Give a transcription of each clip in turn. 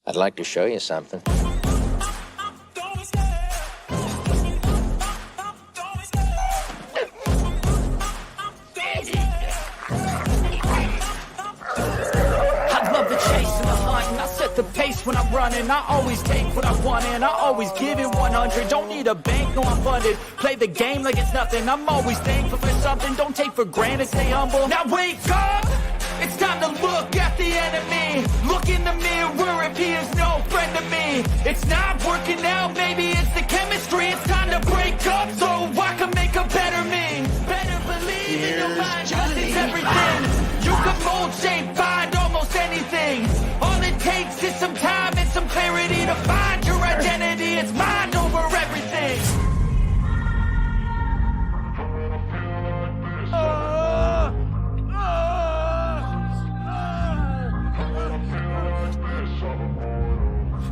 I'd like to show you something. I love the chase and the hunt, and I set the pace when I'm running. I always take what I want and I always give it 100. Don't need a bank, no I'm funded. Play the game like it's nothing. I'm always thankful for something. Don't take for granted, stay humble. Now wake up! It's time to look at the enemy. Look in the mirror if he is no friend to me. It's not working out, maybe it's the chemistry. It's time to break up so I can make a better me. Better believe in your mind, 'cause it's everything. You can mold, shape, find almost anything. All it takes is some time and some clarity to find your identity. It's mind over everything.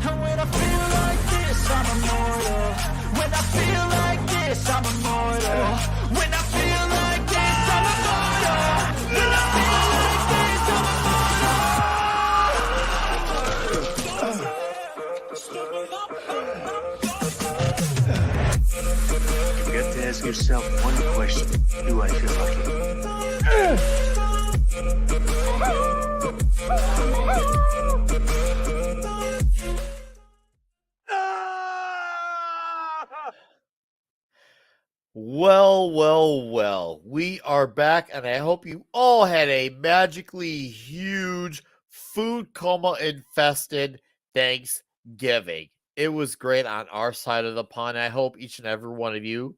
And when I feel like this, I'm immortal. When I feel like this, I'm immortal. When I feel like this, I'm immortal. When I feel like this, I'm You have to ask yourself one question. Do I feel lucky? Well. We are back, and I hope you all had a magically huge, food coma infested Thanksgiving. It was great on our side of the pond. I hope each and every one of you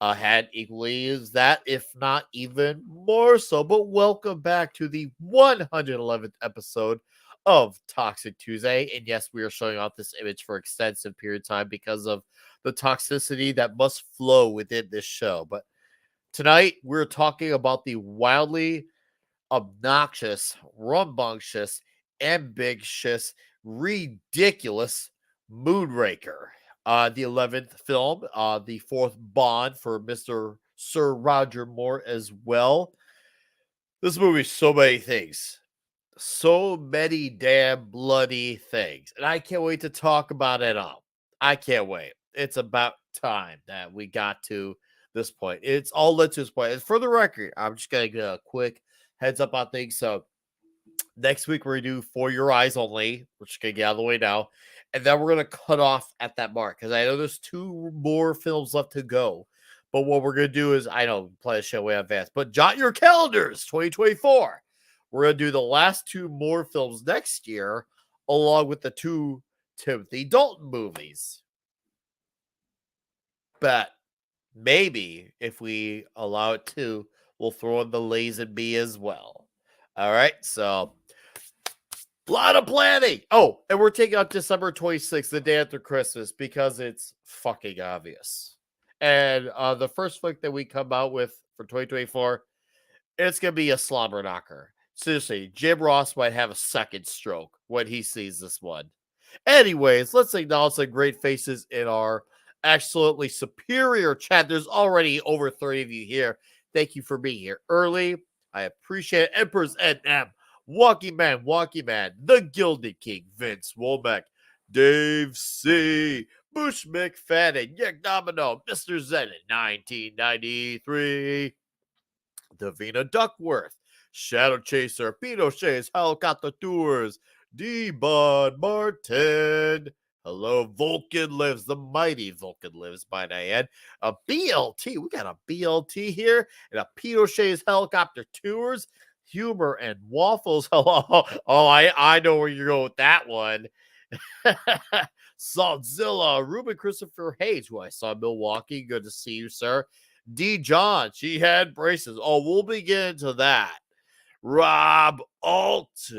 had equally as that, if not even more so. But welcome back to the 111th episode of Toxic Tuesday. And yes, we are showing off this image for extensive period of time because of the toxicity that must flow within this show. But tonight, we're talking about the wildly obnoxious, rambunctious, ambitious, ridiculous Moonraker. The 11th film, the fourth Bond for Mr. Sir Roger Moore as well. This movie is so many things. So many damn bloody things. And I can't wait to talk about it all. I can't wait. It's about time that we got to this point. It's all led to this point. And for the record, I'm just going to get a quick heads up on things. So next week, we're going to do For Your Eyes Only. We're just going to get out of the way now. And then we're going to cut off at that mark because I know there's 2 more films left to go. But what we're going to do is, I know, play the show way advanced, but jot your calendars, 2024. We're going to do the last 2 more films next year, along with the 2 Timothy Dalton movies. But maybe if we allow it to, we'll throw in the Lazenby as well. All right, so a lot of planning. Oh, and we're taking out December 26th, the day after Christmas, because it's fucking obvious. And the first flick that we come out with for 2024, it's going to be a slobber knocker. Seriously, Jim Ross might have a second stroke when he sees this one. Anyways, let's acknowledge the great faces in our absolutely superior chat. There's already over 30 of you here. Thank you for being here early. I appreciate it. Emperor's NM, Wonky Man, The Gilded King, Vince Womack, Dave C., Bush McFadden, Nick Domino, Mr. Zen in 1993, Davina Duckworth, Shadow Chaser, Pinochet's Helicopter Tours, D-Bud Martin. Hello, Vulcan Lives, the mighty Vulcan Lives, might I add. A BLT, we got a BLT here, and a Pinochet's Helicopter Tours, Humor and Waffles. Hello. Oh, I know where you're going with that one. Saltzilla, Ruben Christopher Hayes, who I saw in Milwaukee. Good to see you, sir. D. John, she had braces. Oh, we'll begin to that. Rob Altus.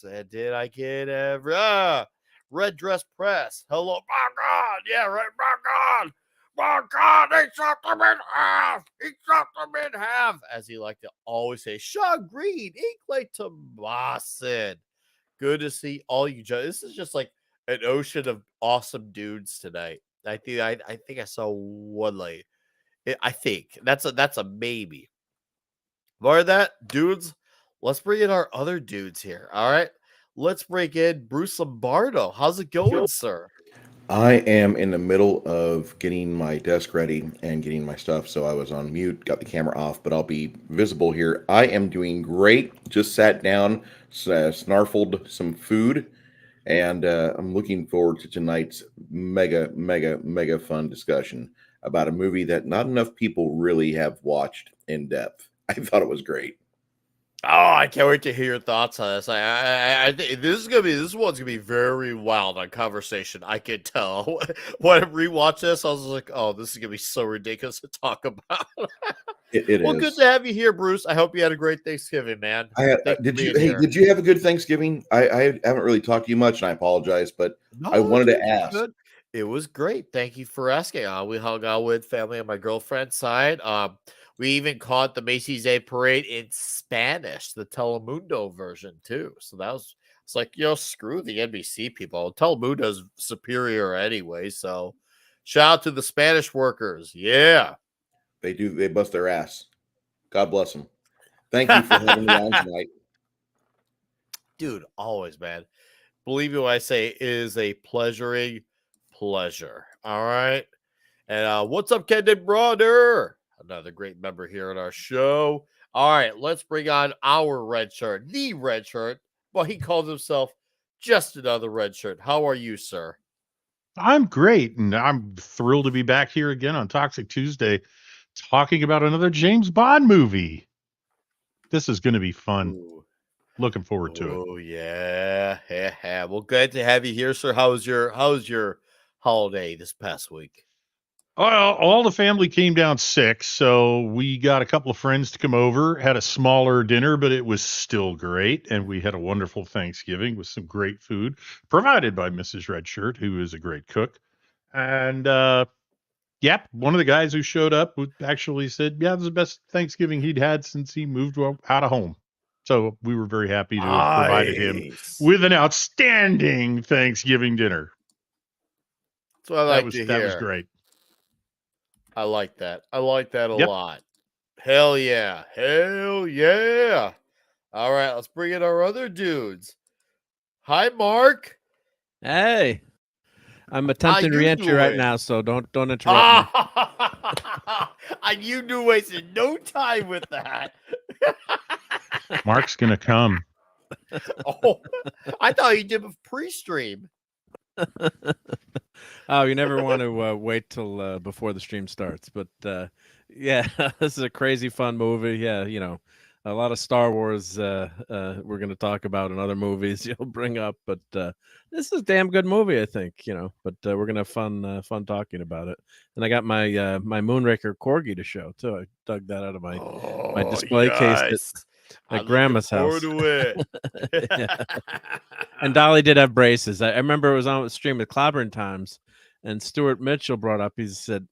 And did I get every Red Dress Press? Hello, my God. Yeah, right, my God. My God, they shot them in half. He shot them in half. As he liked to always say, Sean Green, Inklay Tomasin. Good to see all you judges. This is just like an ocean of awesome dudes tonight. I think I saw one late. I think that's a maybe. More of that, dudes. Let's bring in our other dudes here. All right. let's bring in Bruce Lombardo. How's it going, sir? I am in the middle of getting my desk ready and getting my stuff, so I was on mute, got the camera off, but I'll be visible here. I am doing great. Just sat down, snarfled some food, and I'm looking forward to tonight's mega fun discussion about a movie that not enough people really have watched in depth. I thought it was great. Oh, I can't wait to hear your thoughts on this. I think this one's gonna be very wild on conversation. I could tell when I rewatch this. I was like, oh, this is gonna be so ridiculous to talk about. It Well, is. good to have you here, Bruce. I hope you had a great Thanksgiving, man. Did you? Hey, did you have a good Thanksgiving? I haven't really talked to you much, and I apologize, but I wanted to ask. Good. It was great. Thank you for asking. We hung out with family on my girlfriend's side. We even caught the Macy's Day Parade in Spanish, the Telemundo version too. So it's like, screw the NBC people. Telemundo's superior anyway. So shout out to the Spanish workers. Yeah. They bust their ass. God bless them. Thank you for having me on tonight. Dude, always, man. Believe me when I say it is a pleasuring pleasure. All right. And what's up, Kendon brother? Another great member here at our show. All right, let's bring on our red shirt, the red shirt. Well, he calls himself just another red shirt. How are you, sir? I'm great, and I'm thrilled to be back here again on Toxic Tuesday talking about another James Bond movie. This is going to be fun. Ooh. Looking forward to it. Oh, yeah. Well, glad to have you here, sir. How's your holiday this past week? Well, all the family came down sick, so we got a couple of friends to come over, had a smaller dinner, but it was still great. And we had a wonderful Thanksgiving with some great food provided by Mrs. Redshirt, who is a great cook. And one of the guys who showed up actually said, it was the best Thanksgiving he'd had since he moved out of home. So we were very happy to have provided him with an outstanding Thanksgiving dinner. That's what I like to hear. That was great. I like that. I like that a lot. Hell yeah. Hell yeah. All right, let's bring in our other dudes. Hi, Mark. Hey. I'm attempting re-entry right now, so don't interrupt me. You knew wasted no time with that. Mark's gonna come. Oh, I thought you did a pre-stream. Oh, you never want to wait till before the stream starts. But this is a crazy fun movie. Yeah, a lot of Star Wars we're going to talk about and other movies you'll bring up. But this is a damn good movie, I think. But we're going to have fun talking about it. And I got my my Moonraker corgi to show too. I dug that out of my display case at grandma's house. To it. And Dolly did have braces. I remember it was on the stream with Clobberin Times, and Stuart Mitchell brought up. He said,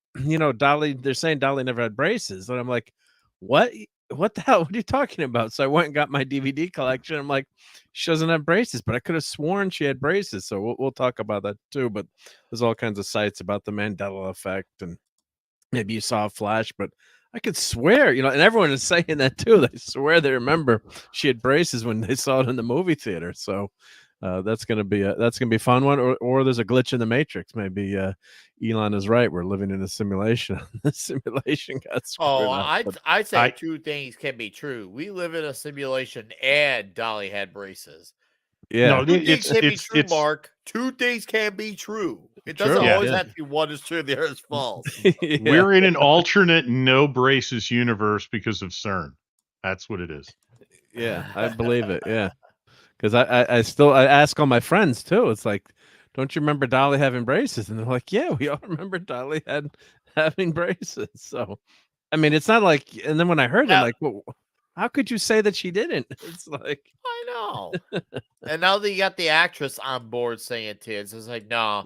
Dolly. They're saying Dolly never had braces, and I'm like, what? What the hell? What are you talking about? So I went and got my DVD collection. I'm like, she doesn't have braces, but I could have sworn she had braces. So we'll talk about that too. But there's all kinds of sites about the Mandela effect, and maybe you saw a flash, but I could swear, and everyone is saying that too. They swear they remember she had braces when they saw it in the movie theater. So that's gonna be a fun one. Or there's a glitch in the Matrix. Maybe Elon is right. We're living in a simulation. The simulation got screwed up. I'd say two things can be true. We live in a simulation, and Dolly had braces. Yeah, no, two things can be true, Mark. Two things can be true. It doesn't always have to be one is true, the other is false. We're in an alternate no braces universe because of CERN. That's what it is. Yeah, I believe it. Yeah, because I ask all my friends too. It's like, don't you remember Dolly having braces? And they're like, yeah, we all remember Dolly having braces. So, I mean, it's not like. And then when I heard it, like, well, how could you say that she didn't? It's like, I know. And now that you got the actress on board saying it too, it's just like, no,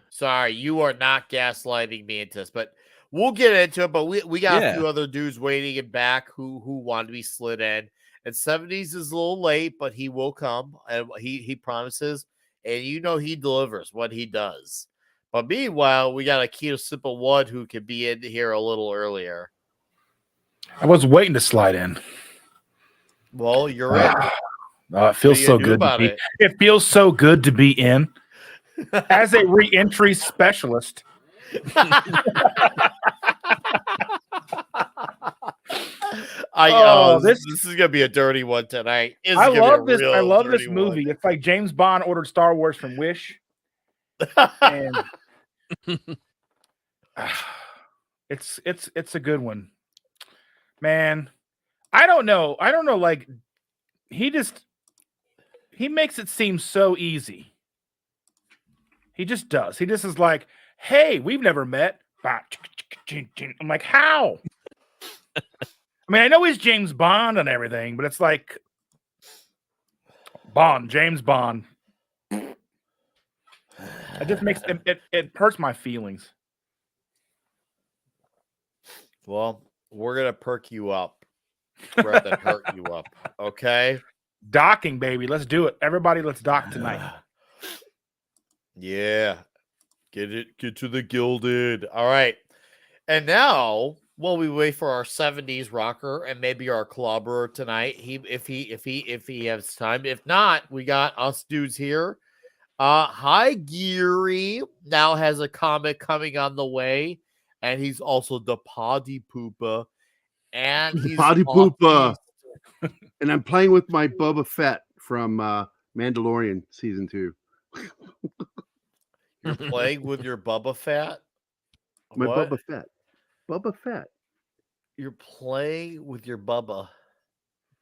sorry, you are not gaslighting me into this. But we'll get into it. But we got a few other dudes waiting in back who want to be slid in. And 70s is a little late, but he will come, and he promises, and he delivers what he does. But meanwhile, we got a Keto Simple One who could be in here a little earlier. I was waiting to slide in. Well, you're in. It What feels do you so do good to about be. it? It feels so good to be in as a reentry specialist. This is gonna be a dirty one tonight. This is I gonna be a love this. I real love this dirty movie. It's like James Bond ordered Star Wars from Wish, and it's a good one, man. I don't know. Like he makes it seem so easy. He just does. He just is like, hey, we've never met. I'm like, how? I mean, I know he's James Bond and everything, but it's like James Bond. It just makes it hurts my feelings. Well, we're gonna perk you up rather than hurt you up. Okay. Docking, baby. Let's do it. Everybody, let's dock tonight. Yeah. Get to the gilded. All right. And now, while we wait for our 70s rocker and maybe our clobberer tonight, if he has time. If not, we got us dudes here. Hi Gerry now has a comic coming on the way, and he's also the Poddy Poopa. And he's Poddy off Poopa. east. And I'm playing with my Boba Fett from Mandalorian season 2. You're playing with your Bubba Fett? My What? Boba Fett. Boba Fett. You're playing with your Bubba.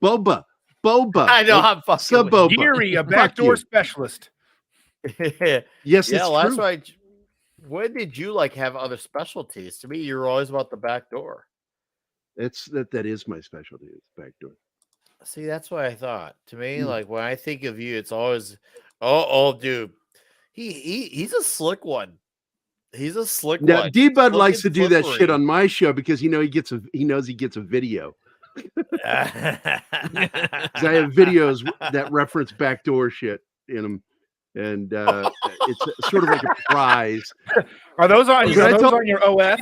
Boba. I know, I'm fucking Sub with Boba. Geary, a Fuck backdoor you. specialist. Yes, Yes, yeah, it's well, that's true. right. When did you like have other specialties? To me, you're always about the back door. That is my specialty. It's backdoor. See, that's what I thought. To me, Mm. like when I think of you, it's always, oh, dude, he's a slick one. He's a slick Now, one. D-Bud Slick likes to and do that shit slippery. on my show because he knows he gets a video. 'Cause I have videos that reference backdoor shit in them, and it's sort of like a prize. Are those on Because I those told on your OF?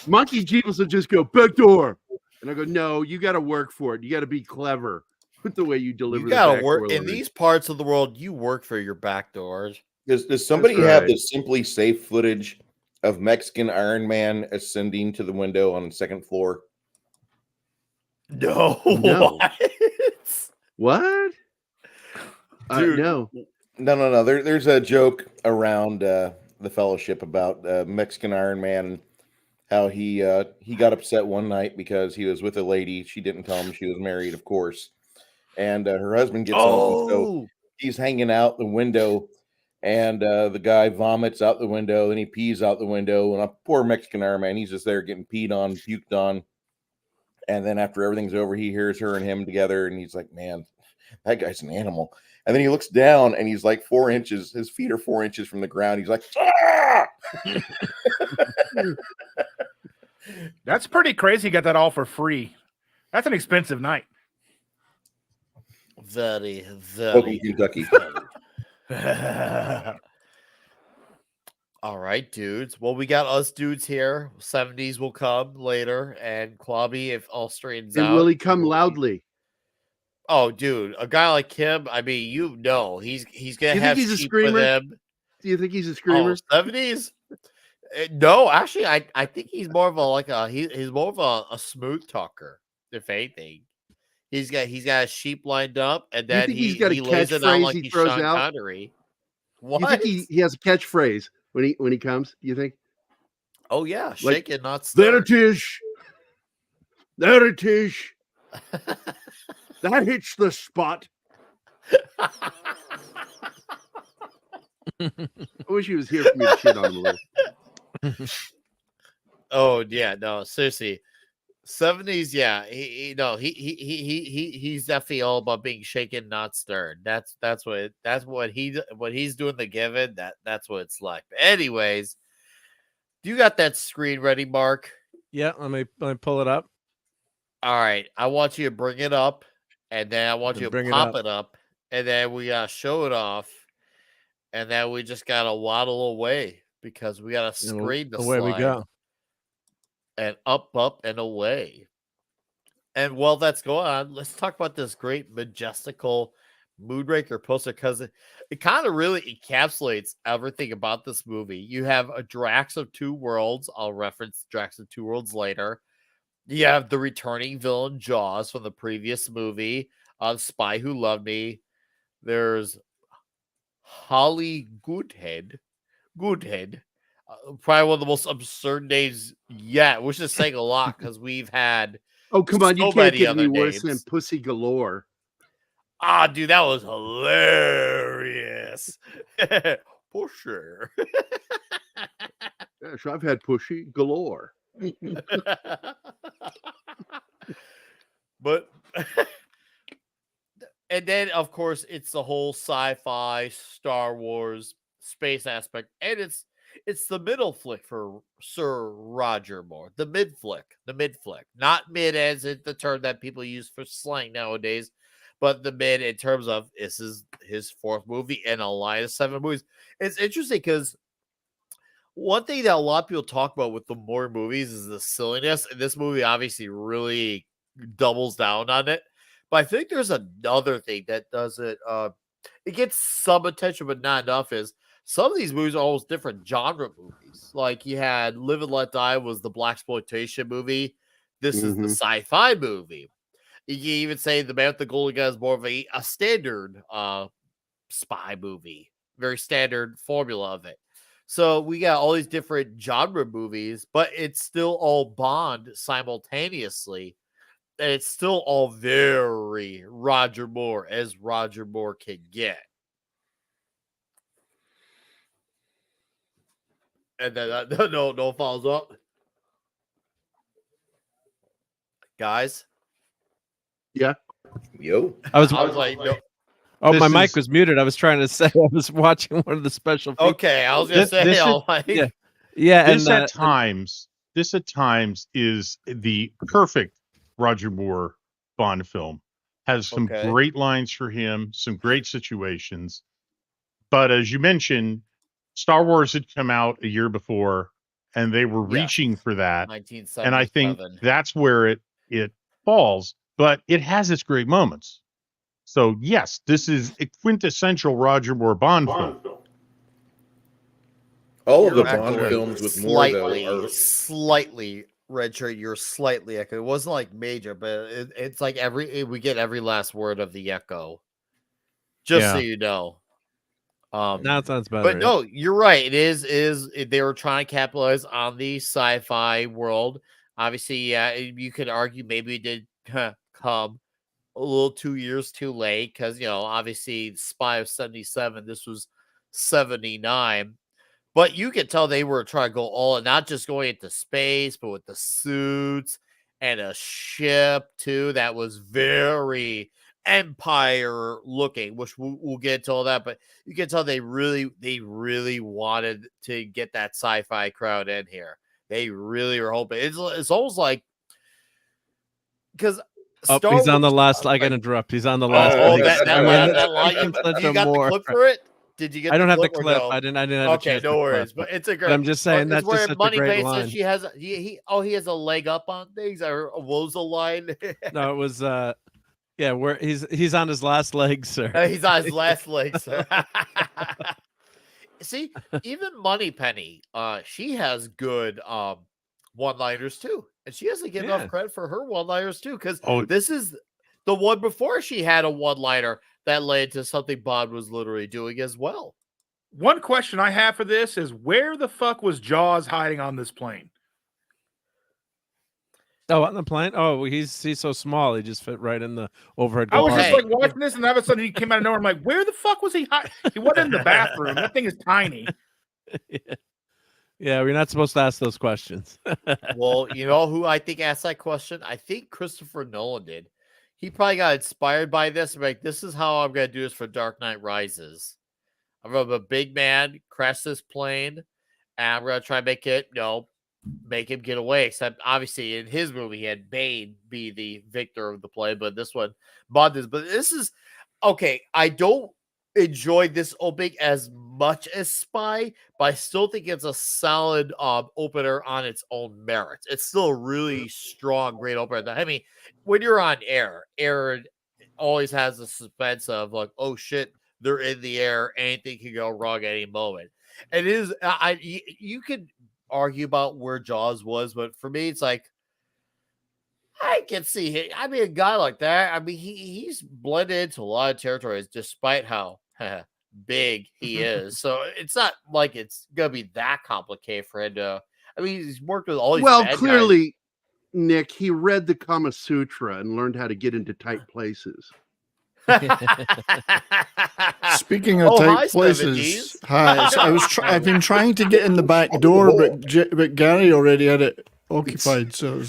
Monkey Jeeves will just go backdoor, and I go, no, you got to work for it. You got to be clever with the way you deliver. You gotta the work backdoor in line. these parts of the world. You work for your back doors. Does somebody That's have right. the Simply Safe footage of Mexican Iron Man ascending to the window on the second floor? No, No. What? What? Dude, No. No. There's a joke around the Fellowship about Mexican Iron Man and how he got upset one night because he was with a lady. She didn't tell him she was married, of course, and her husband gets home. So he's hanging out the window, and the guy vomits out the window, and he pees out the window. And a poor Mexican Iron Man, he's just there getting peed on, puked on. And then after everything's over, he hears her and him together, and he's like, "Man, that guy's an animal." And then he looks down, and he's like 4 inches. His feet are 4 inches from the ground. He's like, "Ah!" That's pretty crazy. You got that all for free. That's an expensive night. Very, Welcome very. to Kentucky. All right, dudes. Well, we got us dudes here. 70s will come later, and Klobby, if all straightens And out. will he come loudly? Oh, dude, a guy like him. I mean, he's gonna You think have he's a sheep screamer? with him. Do you think he's a screamer? 70s? No, actually, I think he's more of he's more of a smooth talker, if anything. He's got a sheep lined up, and then think he's got a he lays it on catchphrase like he he's throws Sean out? Connery. What? You think he has a catchphrase when he comes? Do you think? Oh yeah, Like, shake it, not There stir. it is. There it is. That hits the spot. I wish he was here for me to shit on him a little. Oh yeah, no, seriously. 70s, yeah. He's definitely all about being shaken, not stirred. That's what he's doing the giving. That's what it's like. But anyways, do you got that screen ready, Mark? Yeah, let me pull it up. All right, I want you to bring it up, and then I want you to Bring it pop up. it up, and then we gotta show it off, and then we just gotta waddle away because we got a screen to Away we slide. go. And up, and away. And while that's going on, let's talk about this great majestical Moonraker poster because it kind of really encapsulates everything about this movie. You have a Drax of Two Worlds. I'll reference Drax of Two Worlds later. You have the returning villain Jaws from the previous movie, Spy Who Loved Me. There's Holly Goodhead. Probably one of the most absurd names yet, which is saying a lot because we've had Oh, come on. You so can't many get any other worse than names. Pussy Galore. Ah, dude, that was hilarious. For sure. Gosh, I've had Pussy Galore. But and then of course it's the whole sci-fi, Star Wars, space aspect, and it's the middle flick for Sir Roger Moore. The mid flick. Not mid as in the term that people use for slang nowadays, but the mid in terms of this is his fourth movie in a line of 7 movies. It's interesting because one thing that a lot of people talk about with the Moore movies is the silliness, and this movie obviously really doubles down on it. But I think there's another thing that does it. It gets some attention, but not enough. Is some of these movies are almost different genre movies. Like you had Live and Let Die was the blaxploitation movie. This is the Mhm. sci-fi movie. You can even say The Man with the Golden Gun is more of a standard spy movie, very standard formula of it. So we got all these different genre movies, but it's still all Bond simultaneously. And it's still all very Roger Moore as Roger Moore can get. And then no follows up. Guys, Yeah. Yo. I was like, no. Oh, This my mic is- was muted. I was trying to say I was watching one of the special features. Okay, I was gonna This- say, this is- I'm like, Yeah. Yeah, This and at times is the perfect Roger Moore Bond film. Has some Okay. great lines for him, some great situations. But as you mentioned, Star Wars had come out a year before, and they were Yes. reaching for that. 1977. And I think that's where it falls. But it has its great moments. So yes, this is a quintessential Roger Moore Bond film. All of the You're Bond echoing films with Moore, though, are slightly Redshirt. You're slightly echo. It wasn't like major, but it's like we get every last word of the echo. Just so Yeah. you know. now it sounds better. But no, you're right. They were trying to capitalize on the sci-fi world. Obviously, yeah, you could argue maybe it did come a little 2 years too late because obviously Spy of 77, this was 79. But you could tell they were trying to go all, not just going into space, but with the suits and a ship too that was very Empire looking, which we'll get to all that. But you can tell they really wanted to get that sci-fi crowd in here. They really were hoping. It's almost like because he's on the last. I can interrupt. He's on the last. Oh, leg. that I mean, line- that's that line. quintessential You got Moore. the clip for it? Did you get? I don't have the or clip. no? I didn't have a Okay, chance. no to worries. clip But it. it's a great. But I'm just saying it's that's where just such a Money great Face line. says he has he has a leg up on things, or was a line. No, it was yeah, where he's on his last leg, sir. He's on his last leg, sir. See, even Moneypenny, she has good one-liners too, and she doesn't get Yeah. enough credit for her one-liners too, because Oh. this is the one before she had a one-liner that led to something Bond was literally doing as well. One question I have for this is where the fuck was Jaws hiding on this plane? Oh, on the plane. Oh, he's so small. He just fit right in the overhead. I was just Hey. like watching this, and all of a sudden he came out of nowhere. I'm like, where the fuck was he hiding? He wasn't in the bathroom. That thing is tiny. Yeah, we're not supposed to ask those questions. Well, you know who I think asked that question? I think Christopher Nolan did. He probably got inspired by this. Like, this is how I'm going to do this for Dark Knight Rises. I'm a big man, crash this plane, and I'm going to try and make him get away. Except, obviously, in his movie, he had Bane be the victor of the play, but this one, Bond is. But this is, okay, I don't enjoyed this opening as much as Spy, but I still think it's a solid opener on its own merits. It's still a really strong, great opener. I mean, when you're on air always has the suspense of like, oh shit, they're in the air, anything can go wrong at any moment. And it is, you could argue about where Jaws was, but for me, it's like, I can see him. I mean, a guy like that, I mean, he's blended into a lot of territories despite how big he is. So it's not like it's going to be that complicated for him to. I mean, he's worked with all these Well, bad clearly, Nick, he read the Kama Sutra and learned how to get into tight places. guys. Speaking of tight places, hi. I've been trying to get in the back door, but Gary already had it occupied. So,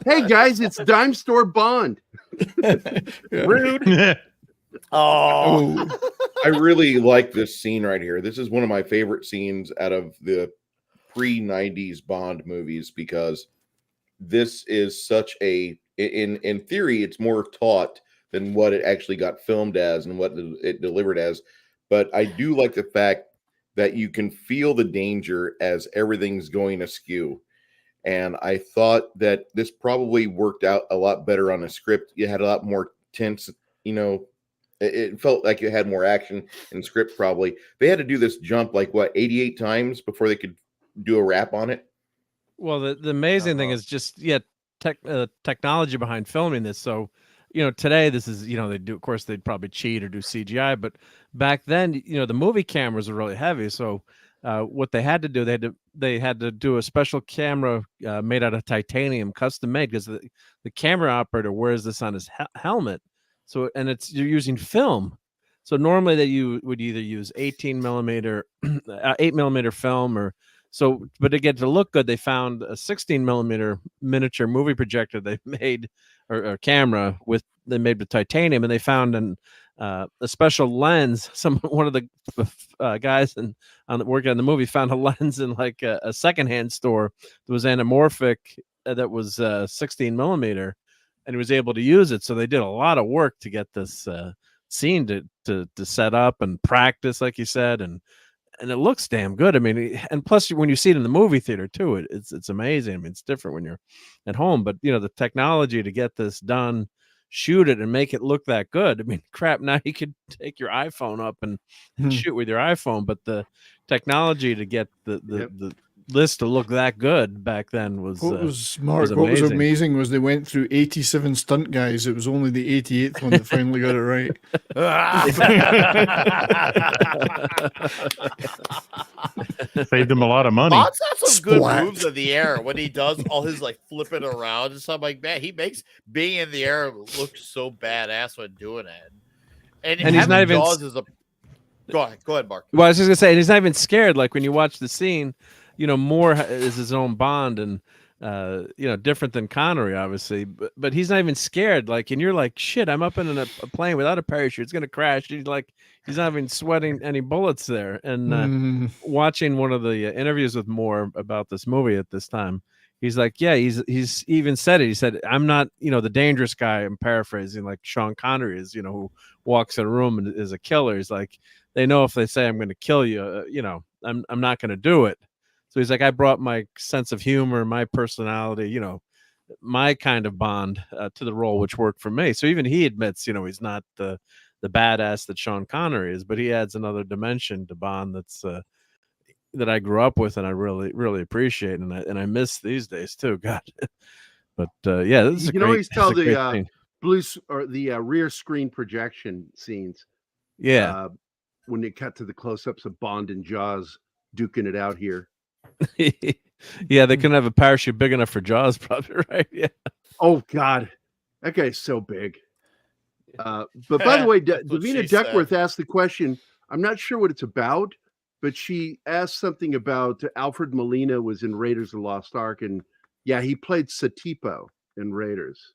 hey guys, it's Dime Store Bond. Rude. Oh, I really like this scene right here. This is one of my favorite scenes out of the pre-90s Bond movies because this is such a in theory it's more taut than what it actually got filmed as and what it delivered as. But I do like the fact that you can feel the danger as everything's going askew. And I thought that this probably worked out a lot better on a script. You had a lot more tense, it felt like it had more action in script probably. They had to do this jump like 88 times before they could do a wrap on it. Well, the amazing thing is just technology behind filming this. So, today this is they do, of course they'd probably cheat or do CGI, but back then the movie cameras were really heavy. So what they had to do, they had to do a special camera made out of titanium, custom made, because the camera operator wears this on his helmet. So you're using film. So normally you would either use 18 millimeter, 8 millimeter film or. So, but to get to look good, they found a 16 millimeter miniature movie projector they made, or camera they made with titanium, and they found a special lens. One of the guys working on the movie found a lens in like a secondhand store that was anamorphic, that was 16 millimeter, and he was able to use it. So they did a lot of work to get this scene to set up and practice, like you said, and it looks damn good. I mean, and plus when you see it in the movie theater too, it's amazing. I mean, it's different when you're at home, but the technology to get this done, shoot it and make it look that good. I mean, crap, now you could take your iPhone up and shoot with your iPhone, but the technology to get the list to look that good back then was what was amazing was they went through 87 stunt guys. It was only the 88th one that finally got it right. Saved him a lot of money. Bond's got some good moves in the air when he does all his like flipping around and stuff like that. He makes being in the air look so badass when doing it. And he's not even. Go ahead, Mark. Well, I was just gonna say, and he's not even scared. Like when you watch the scene, Moore is his own Bond, and different than Connery, obviously, but he's not even scared. Like, and you're like, shit, I'm up in a plane without a parachute, it's gonna crash. He's not even sweating any bullets there. And watching one of the interviews with Moore about this movie at this time, he's like, yeah, he's even said it. He said, I'm not, the dangerous guy. I'm paraphrasing, like Sean Connery is, who walks in a room and is a killer. He's like, they know if they say I'm going to kill you, I'm not going to do it. So he's like, I brought my sense of humor, my personality, my kind of Bond to the role, which worked for me. So even he admits, he's not the badass that Sean Connery is, but he adds another dimension to Bond that's that I grew up with and I really, really appreciate, and I miss these days too. God, but yeah, this is you can always tell the blues or the rear screen projection scenes. Yeah, when they cut to the close-ups of Bond and Jaws duking it out here. Yeah, they couldn't have a parachute big enough for Jaws, probably, right? Yeah. Oh God, that guy's so big. But by the way, Davina Duckworth asked the question. I'm not sure what it's about, but she asked something about Alfred Molina was in Raiders of the Lost Ark, and yeah, he played Satipo in Raiders,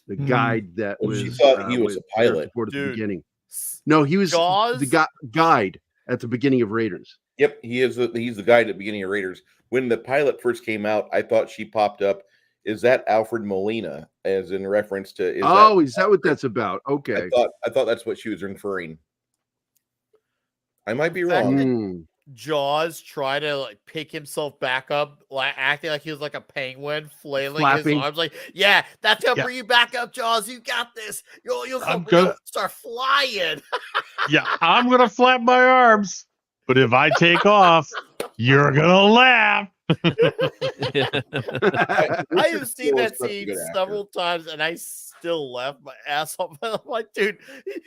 the guide that was. She thought he was a pilot at the beginning. No, he was the guide at the beginning of Raiders. Yep, he's the guide at the beginning of Raiders. When the pilot first came out, I thought she popped up is that Alfred Molina, as in reference to? Is that what that's about? Okay. I thought that's what she was referring. I might be The fact wrong. that Jaws try to like pick himself back up, like acting like he was like a penguin, flailing Flapping. his arms, like, yeah, that's gonna Yeah. bring you back up, Jaws. You got this. You'll start flying. Yeah, I'm gonna flap my arms, but if I take off, you're gonna laugh. I have seen that such a scene good actor. several times, and I still laugh my ass off. I'm like, dude,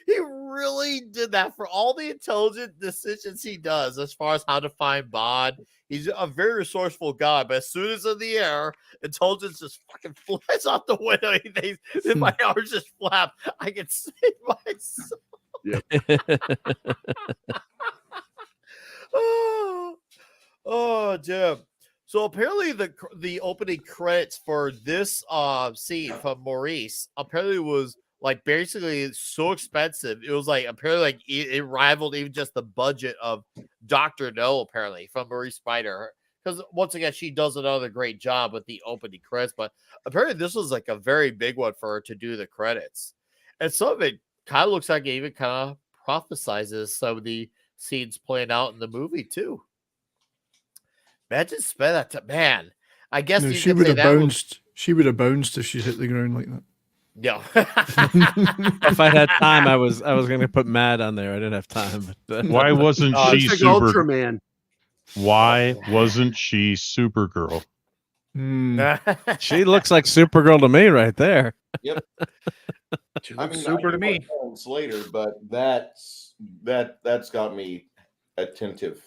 he really did that for all the intelligent decisions he does as far as how to find Bond. He's a very resourceful guy, but as soon as in the air, intelligence just fucking flies out the window. He thinks if my arms just flap, I can save myself. Oh, Jim. So apparently the opening credits for this scene from Maurice apparently was like basically so expensive. It was like apparently like it rivaled even just the budget of Dr. No, apparently, from Maurice Spider. Because once again, she does another great job with the opening credits, but apparently this was like a very big one for her to do the credits. And some of it kind of looks like it even kind of prophesizes some of the scenes playing out in the movie too. Imagine spend that time, man. I guess No, you she could would say have that bounced. She would have bounced if she hit the ground like that. No. If I had time, I was going to put Mad on there. I didn't have time. But, Why wasn't she It's like super? Ultraman. Why wasn't she Supergirl? She looks like Supergirl to me right there. Yep. I mean, super to me. Later, but that's got me attentive.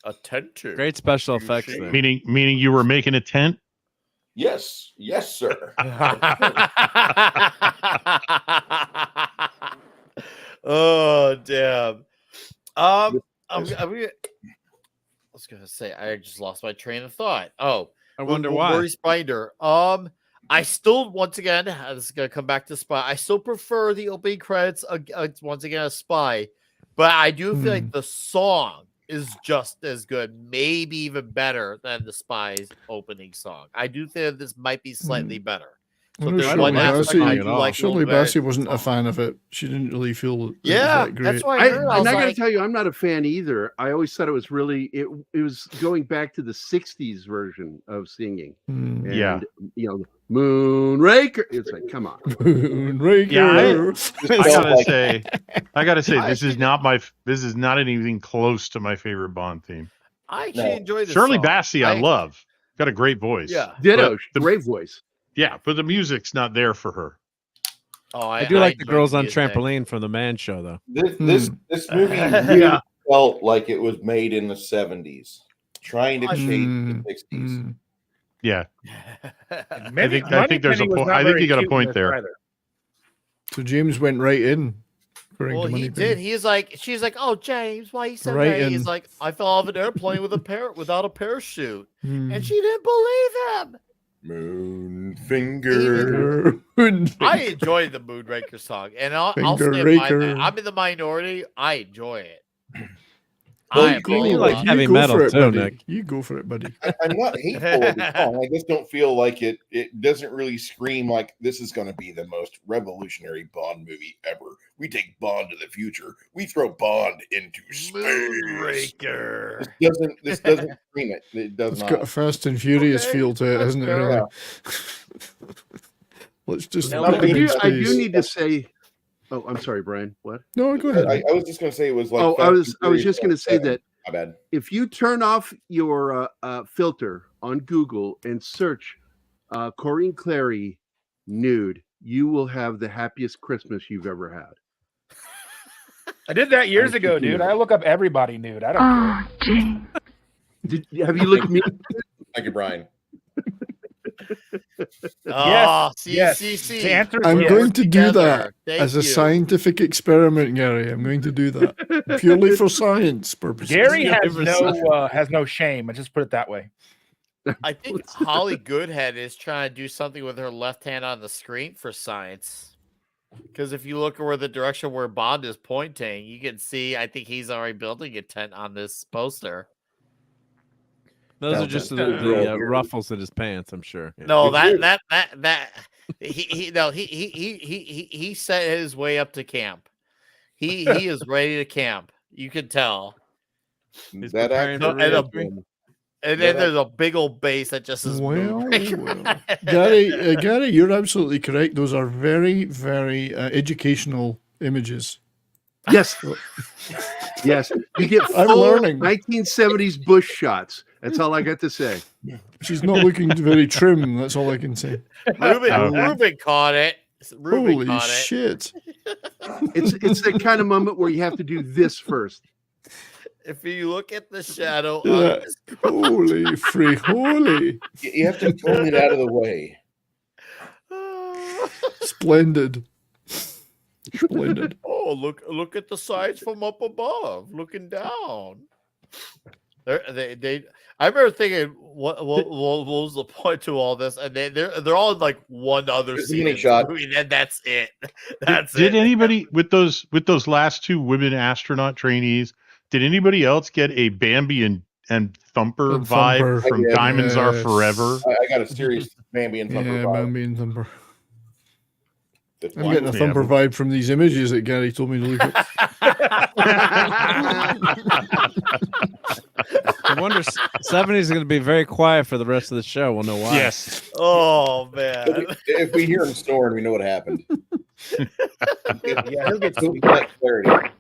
Attentive. Great special effects there. Meaning you were making a tent? Yes, sir. Oh damn. I was gonna say I just lost my train of thought. Oh, I wonder why. Maurice Binder. I still once again this is gonna come back to Spy. I still prefer the opening credits once again as Spy, but I do feel like the song is just as good, maybe even better than the Spy's opening song. I do think this might be slightly better. So I know there's one aspect I do like. Shirley Bassey wasn't a fan of it. She didn't really feel it was that great. That's why I heard. I got to tell you, I'm not a fan either. I always thought it was really it was going back to the '60s version of singing. And, Yeah. you know, Moonraker. It's like, come on, Moonraker. Yeah, I gotta say, this is not anything close to my favorite Bond theme. I actually enjoy this. Shirley song. Bassey, I love. Got a great voice. Yeah. Ditto, great voice. Yeah, but the music's not there for her. Oh, I do like the enjoy girls on music. trampoline from the Man Show, though. This movie really felt like it was made in the 70s, trying to chase the 60s. Yeah. I think there's a point. I think you got a point there. Either. So James went right in. Well, he did. He's like, she's like, "Oh, James, why you so Right gay?" in. He's like, "I fell off an airplane without a parachute," and she didn't believe him. Moonfinger. I enjoy the Moonraker song, and I'll stand by that. I'm in the minority. I enjoy it. You like heavy metal too, Nick. You go for it, buddy. I'm not hateful of the song. I just don't feel like it doesn't really scream like this is going to be the most revolutionary Bond movie ever. We take Bond to the future. We throw Bond into space. Moonraker. This doesn't scream it. It does It's not. got a Fast and Furious feel to it, hasn't it? Really? Let's just. No, look I in do- I space. do need to say. Oh, I'm sorry, Brian. What? No, go ahead. I was just going to say it was like. Oh, I was just going to say 7. that My bad. if you turn off your filter on Google and search Corinne Clary nude, you will have the happiest Christmas you've ever had. I did that years ago, dude. I look up everybody nude. I don't care. Have you looked me? Thank you, Brian. Oh, Yes. see. The answer is I'm yes. going to do that Thank as a you. scientific experiment, Gary. I'm going to do that purely for science purposes. Gary has no shame. I just put it that way. I think Holly Goodhead is trying to do something with her left hand on the screen for science. Because if you look at where the direction where Bond is pointing, you can see. I think he's already building a tent on this poster. Those are Sounds just like a girl the here. ruffles in his pants, I'm sure. Yeah. No, Good that he set his way up to camp. He is ready to camp. You can tell. He's That preparing actor for and a- reentry. And Yeah, then there's a big old bass that just says Well, Moonraker. Gary, you're absolutely correct. Those are very, very educational images. Yes, yes. You get I'm full learning. 1970s bush shots. That's all I got to say. She's not looking very trim. That's all I can say. Ruben caught it. Ruben Holy caught it. shit! It's the kind of moment where you have to do this first. If you look at the shadow Yeah. on his Holy free holy! You have to pull it out of the way. Splendid. Splendid. Oh, look at the sides from up above, looking down. They I remember thinking, what was the point to all this? And they're all in like one other There's a scene mini in the shot. movie, and that's it. That's Did it. anybody with those last two women astronaut trainees? Did anybody else get a Bambi and Thumper And vibe Thumper. from I did. Diamonds Are Yes. Forever? I got a serious Bambi and Thumper Yeah, vibe. Bambi and Thumper. That's I'm why- getting a Yeah, Thumper but- vibe from these images that Gary told me to look at. I wonder 70s is going to be very quiet for the rest of the show. We'll know why. Yes. Oh man. If we hear him snoring, we know what happened. Yeah, he'll get So sleep. we got clarity.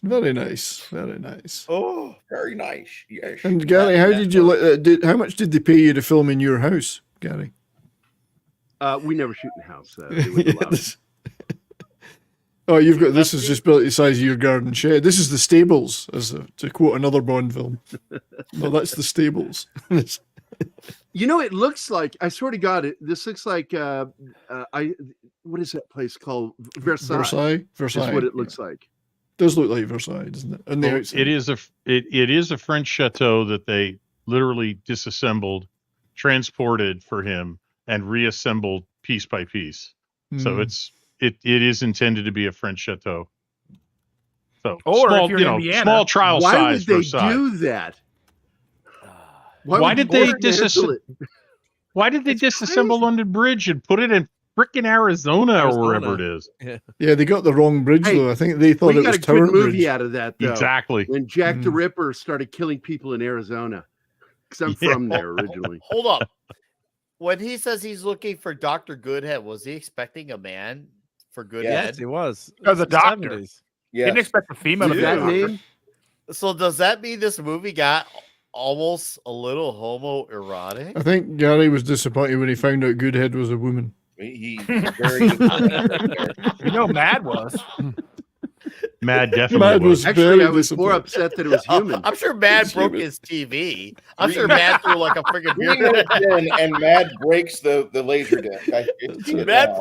Very nice. Very nice. Oh, Very nice. Yes. And Gary, how did you how much did they pay you to film in your house, Gary? We never shoot in house. They wouldn't allow it. Oh, you've got this is just built the size of your garden shed. This is the stables, to quote another Bond film. No, that's the stables. You know, it looks like, I swear to God, this looks like what is that place called? Versailles. Versailles. That's what it looks like. Does look like Versailles, doesn't it? And the Well, outside. it is a French chateau that they literally disassembled, transported for him, and reassembled piece by piece. So Hmm. it is intended to be a French chateau. So Or if small, you're in Indiana, small trial Why size would they Versailles. do that? Why would did you they disassemble it? Why did they It's disassemble crazy. London Bridge and put it in frickin' Arizona or wherever it is? Yeah, they got the wrong bridge Hey, though. I think they thought We it got was a good Tower movie Bridge. out of that, though. Exactly. When Jack the Mm. Ripper started killing people in Arizona. Because I'm Yeah. from there originally. hold up. When he says he's looking for Dr. Goodhead, was he expecting a man for Goodhead? Yes, he was. As a It's the doctor. 70s. Yes. Didn't expect a female to With be a that doctor. name? So does that mean this movie got almost a little homoerotic? I think Gary was disappointed when he found out Goodhead was a woman. He's very. You know, Mad was. Mad definitely Mad was. was Actually, very I was more disappointed. upset that it was human. I'm sure Mad It's broke human. his TV. I'm sure Mad threw like a freaking 3 beer. minutes in, and Mad breaks the laser disc. I can see it Mad now.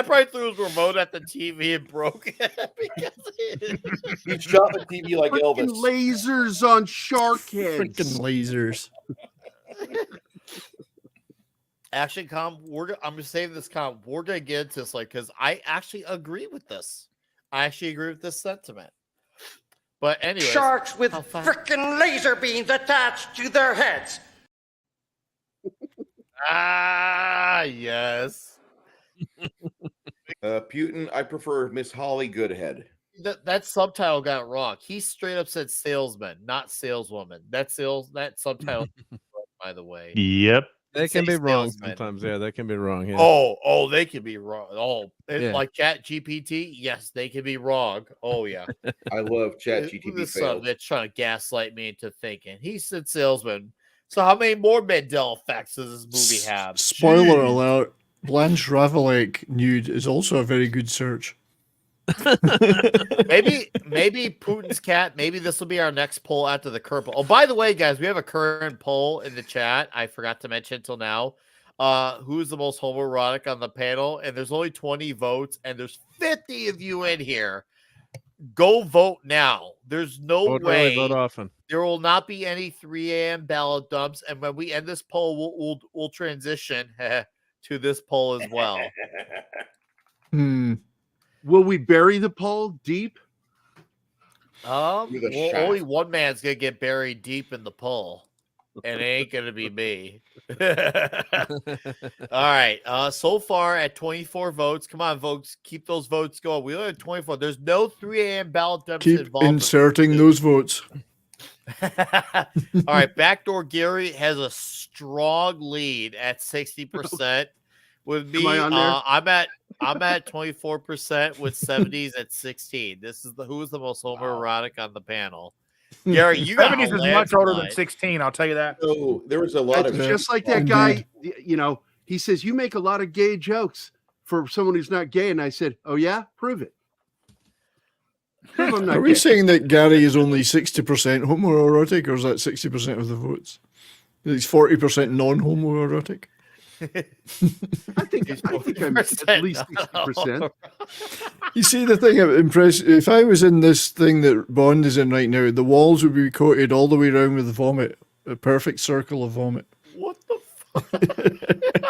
probably threw his remote at the TV and broke it because He shot the TV like Freaking Elvis. lasers on shark heads. Freaking lasers. Action Com. I'm gonna save this com. We're gonna get into this because I actually agree with this. I actually agree with this sentiment. But anyway, Sharks with how fun. frickin' laser beams attached to their heads. Yes. Putin, I prefer Miss Holly Goodhead. That subtitle got it wrong. He straight up said salesman, not saleswoman. That subtitle, by the way. They Yep. can Say be wrong salesman. sometimes. Yeah, they can be wrong. Yeah. Oh, they can be wrong. Oh, Yeah. like Chat GPT. Yes, they can be wrong. Oh yeah. I love Chat GTP This fails. they're trying to gaslight me into thinking he said salesman. So how many more Mandela effects does this movie have? Spoiler Jeez. alert: Blanche Ravelek nude is also a very good search. Maybe Putin's cat. Maybe this will be our next poll after the current poll. Oh, by the way, guys, we have a current poll in the chat. I forgot to mention till now. Who's the most homoerotic on the panel? And there's only 20 votes, and there's 50 of you in here. Go vote now. There's no Vote way early, vote often. there will not be any 3 a.m. ballot dumps. And when we end this poll, we'll transition to this poll as well. Will we bury the pole deep? With a Well, shaft. only one man's gonna get buried deep in the pole, and it ain't gonna be me. All right. So far at 24 votes. Come on, folks. Keep those votes going. We only have 24. There's no 3 a.m. ballot deficit Keep involved. inserting those votes. All right. Backdoor Gerry has a strong lead at 60%. With me, Am I on there? I'm at 24% with 70s at 16. This is who is the most homoerotic on the panel. Gerry, you got 70s a is much older than landslide. 16. I'll tell you that. So there was a lot It's of just like that Indeed. guy, you know, he says, you make a lot of gay jokes for someone who's not gay. And I said, oh, yeah? Prove it. Prove I'm not Are we gay. saying that Gary is only 60% homoerotic, or is that 60% of the votes? He's 40% non-homoerotic. I think I'm at least 60%. You see, the thing that if I was in this thing that Bond is in right now, the walls would be coated all the way around with vomit, a perfect circle of vomit. What the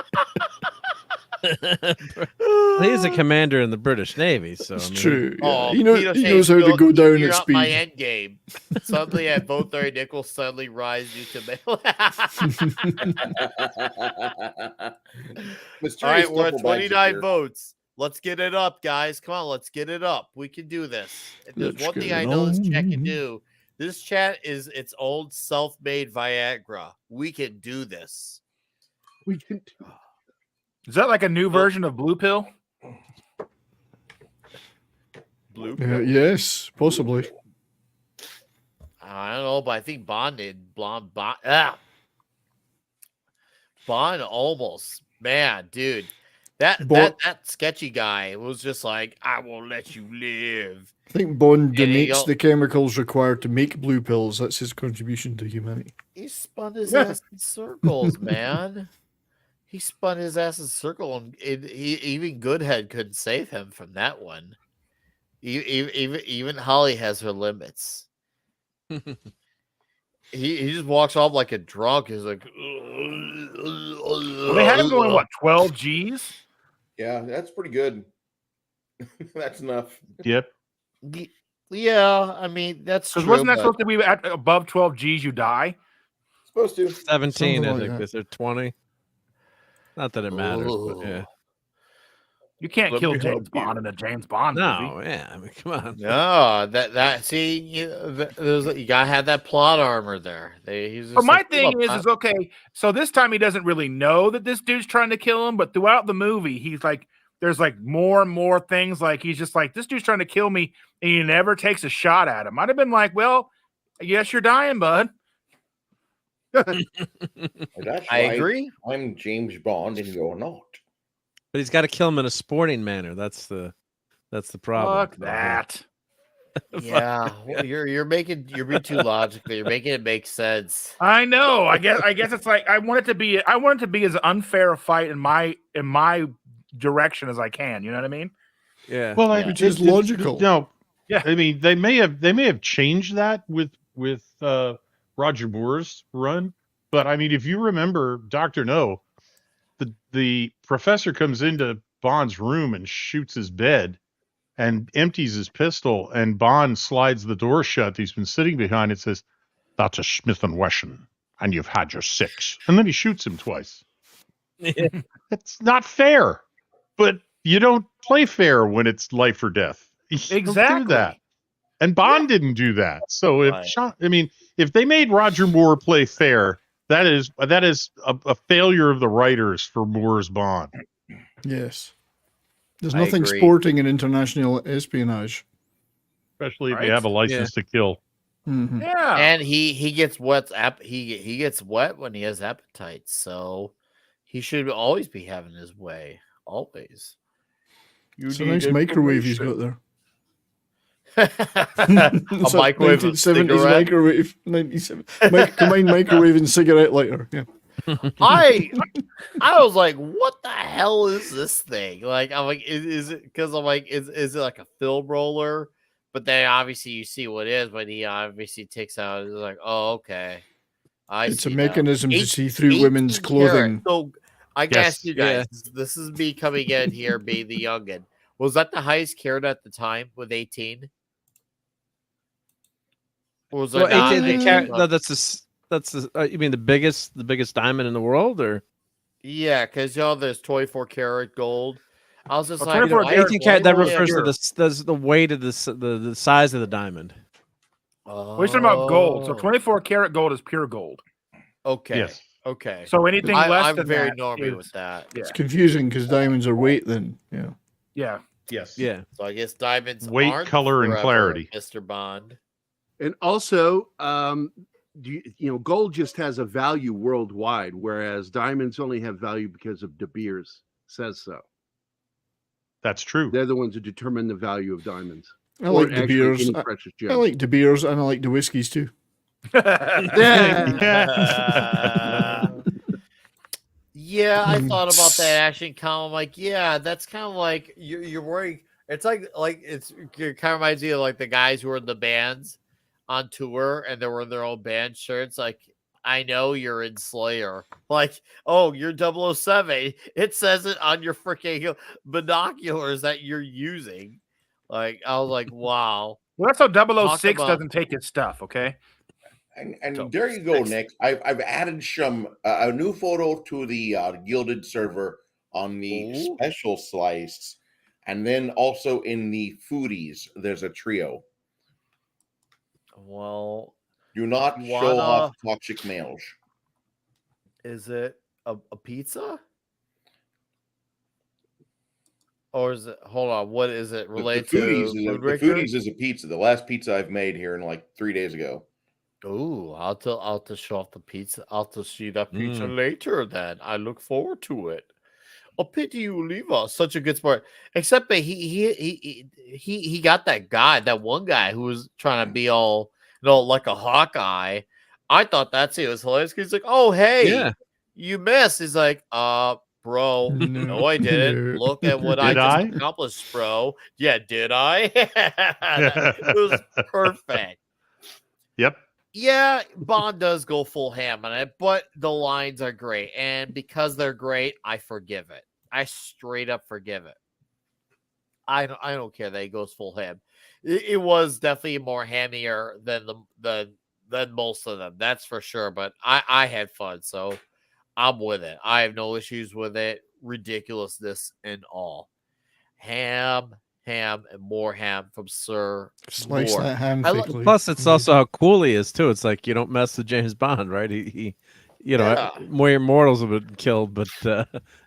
He's a commander in the British Navy, so It's I mean, true. Yeah. Oh, he Peter knows how to Shane, go down you're at not my speed. end game. Suddenly, at vote 30, Nichols suddenly rise due to mail. All right, we're at 29 votes. Let's get it up, guys. Come on, let's get it up. We can do this. If there's Let's one thing get I it know this chat can on. do, this chat is its own self-made Viagra. We can do this. We can Is that like a new version of Blue Pill? Blue. Yes, possibly. I don't know, but I think Bond did. Bond almost. Man, dude. That sketchy guy was just like, I won't let you live. I think Bond And he donates go- the chemicals required to make blue pills. That's his contribution to humanity. He spun his ass in circles, man. He spun his ass in circle, and even Goodhead couldn't save him from that one. Even Holly has her limits. He just walks off like a drunk. He's like, Well, they had him going, what, 12 G's? Yeah, that's pretty good. That's enough. Yep. Yeah, I mean that's Because true. wasn't that but- supposed to be at above 12 G's, you die? Supposed to. 17, Something I like think. that. Was there 20? Not that it matters, but yeah. You can't Let kill me James help you. Bond in a James Bond movie. No, yeah. I mean, come on. No, that see, you gotta have that plot armor there. But my thing is okay. So this time he doesn't really know that this dude's trying to kill him, but throughout the movie, he's like, there's like more and more things. Like he's just like, this dude's trying to kill me, and he never takes a shot at him. I'd have been like, well, I guess you're dying, bud. That's I right. agree. I'm James Bond and you're not. But he's got to kill him in a sporting manner. That's the problem. Fuck that. Yeah, well, you're being too logical. You're making it make sense. I know. I guess it's like I want it to be as unfair a fight in my direction as I can. You know what I mean? Yeah. Well, Which is logical. No, Yeah. I mean they may have changed that with Roger Moore's run, but I mean if you remember Dr. No, the professor comes into Bond's room and shoots his bed and empties his pistol, and Bond slides the door shut he's been sitting behind and says, "That's a Smith & Wesson, and you've had your 6." And then he shoots him twice. It's not fair, but you don't play fair when it's life or death. You don't Exactly. do that. And Bond didn't do that. So if Right. if they made Roger Moore play fair, that is a failure of the writers for Moore's Bond. Yes. There's I nothing agree. sporting in international espionage. Especially if Right? they have a license to kill. Mhm. Yeah. And he gets wet. He gets wet when he has appetite. So he should always be having his way. Always. It's a nice microwave he's got there. A It's a microwave and 1970s cigarette. microwave. 97. Combined microwave and cigarette lighter. Yeah. I was like, what the hell is this thing? Like, I'm like, is it because I'm like, is it like a film roller? But then obviously you see what it is when he obviously takes out. It's like, oh, okay. It's a see now. mechanism to Eight- see through women's 18 karat. clothing. So I guess Yes. you guys, this is me coming in here being the youngin. Was that the highest carat at the time with 18? Or was Well, it not? 18, the 18 carat. was- No, that's the. You mean the biggest diamond in the world, or Yeah, because there's 24 karat gold. I was just Well, like, 24 why- karat 18 why carat? That do they have- refers to pure. the weight of the size of the diamond. We're talking about gold. So Oh, 24 karat gold is pure gold. okay. Yes. Okay. So anything less I'm than very that normie is- with that. Yeah. It's confusing because diamonds are weight. Then yeah. Yeah. Yes. Yeah. So I guess diamonds Weight, aren't color, and forever, clarity. Mr. Bond. And also, gold just has a value worldwide, whereas diamonds only have value because of De Beers says so. That's true. They're the ones who determine the value of diamonds. I Or like De actually Beers. any precious gem. I like De Beers and I like the whiskies too. Yeah, I thought about that actually. Kind of like, yeah, that's kind of like you're wearing. It's like it kind of reminds me of like the guys who are in the bands on tour and they're wearing their own band shirts. Like, I know you're in Slayer. Like, oh, you're 007. It says it on your freaking binoculars that you're using. Like, I was like, wow. Well, that's how Talk 006 about- doesn't take his stuff, okay? And there you go, Nick. I've added some a new photo to the Gilded server on the Ooh. special slice, and then also in the foodies. There's a trio. Well, Do not You show wanna- off toxic males. is it a pizza? Or is it? Hold on. What is it related the to? the foodies is a pizza. The last pizza I've made here in like 3 days ago. Ooh, I'll to show off the pizza. I'll to see that pizza Mm. later. Then I look forward to it. A pity you leave us. Such a good sport. Except that he got that guy, that one guy who was trying to be all like a Hawkeye. I thought that's it. It was hilarious. He's like, "Oh hey, Yeah. you missed." He's like, bro, no, I didn't. No. Look at what I Did just I? accomplished, bro. Yeah, did I? It was perfect. Yep. Yeah, Bond does go full ham on it, but the lines are great. And because they're great, I forgive it. I straight up forgive it. I don't care that he goes full ham. It was definitely more hammier than most of them, that's for sure. But I had fun, so I'm with it. I have no issues with it. Ridiculousness and all. Ham, and more ham from Sir Slice Moore. that ham I like- thickly. Plus, it's also how cool he is too. It's like you don't mess with James Bond, right? He Yeah. more mortals have been killed, but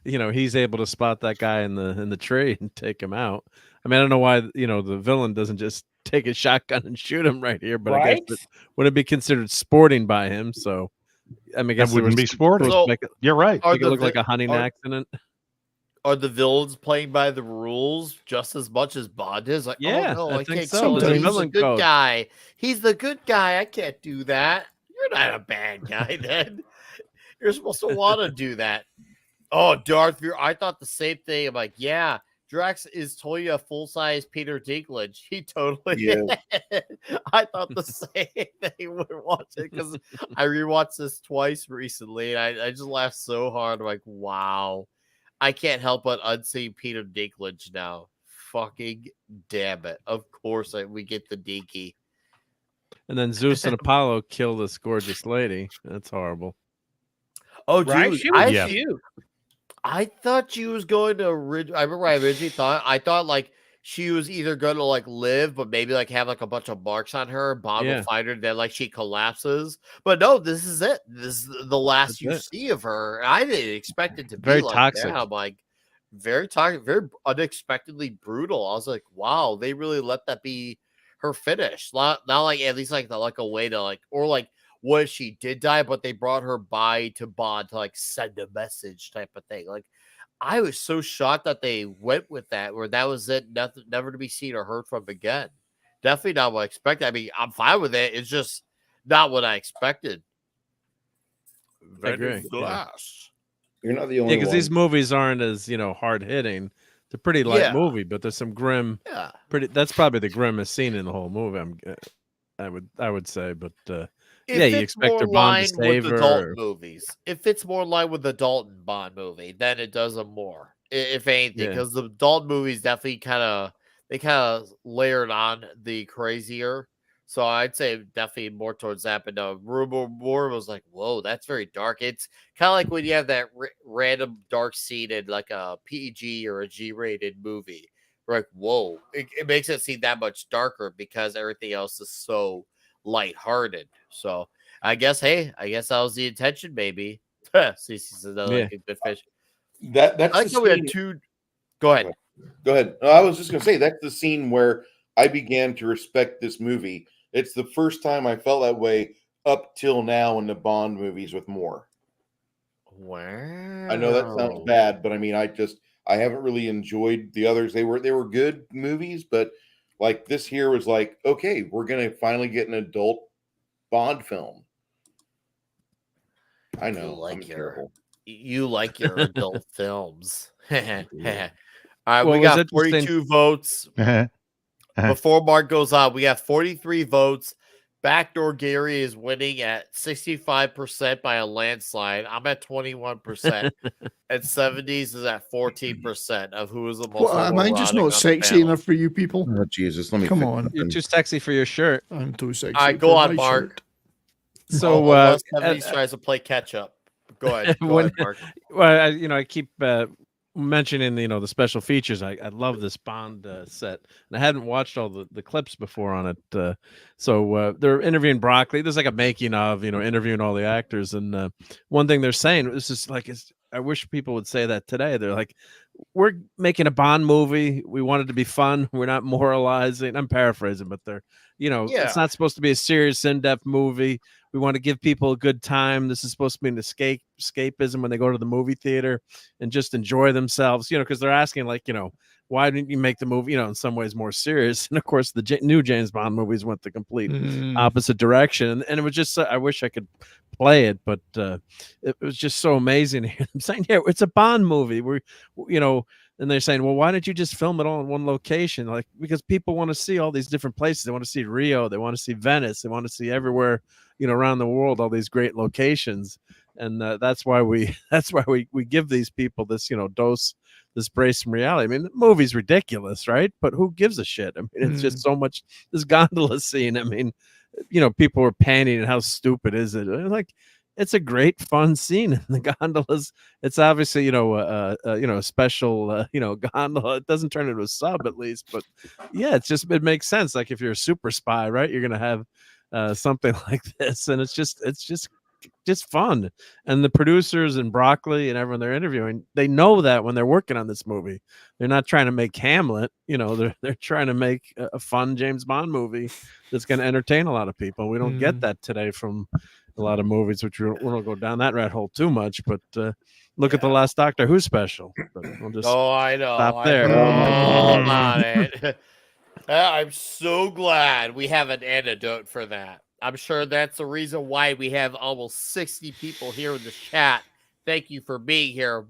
he's able to spot that guy in the tree and take him out. I mean, I don't know why the villain doesn't just take a shotgun and shoot him right here, but I guess Right? it wouldn't be considered sporting by him. So, I mean, I guess That wouldn't be sporting. So- Make it, You're right. Are make it the look like vi- a hunting are- accident. Are the villains playing by the rules just as much as Bond is? Like, Yeah, oh no, I I think can't so. kill him. There's a He's the villain good code. guy. He's the good guy. I can't do that. You're not a bad guy then. You're supposed to want to do that. Oh, Darth Vader. I thought the same thing. I'm like, yeah, Drax is totally a full-size Peter Dinklage. He totally Yeah. I thought the same thing when watching because I rewatched this twice recently and I just laughed so hard. I'm like, wow. I can't help but unsee Peter Dinklage now. Fucking damn it. Of course we get the dinky. And then Zeus and Apollo kill this gorgeous lady. That's horrible. Oh, Right? dude, She was Yeah. cute. I thought she was going to. I remember I originally thought. I thought like she was either going to like live, but maybe like have like a bunch of marks on her. Bond Yeah. will find her, then like she collapses. But no, this is it. This is the last That's you it. see of her. I didn't expect it to be Very like toxic. that. I'm like very toxic, very unexpectedly brutal. I was like, wow, they really let that be her finish. Not like at least like a way to like or like. What if she did die, but they brought her by to Bond to like send a message type of thing. Like, I was so shocked that they went with that, where that was it, nothing, never to be seen or heard from again. Definitely not what I expected. I mean, I'm fine with it. It's just not what I expected. I agree, Venice yeah. Glass. You're not the Yeah, only because one. these movies aren't as hard hitting. It's a pretty light Yeah. movie, but there's some grim. Yeah. That's probably the grimmest scene in the whole movie. I would say, but It yeah, you fits expect more her Bond to line with save the her. Dalton movies. It fits more in line with the Dalton Bond movie than it does a Moore. if anything, Yeah. because the adult movies definitely kind of layered on the crazier. So I'd say definitely more towards that. But no, Rumor was like, whoa, that's very dark. It's kind of like when you have that random dark scene in like a PG or a G-rated movie. We're like, whoa, it makes it seem that much darker because everything else is so lighthearted. So I guess, hey, I guess that was the intention, maybe. Cece says another Yeah. like a good fish. That's I the like how we had scene. two. Go ahead. Go ahead. No, I was just gonna say that's the scene where I began to respect this movie. It's the first time I felt that way up till now in the Bond movies with more. Wow. I know that sounds bad, but I mean, I haven't really enjoyed the others. They were good movies, but like this here was like, okay, we're gonna finally get an adult Bond film. I know, I'm terrible. You like your adult films. All right, Well, we it was got interesting. 42 votes. Before Mark goes on, we got 43 votes. Backdoor Gary is winning at 65% by a landslide. I'm at 21%. And 70s is at 14% of who is the most What, am I just homoerotic on not the sexy panel. enough for you people? Oh Jesus, let me Come fix on. You're too sexy for your shirt. I'm too sexy. All right, go for on, my Mark. shirt. So Unless 70s tries to play catch up. Go ahead. Go ahead, Mark. Well, I keep mentioning the special features. I love this Bond set, and I hadn't watched all the clips before on it. So they're interviewing Broccoli. There's like a making of, interviewing all the actors, and one thing they're saying is just like, I wish people would say that today. They're like, we're making a Bond movie. We want it to be fun. We're not moralizing. I'm paraphrasing, but they're, it's not supposed to be a serious, in-depth movie. We want to give people a good time. This is supposed to be an escapism when they go to the movie theater and just enjoy themselves, because they're asking like, why didn't you make the movie, in some ways more serious? And of course, the new James Bond movies went the complete opposite direction. And it was just, I wish I could play it, but it was just so amazing. I'm saying, yeah, it's a Bond movie. And they're saying, well, why didn't you just film it all in one location? Like, because people want to see all these different places. They want to see Rio. They want to see Venice. They want to see everywhere, around the world, all these great locations. And that's why we give these people this, dose, this brace from reality. I mean, the movie's ridiculous, right? But who gives a shit? I mean, it's just so much, this gondola scene. I mean, people were panning and how stupid is it? Like, it's a great fun scene in the gondolas. It's obviously, a special, gondola. It doesn't turn into a sub at least, but yeah, it makes sense. Like if you're a super spy, right? You're going to have something like this. And it's just fun. And the producers and Broccoli and everyone they're interviewing, they know that when they're working on this movie, they're not trying to make Hamlet, they're trying to make a fun James Bond movie that's going to entertain a lot of people. We don't get that today from a lot of movies, which we won't go down that rat hole too much, but look at the last Doctor Who special. But we'll just I know. stop there. On it. I'm so glad we have an antidote for that. I'm sure that's the reason why we have almost 60 people here in the chat. Thank you for being here,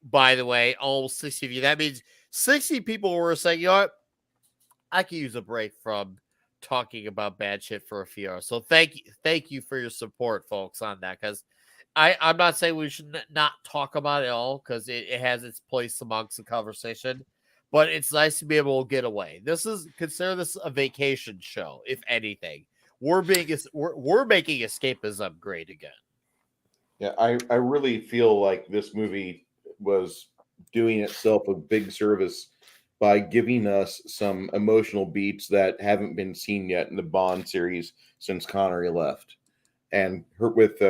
by the way. Almost 60 of you. That means 60 people were saying, you know what? I could use a break from talking about bad shit for a few hours. So thank you for your support, folks, on that. Because I'm not saying we should not talk about it all, because it has its place amongst the conversation. But it's nice to be able to get away. Consider this a vacation show, if anything. We're making escapism great again. Yeah, I really feel like this movie was doing itself a big service by giving us some emotional beats that haven't been seen yet in the Bond series since Connery left. And with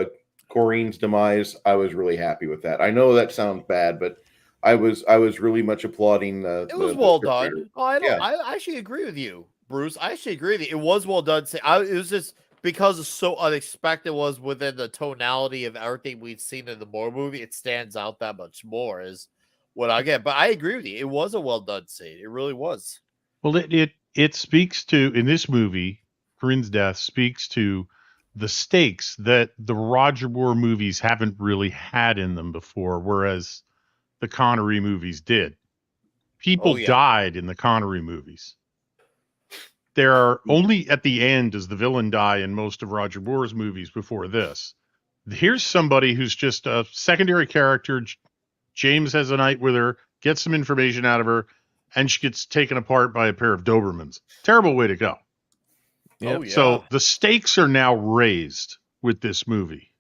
Corrine's demise, I was really happy with that. I know that sounds bad, but I was really much applauding the. It was well done. I actually agree with you, Bruce. I actually agree with you. It was well done. It was just because it's so unexpected was within the tonality of everything we've seen in the Moore movie. It stands out that much more is what I get. But I agree with you. It was a well done scene. It really was. Well, it speaks to, in this movie, Corinne's death speaks to the stakes that the Roger Moore movies haven't really had in them before, whereas the Connery movies did. People died in the Connery movies. There are only at the end does the villain die in most of Roger Moore's movies before this. Here's somebody who's just a secondary character. James has a night with her. gets some information out of her, and she gets taken apart by a pair of Dobermans. Terrible way to go. Oh yeah. So the stakes are now raised with this movie.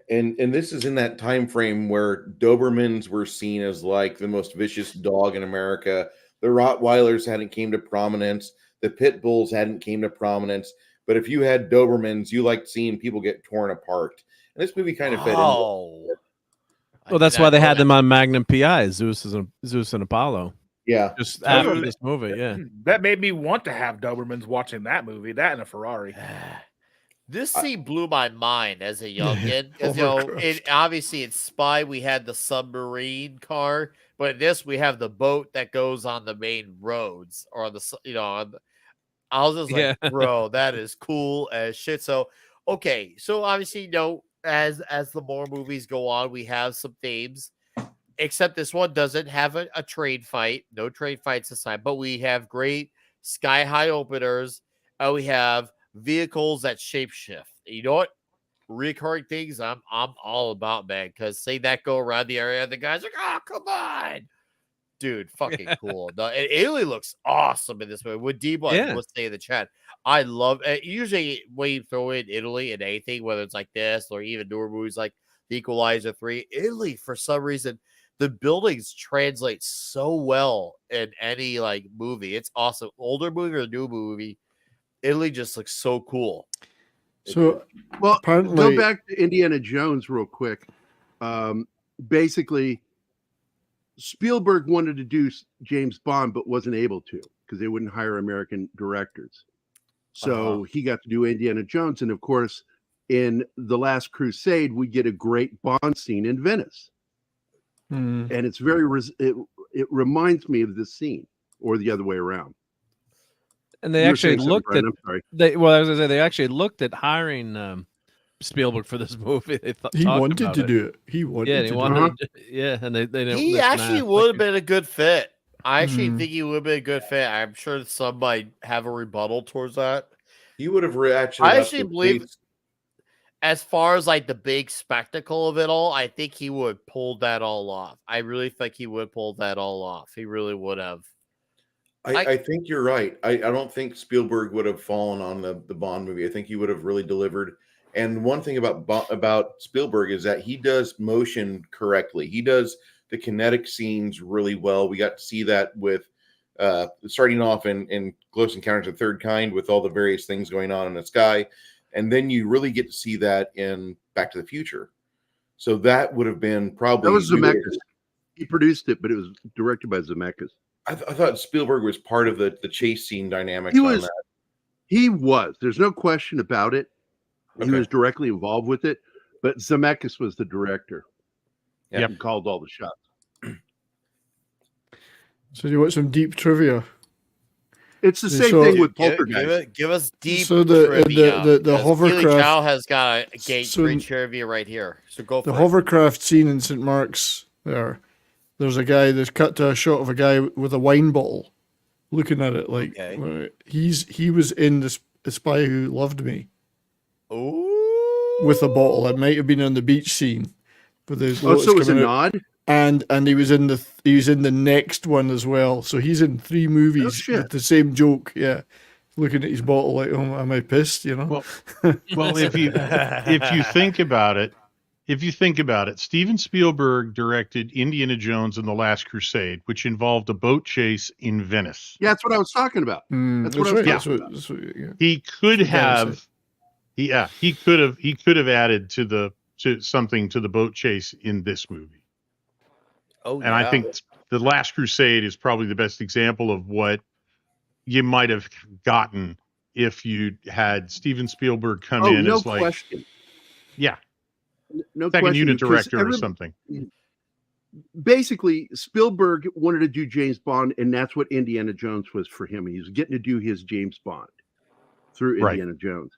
And this is in that time frame where Dobermans were seen as like the most vicious dog in America. The Rottweilers hadn't came to prominence. The Pit Bulls hadn't came to prominence. But if you had Dobermans, you liked seeing people get torn apart. And this movie kind of fed into Oh. Well, that's why they had them on Magnum PI, Zeus and Apollo. Yeah. Just after this movie, yeah. That made me want to have Dobermans watching that movie, that and a Ferrari. This scene blew my mind as a youngin. 'Cause, you know, obviously in Spy we had the submarine car, but in this we have the boat that goes on the main roads or on the I was just like, bro, that is cool as shit. So okay, so obviously, you know, as the more movies go on, we have some themes. Except this one doesn't have a train fight, no train fights aside, but we have great sky high openers. We have vehicles that shapeshift. You know what? Recurring things I'm all about, man. Because say that go around the area, the guys are like, oh, come on. Dude, fucking cool. No, and Italy looks awesome in this movie. With D-Bud, let's say in the chat. I love it. Usually when you throw in Italy in anything, whether it's like this or even newer movies like The Equalizer 3, Italy, for some reason, the buildings translate so well in any like movie. It's awesome. Older movie or new movie, Italy just looks so cool. So, well, apparently, go back to Indiana Jones real quick. Basically, Spielberg wanted to do James Bond, but wasn't able to because they wouldn't hire American directors. So he got to do Indiana Jones, and of course, in The Last Crusade, we get a great Bond scene in Venice. And it's very it reminds me of this scene, or the other way around. And they actually looked at. I was gonna say they actually looked at hiring Spielberg for this movie. They thought he wanted to do it. He wanted to do it. Yeah, and they didn't. He actually would have been a good fit. I actually think he would have been a good fit. I'm sure some might have a rebuttal towards that. He would have actually. I actually believe. As far as like the big spectacle of it all, I think he would pull that all off. I really think he would pull that all off. He really would have. I think you're right. I don't think Spielberg would have fallen on the Bond movie. I think he would have really delivered. And one thing about Spielberg is that he does motion correctly. He does the kinetic scenes really well. We got to see that with starting off in Close Encounters of the Third Kind with all the various things going on in the sky. And then you really get to see that in Back to the Future. So that would have been probably... That was Zemeckis. He produced it, but it was directed by Zemeckis. I thought Spielberg was part of the chase scene dynamics he on was, that. He was. There's no question about it. He was directly involved with it, but Zemeckis was the director. Yeah. He called all the shots. So you want some deep trivia? It's the same thing with Poltergeist. Give us deep trivia. The hovercraft. Chow has got a great trivia right here. So go for the it. hovercraft scene in St. Mark's there's a guy that's cut to a shot of a guy with a wine bottle looking at it like he was in the Spy Who Loved Me. Ooh. With a bottle. It might have been on the beach scene. But there's so it was a nod? And he was in the next one as well. So he's in 3 movies with the same joke. Yeah, looking at his bottle like, "Oh, am I pissed?" You know. Well, if you think about it, Steven Spielberg directed Indiana Jones and the Last Crusade, which involved a boat chase in Venice. Yeah, that's what I was talking about. That's what I was talking about. He could have, he could have added to something to the boat chase in this movie. Oh, and I think The Last Crusade is probably the best example of what you might have gotten if you had Steven Spielberg come in as like, question. No second question, unit director or something. Basically, Spielberg wanted to do James Bond, and that's what Indiana Jones was for him. He was getting to do his James Bond through Indiana Jones.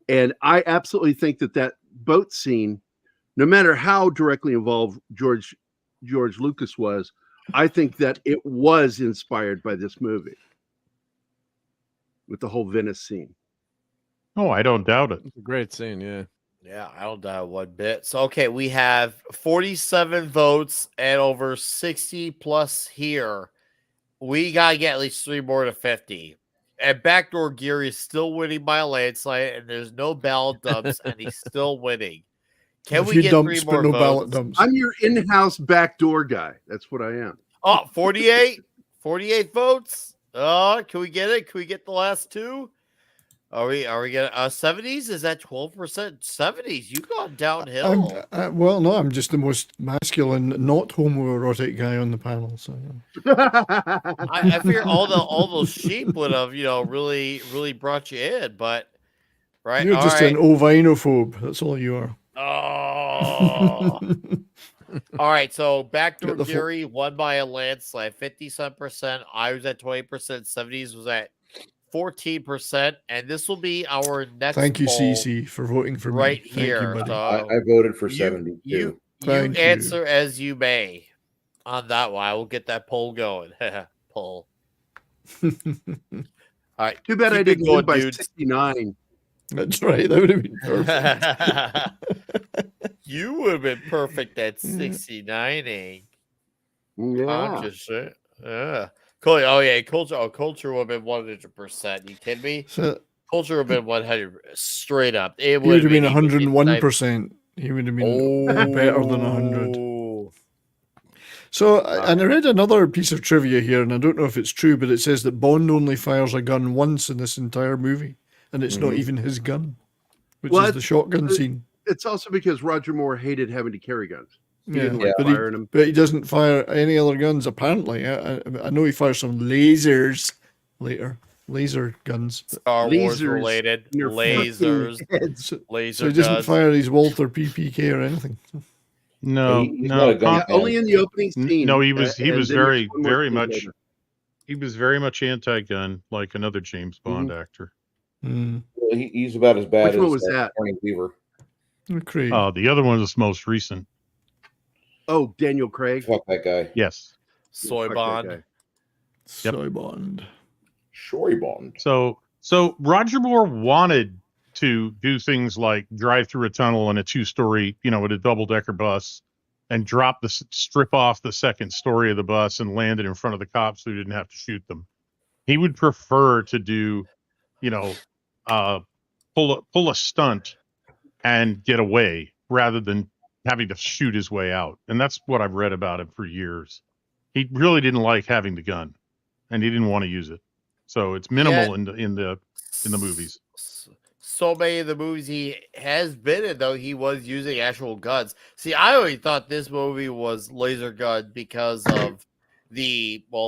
And I absolutely think that boat scene, no matter how directly involved George Lucas was, I think that it was inspired by this movie with the whole Venice scene. Oh, I don't doubt it. It's a great scene, yeah. Yeah, I don't doubt one bit. So, okay, we have 47 votes and over 60 plus here. We got to get at least 3 more to 50. And Backdoor Geary is still winning by a landslide, and there's no ballot dumps, and he's still winning. Can A we few get 3 dumps, but more no ballot votes? dumps. I'm your in-house backdoor guy. That's what I am. Oh, 48? 48 votes? Oh, can we get it? Can we get the last 2? Are we getting 70s? Is that 12%? 70s. You've gone downhill. Well, no, I'm just the most masculine, not homoerotic guy on the panel. So I figure all those sheep would have, really brought you in, but right. you're All just right. an ovinophobe. That's all you are. Oh. All right. So Backdoor Get the Geary won by a landslide, 57%. I was at 20%. 70s was at 14%. And this will be our next Thank you, poll CC, for voting for right me. Thank here. you, buddy. I voted for you 72. you Thank you. answer as you may on that one. I will get that poll going. Poll. All right. Too bad I keep it didn't going, win by dudes. 69. That's right. That would have been perfect. You would have been perfect at 69ing. Yeah. Conscious shit. Yeah. Oh yeah, culture. Oh, culture would have been 100%. You kidding me? So Culture would have been 100 straight up. It he would have been 101%. He would have been better than 100. Oh. So, and I read another piece of trivia here, and I don't know if it's true, but it says that Bond only fires a gun once in this entire movie, and it's not even his gun, which is the shotgun scene. It's also because Roger Moore hated having to carry guns. He Yeah, didn't like but, firing them. but he doesn't fire any other guns, apparently. I know he fires some lasers later. Laser guns. Star Wars Lasers related. in your Lasers. fucking heads. So, Laser so he doesn't guns. fire his Walther PPK or anything. No, He's not a gun no, Yeah, only in the opening scene. no. He was and then very, there's one more very scene much. later. He was very much anti-gun, like another James Bond actor. Mm. Well, he's about as bad Which one as was that? Barney Weaver. Craig. The other one was most recent. Oh, Daniel Craig. Fuck that guy. Yes. Soy Fuck that Bond. guy. Soy Bond. Shory Bond. So Roger Moore wanted to do things like drive through a tunnel in a 2-story, with a double-decker bus, and strip off the second story of the bus and land it in front of the cops so he didn't have to shoot them. He would prefer to do, pull a stunt and get away rather than having to shoot his way out. And that's what I've read about him for years. He really didn't like having the gun, and he didn't want to use it. So it's minimal in the movies. So many of the movies he has been in, though, he was using actual guns. See, I always thought this movie was laser gun because of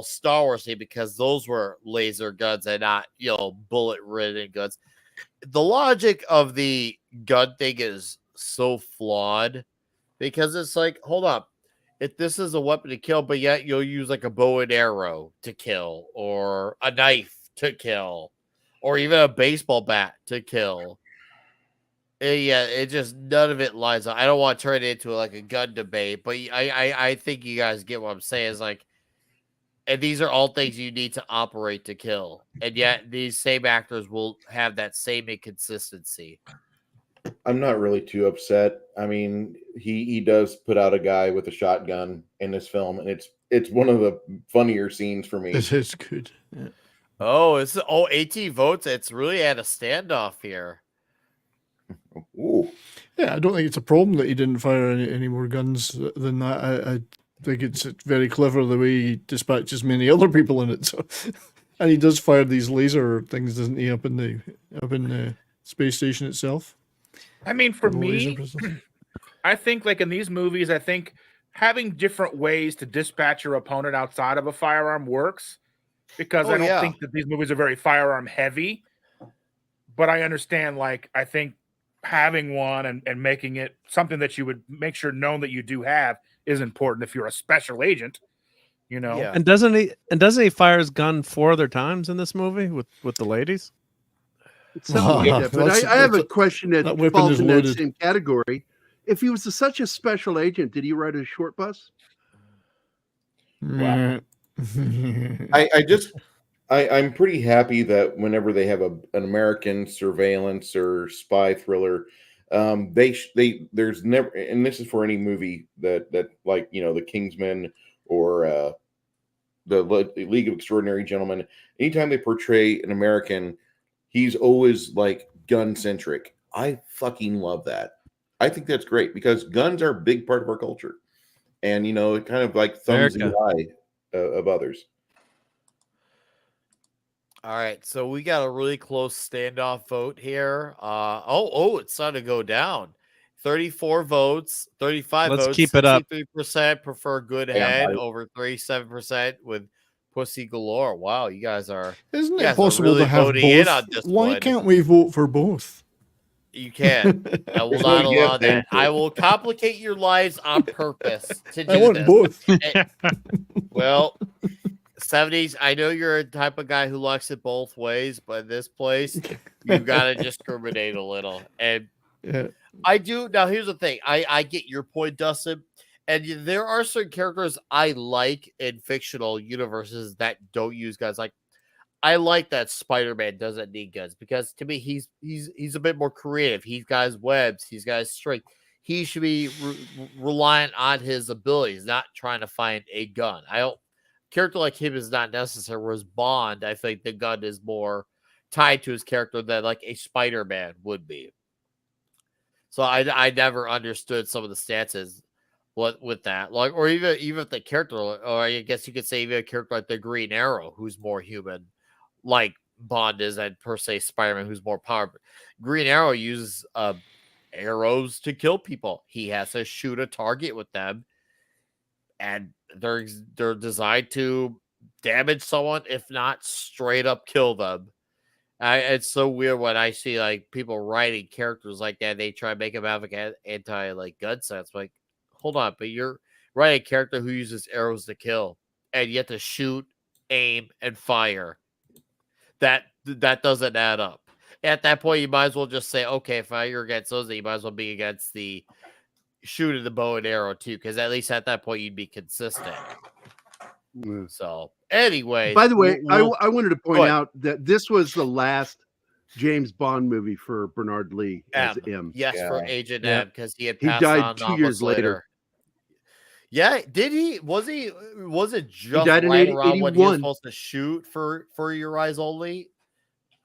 Star Wars thing, because those were laser guns and not, bullet-ridden guns. The logic of the gun thing is so flawed because it's like, hold up. If this is a weapon to kill, but yet you'll use like a bow and arrow to kill, or a knife to kill, or even a baseball bat to kill. It just, none of it lines up. I don't want to turn it into like a gun debate, but I think you guys get what I'm saying. Is like, and these are all things you need to operate to kill, and yet these same actors will have that same inconsistency. I'm not really too upset. I mean, he does put out a guy with a shotgun in this film, and it's one of the funnier scenes for me. This is good. Yeah. Oh, 18 votes. It's really at a standoff here. Ooh. Yeah, I don't think it's a problem that he didn't fire any more guns than that. I think it's very clever the way he dispatches many other people in it. So, and he does fire these laser things, doesn't he, up in the space station itself? I mean, for The me, laser pistols. I think like in these movies, I think having different ways to dispatch your opponent outside of a firearm works, because I don't think that these movies are very firearm heavy. But I understand, like, I think having one and making it something that you would make sure known that you do have is important if you're a special agent, Yeah. And doesn't he fire his gun 4 other times in this movie with the ladies? Something like that. But I have a question that that weapon falls is in that loaded. same category. If he was such a special agent, did he ride a short bus? Wow. I'm pretty happy that whenever they have an American surveillance or spy thriller, there's never, and this is for any movie that like the Kingsman or the League of Extraordinary Gentlemen. Anytime they portray an American, he's always like gun centric. I fucking love that. I think that's great because guns are a big part of our culture, and it kind of like thumbs America. the eye of others. All right, so we got a really close standoff vote here. It's starting to go down. 34 votes, 35 Let's votes. keep it up. 63% prefer good Damn, head buddy. over 37% with pussy galore. Wow, you guys are Isn't you guys it are possible really to have voting in on both? this Why one. can't we vote for both? You can. I will There's not no allow gift, that. thank you. I will complicate your lives on purpose to do I want this. both. Well, 70s, I know you're a type of guy who likes it both ways, but in this place, you got to discriminate a little. And Yeah. I do. Now, here's the thing. I get your point, Dustin. And there are certain characters I like in fictional universes that don't use guns. Like, I like that Spider-Man doesn't need guns because to me, he's a bit more creative. He's got his webs. He's got his strength. He should be reliant on his abilities, not trying to find a gun. Character like him is not necessary. Whereas Bond, I think the gun is more tied to his character than like a Spider-Man would be. So I never understood some of the stances with that, like, or even if the character, or I guess you could say even a character like the Green Arrow, who's more human, like Bond is, and per se Spider-Man, who's more powerful. Green Arrow uses arrows to kill people. He has to shoot a target with them, and they're designed to damage someone, if not straight up kill them. It's so weird when I see like people writing characters like that. They try to make them have like anti like gun sense. Like, hold on, but you're writing a character who uses arrows to kill, and you have to shoot, aim, and fire. That doesn't add up. At that point, you might as well just say, okay, if you're against those, then you might as well be against the shooting the bow and arrow too, because at least at that point you'd be consistent. So, anyway, By the way, I wanted to point out that this was the last James Bond movie for Bernard Lee as M. Yes, Yeah. for Agent M, because he had He passed died on 2 years later. Yeah, did he? Was it just died in right around when he was 81. supposed to shoot for Your Eyes Only?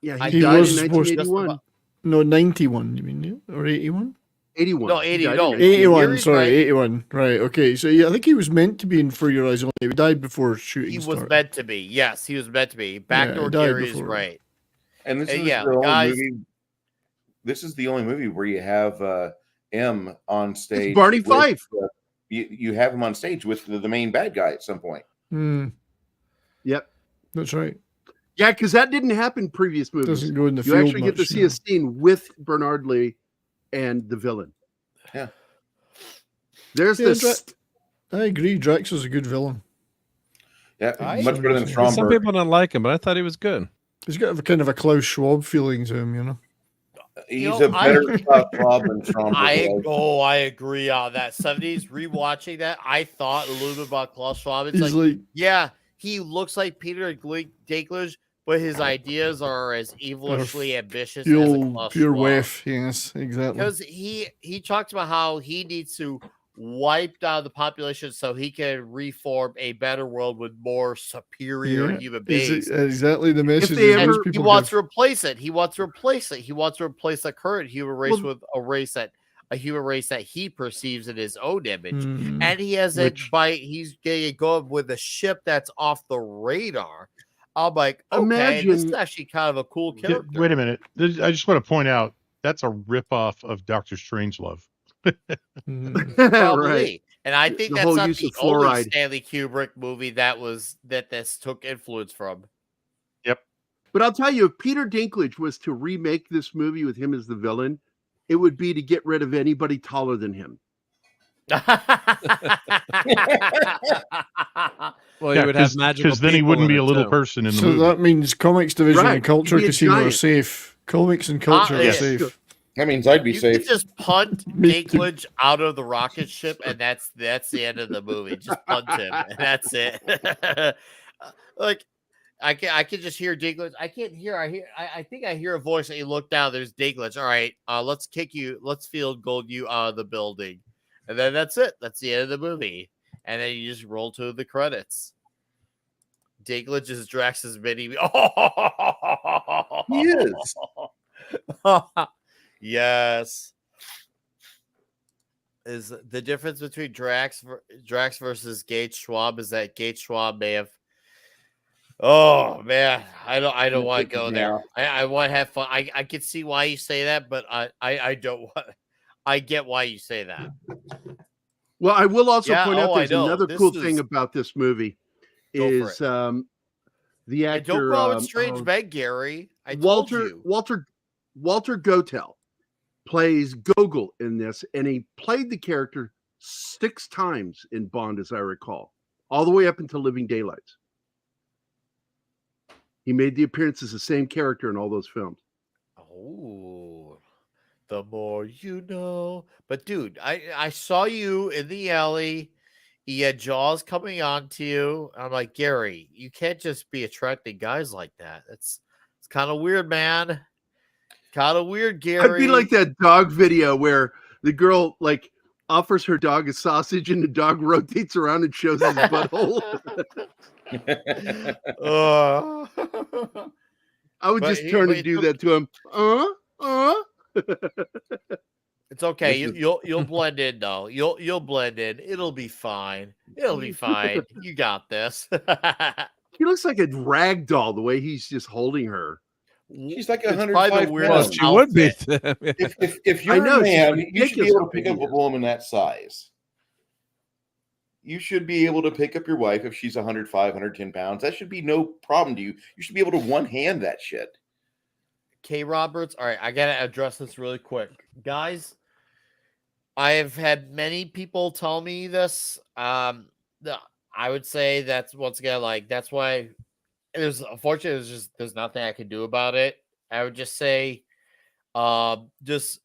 Yeah, He died was in supposed to- 1981. No, 91, you mean? Or 81? 81. No, He 80, died in no. 81, Gary's sorry, right. 81. Right, okay. So, yeah, I think he was meant to be in For Your Eyes Only. He died before shooting He was started. meant to be. Yes, he was meant to be. Backdoor he died Gary is before. right. And this is yeah, the only guys- movie. This is the only movie where you have M on stage. It's Barney with, Fife. You have him on stage with the main bad guy at some point. Yep. That's right. Yeah, because that didn't happen in previous movies. Doesn't go in the You field actually get to much, see no. a scene with Bernard Lee and the villain. Yeah. There's Yeah, this. I agree. Drax is a good villain. Yeah, I- much better than Some Some Stromberg. people don't like him, but I thought he was good. He's got a kind of a Klaus Schwab feeling to him, you know. He's You a know, better Schwab than Stromberg. I agree on that. 70s rewatching that, I thought a little bit about Klaus Schwab. It's He's like, like, yeah, he looks like Peter Dinklage, but his ideas are as evilishly ambitious as a Klaus pure Schwab. whiff. Yes, exactly. Because he talks about how he needs to wipe down the population so he can reform a better world with more superior human beings. Exactly the message they that ever- most And he people wants give. to replace it. He wants to replace it. He wants to replace the current human race Well- with a human race that he perceives in his own image. Mm. And he has Which- he's getting going with a ship that's off the radar. I'm like, okay, this is Imagine- actually kind of a cool Yeah, character. wait a minute. I just want to point out that's a ripoff of Doctor Strangelove. Mm. Probably. Right. And I think The that's whole not use the of only fluoride. Stanley Kubrick movie that this took influence from. But I'll tell you, if Peter Dinklage was to remake this movie with him as the villain, it would be to get rid of anybody taller than him. Well, you would have magical because then he people wouldn't in be a it, little too. person in the So movie. that means comics division Right, and culture he'd be a casino are giant. safe. Comics and culture are yeah. safe. That means I'd be You safe. could just punt Me too. Dinklage out of the rocket ship, and that's the end of the movie. Just punt him, and that's it. Like, I can just hear Dinklage. I can't hear. I think I hear a voice, and you look down. There's Dinklage. All right, let's kick you. Let's field goal you out of the building, and then that's it. That's the end of the movie, and then you just roll to the credits. Dinklage is Drax's mini. He is. Yes. Is the difference between Drax versus Gage Schwab is that Gage Schwab may have. Oh man, I don't want to go there. I want to have fun. I can see why you say that, but I don't want. I get why you say that. Well, I will also point out I there's know. another This cool is- thing about this movie Go for is it. the And actor don't call it strange Ben, Gary. I told you. Walter Gotel plays Gogol in this, and he played the character 6 times in Bond, as I recall, all the way up until Living Daylights. He made the appearance as the same character in all those films. Oh, the more you know. But dude, I saw you in the alley. He had Jaws coming on to you. I'm like, Gary, you can't just be attracting guys like that. It's kind of weird, man. Kind of weird, Gary. I'd be like that dog video where the girl like offers her dog a sausage and the dog rotates around and shows his butthole. I would just turn and do that to him. It's okay. You'll blend in though. You'll blend in. It'll be fine. It'll be fine. You got this. He looks like a rag doll the way he's just holding her. She's like It's 105 probably the weirdest pounds. She would be. If you're I know, a man, she's you should be able to ridiculous pick up a looking. woman that size. You should be able to pick up your wife if she's 105, 110 pounds. That should be no problem to you. You should be able to one-hand that shit. K. Roberts. All right, I gotta address this really quick, guys. I have had many people tell me this. I would say that's once again like that's why there's unfortunately there's nothing I can do about it. I would just say, just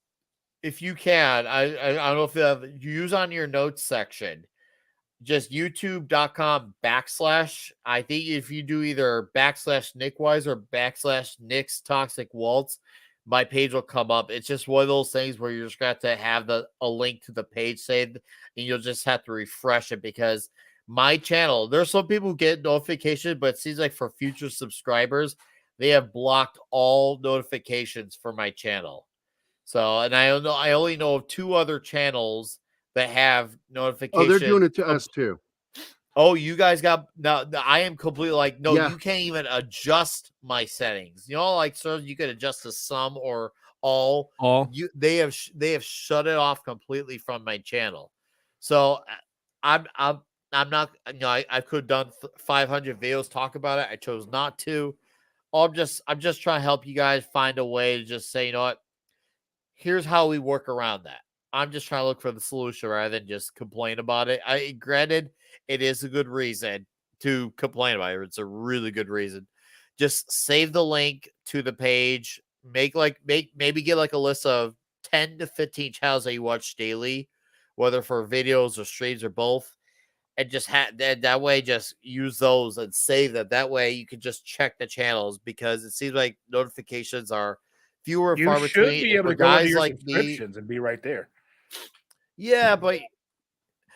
if you can, I don't know if you use on your notes section, just youtube.com/ I think if you do either / Nickwise or / Nick's Toxic Waltz, my page will come up. It's just one of those things where you're just going to have a link to the page saved, and you'll just have to refresh it because my channel, there's some people who get notifications, but it seems like for future subscribers, they have blocked all notifications for my channel. So, and I only know of 2 other channels that have notifications. Oh, they're doing it to us too. Oh, you guys got now. I am completely like, no, Yeah. you can't even adjust my settings. You know, like so you could adjust to some or all. All. They have shut it off completely from my channel. So I'm not. You know, I could have done 500 videos talk about it. I chose not to. I'm just trying to help you guys find a way to just say, you know what? Here's how we work around that. I'm just trying to look for the solution rather than just complain about it. Granted, it is a good reason to complain about it. It's a really good reason. Just save the link to the page. Maybe get like a list of 10 to 15 channels that you watch daily, whether for videos or streams or both. And just that way, just use those and save them. That way, you can just check the channels because it seems like notifications are fewer and You far should between. be able to For go into guys your like me, subscriptions and be right there. yeah, but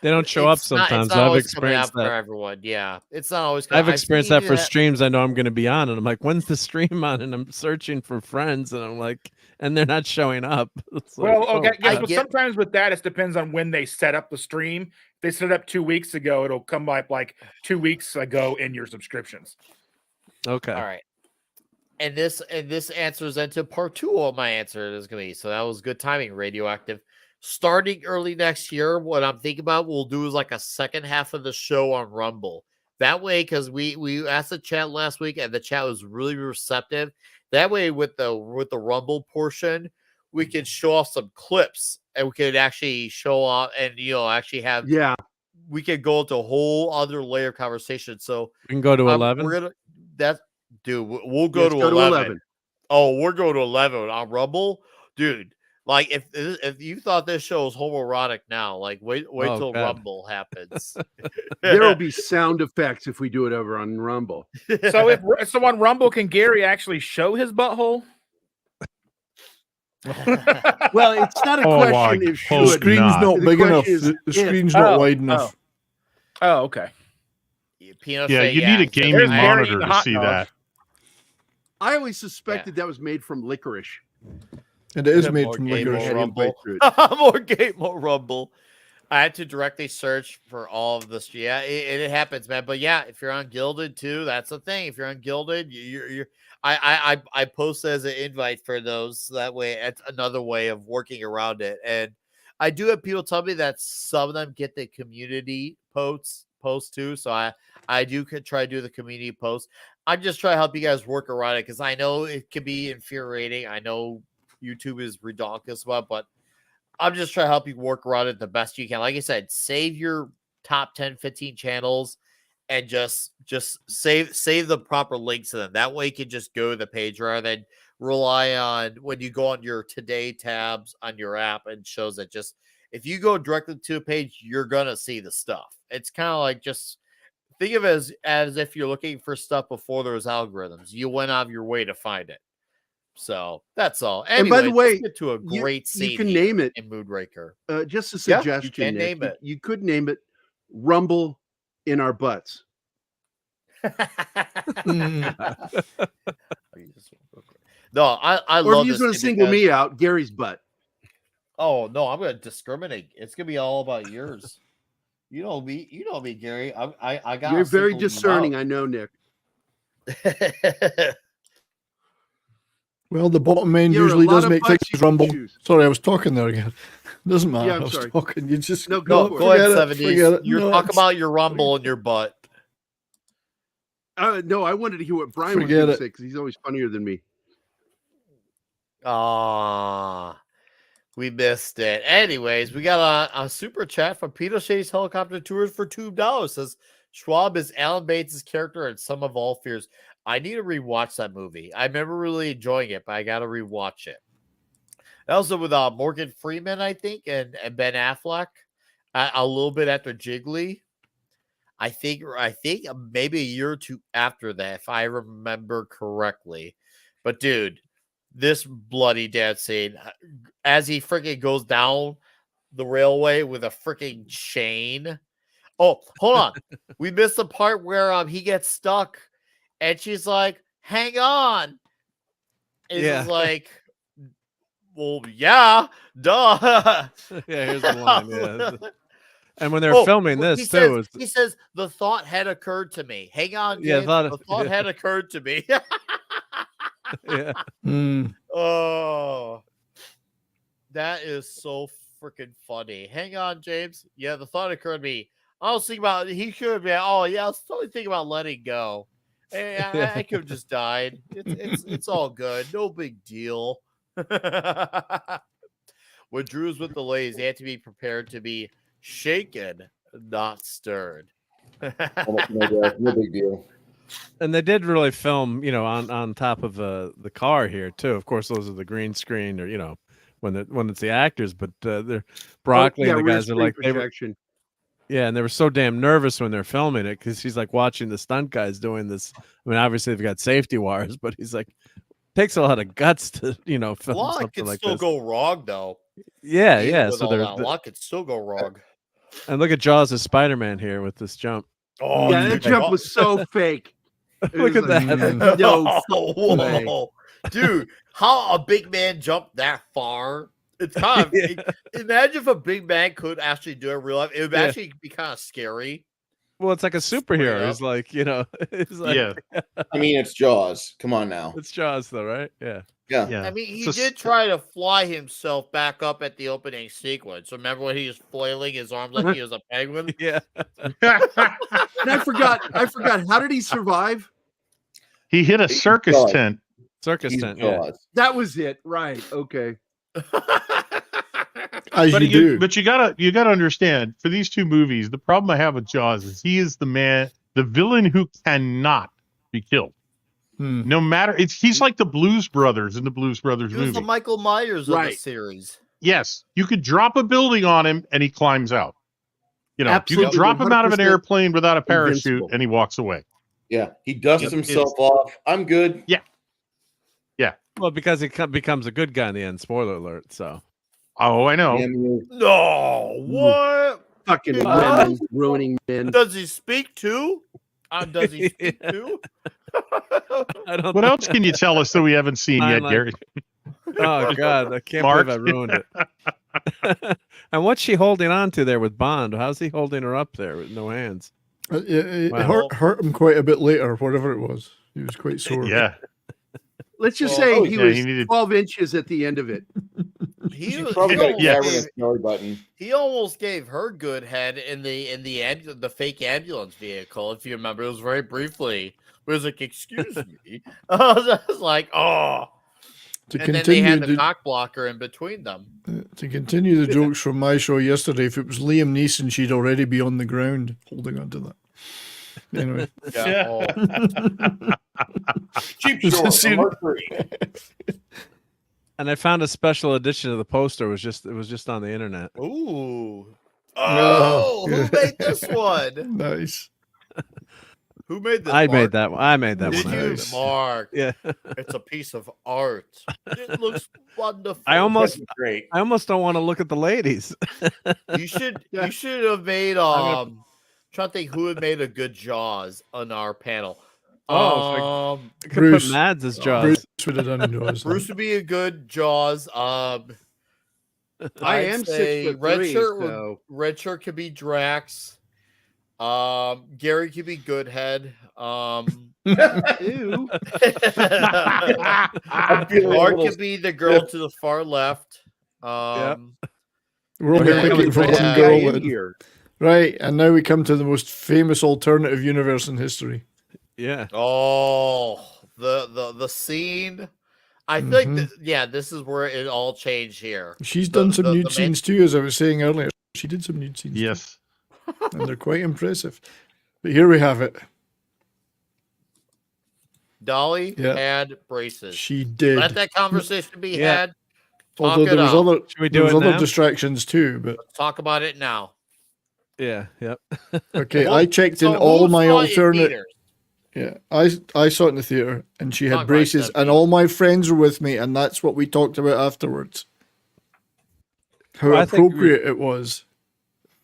They don't show up it's not sometimes. I've I've experienced experienced for that. everyone. Yeah, it's not always. I've experienced that for streams. streams I know I'm going to be on, and I'm like, when's the stream on? And I'm searching for friends, and I'm like, and they're not showing up. It's like, Well, okay, oh, yes, God. but sometimes with that, it depends on when they set up the stream. If they set it up 2 weeks ago, it'll come up like 2 weeks ago in your subscriptions. Okay. All right. And this answers into part 2 of my answer is going to be. So that was good timing, Radioactive. Starting early next year, what I'm thinking about we'll do is like a second half of the show on Rumble. That way, because we asked the chat last week and the chat was really receptive. That way, with the Rumble portion, we can show off some clips and we could actually show off and actually have we could go into a whole other layer of conversation. So We can go to 11. we're gonna we'll go Let's to go 11. to 11. Oh, we're going to 11 on Rumble, dude. Like if you thought this show was homoerotic now, like wait Oh, till God. Rumble happens. There will be sound effects if we do it over on Rumble. So so on Rumble, can Gary actually show his butthole? Well, it's not a Oh, question I if The hope should. screen's not. not The big question enough. is The if. screen's not wide enough. Oh, okay. Peanut Yeah, say, you need a he says, gaming There's Gary monitor eating a to hot see dog. that. I always suspected that was made from licorice. And it is made More from game, licorice. Had more him bite Rumble. through it. More game, more Rumble. I had to directly search for all of this. Yeah, it happens, man. But yeah, if you're on Gilded too, that's the thing. If you're on Gilded, you're I post as an invite for those. So that way, it's another way of working around it. And I do have people tell me that some of them get the community posts too. So I do try to do the community post. I'm just trying to help you guys work around it because I know it can be infuriating. I know YouTube is ridiculous about it, but I'm just trying to help you work around it the best you can. Like I said, save your top 10, 15 channels and just save the proper links to them. That way you can just go to the page rather than rely on when you go on your today tabs on your app and shows that just if you go directly to a page, you're gonna see the stuff. It's kind of like just think of it as if you're looking for stuff before there's algorithms. You went out of your way to find it. So that's all. And Anyway, by the way, let's get to a great scene. you can name it in Moonraker. Just a Yeah, suggestion. you can Nick. name it. You could name it Rumble in Our Butts. No, I Or love if you this just want to scene single because- me out, Gary's butt. Oh no, I'm gonna discriminate. It's gonna be all about yours. You know me, Gary. I got. You're very discerning, I know, Nick. Well, the bottom end There are a usually lot does of make butts things you can rumble. choose. Sorry, I was talking there again. Doesn't matter. Yeah, I'm I was sorry. talking. You just No, No, for go ahead, forget it, 70s. forget it. You No, talk it's- about your rumble and your butt. No, I wanted to hear what Brian was Forget going to it. say because he's always funnier than me. Ah, we missed it. Anyways, we got a super chat from Peter Shays Helicopter Tours for $2. Says Schwab is Alan Bates' character in Sum of All Fears. I need to rewatch that movie. I remember really enjoying it, but I got to rewatch it. Also with Morgan Freeman, I think, and Ben Affleck, a little bit after Jiggly. I think maybe a year or two after that, if I remember correctly. But dude, this bloody death scene as he freaking goes down the railway with a freaking chain. Oh, hold on. We missed the part where he gets stuck and she's like, hang on. And Yeah. he's like, well, yeah, duh. Yeah, here's the line. Yeah. And when they're filming well, this too, he says the thought had occurred to me. Hang on, Yeah, James. The thought yeah. had occurred to me. yeah. Oh, that is so freaking funny. Hang on, James. Yeah, the thought occurred to me. I was thinking about he should have been. Oh yeah, I was totally thinking about letting go. Hey, I could have just died. It's all good. No big deal. When Drew's with the ladies, they have to be prepared to be shaken, not stirred. No big deal. And they did really film, on top of the car here too. Of course, those are the green screen, or when it's the actors. But they're Broccoli and the guys are like projection. yeah, and they were so damn nervous when they're filming it because he's like watching the stunt guys doing this. I mean, obviously they've got safety wires, but he's like, takes a lot of guts to film A lot something could like still this. go wrong though. Yeah, Even yeah. with So all they're that, a lot could still go wrong. and look at Jaws as Spider-Man here with this jump. Oh, Yeah, that jump was so fake. It Look was at like, that. No, whoa. Dude, how a big man jumped that far? It's kind of imagine if a big man could actually do it in real life. It would actually be kind of scary. Well, it's like a superhero. He's like, it's like, Yeah. I mean, it's Jaws. Come on now. it's Jaws though, right? Yeah. Yeah. Yeah. I mean, he It's a did try to fly himself back up at the opening sequence. Remember when he was flailing his arms like he was a penguin? Yeah. And I forgot. How did he survive? He hit a circus Jaws. tent. Circus He's tent. Yeah. Jaws. That was it. Right. Okay. As But you do. you gotta understand, for these two movies, the problem I have with Jaws is he is the villain who cannot be killed. No matter, he's like the Blues Brothers in the Blues Brothers He was movie. the Michael Myers of the Right. series. Yes, you could drop a building on him and he climbs out. You know, you Absolutely, could drop him out of an 100% airplane without a parachute invincible. and he walks away. Yeah, he dusts Yep. himself off. I'm good. Yeah. Well, because he becomes a good guy in the end. Spoiler alert. So. Oh, I know. No, what? Fucking women ruining men. Does he speak too? Does he speak too? I don't What else can you tell us that we haven't seen yet, Timeline. Gary? Oh God, I can't Mark? believe I ruined it. And what's she holding on to there with Bond? How's he holding her up there with no hands? It Wow. hurt him quite a bit later, whatever it was. He was quite sore. Yeah. Let's just say he yeah, was he needed- 12 inches at the end of it. He Probably got a almost cavernous gave- belly button. He almost gave her good head in the fake ambulance vehicle. If you remember, it was very briefly. It was like, "Excuse me." I was like, "Oh." To And then they had continue the cock blocker in between them. to continue the jokes from my show yesterday, if it was Liam Neeson, she'd already be on the ground holding on to that. Anyway, Yeah. Oh. Cheap It's a short. scene- Mark 3. And I found a special edition of the poster. It was just on the internet. Ooh. Oh, Who yeah. made this one? nice. Who made this? I Mark? made that one. I made that Did one. you, Nice. Mark? Yeah. It's a piece of art. It looks wonderful. I almost Great. don't want to look at the ladies. You should have made trying to think who had made a good Jaws on our panel. I could Bruce. put Mads as Jaws. Bruce would have done Jaws. Bruce would be a good Jaws. I I'd am say 6'3", red shirt. so Red shirt could be Drax. Gary could be Goodhead. ew. I'm feeling a Mark little- could be the girl to the far left. We're only Yeah, picking for yeah, one yeah, girl. in then. here. Right, and now we come to the most famous alternative universe in history. Yeah. Oh, the scene. I feel like Mhm. this is where it all changed here. She's done some nude the scenes too, as I was saying earlier. She did some nude scenes. too, Yes. and they're quite impressive. But here we have it. Dolly Yeah. had braces. She did. Let that conversation be Yeah. had. Talk Although it there was out. other, Should we there do was it other now? distractions too. But Let's talk about it now. Yeah. Yep. okay, Well, I checked in so all who my saw it in alternate. theaters? Yeah, I saw it in the theater, and she Talk had about braces, that, and all my friends were with me, and that's what we talked about afterwards. How Well, I think we- appropriate it was.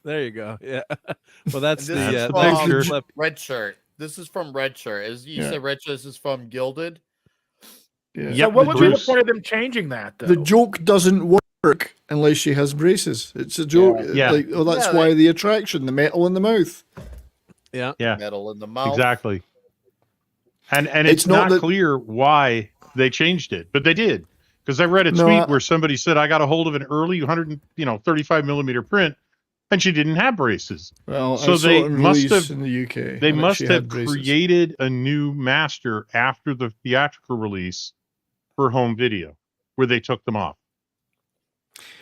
There you go. Yeah. Well, that's And the, this is the from picture clip. Red Shirt. This is from Red Shirt. As you Yeah. said, Red Shirt. This is from Gilded. Yeah. Yep, So what would be the Bruce. point of them changing that? Though? The joke doesn't work unless she has braces. It's a joke. Yeah. Like, oh, that's Yeah, why the attraction, the metal in the mouth. Yeah. Yeah. Metal in the mouth. Exactly. And It's it's not not that- clear why they changed it, but they did. Because I read a No, tweet where somebody said I got a hold of an early 35 millimeter print, and she didn't have braces. Well, So I saw they it in must release have- in the UK. They and must she have had braces. created a new master after the theatrical release for home video, where they took them off.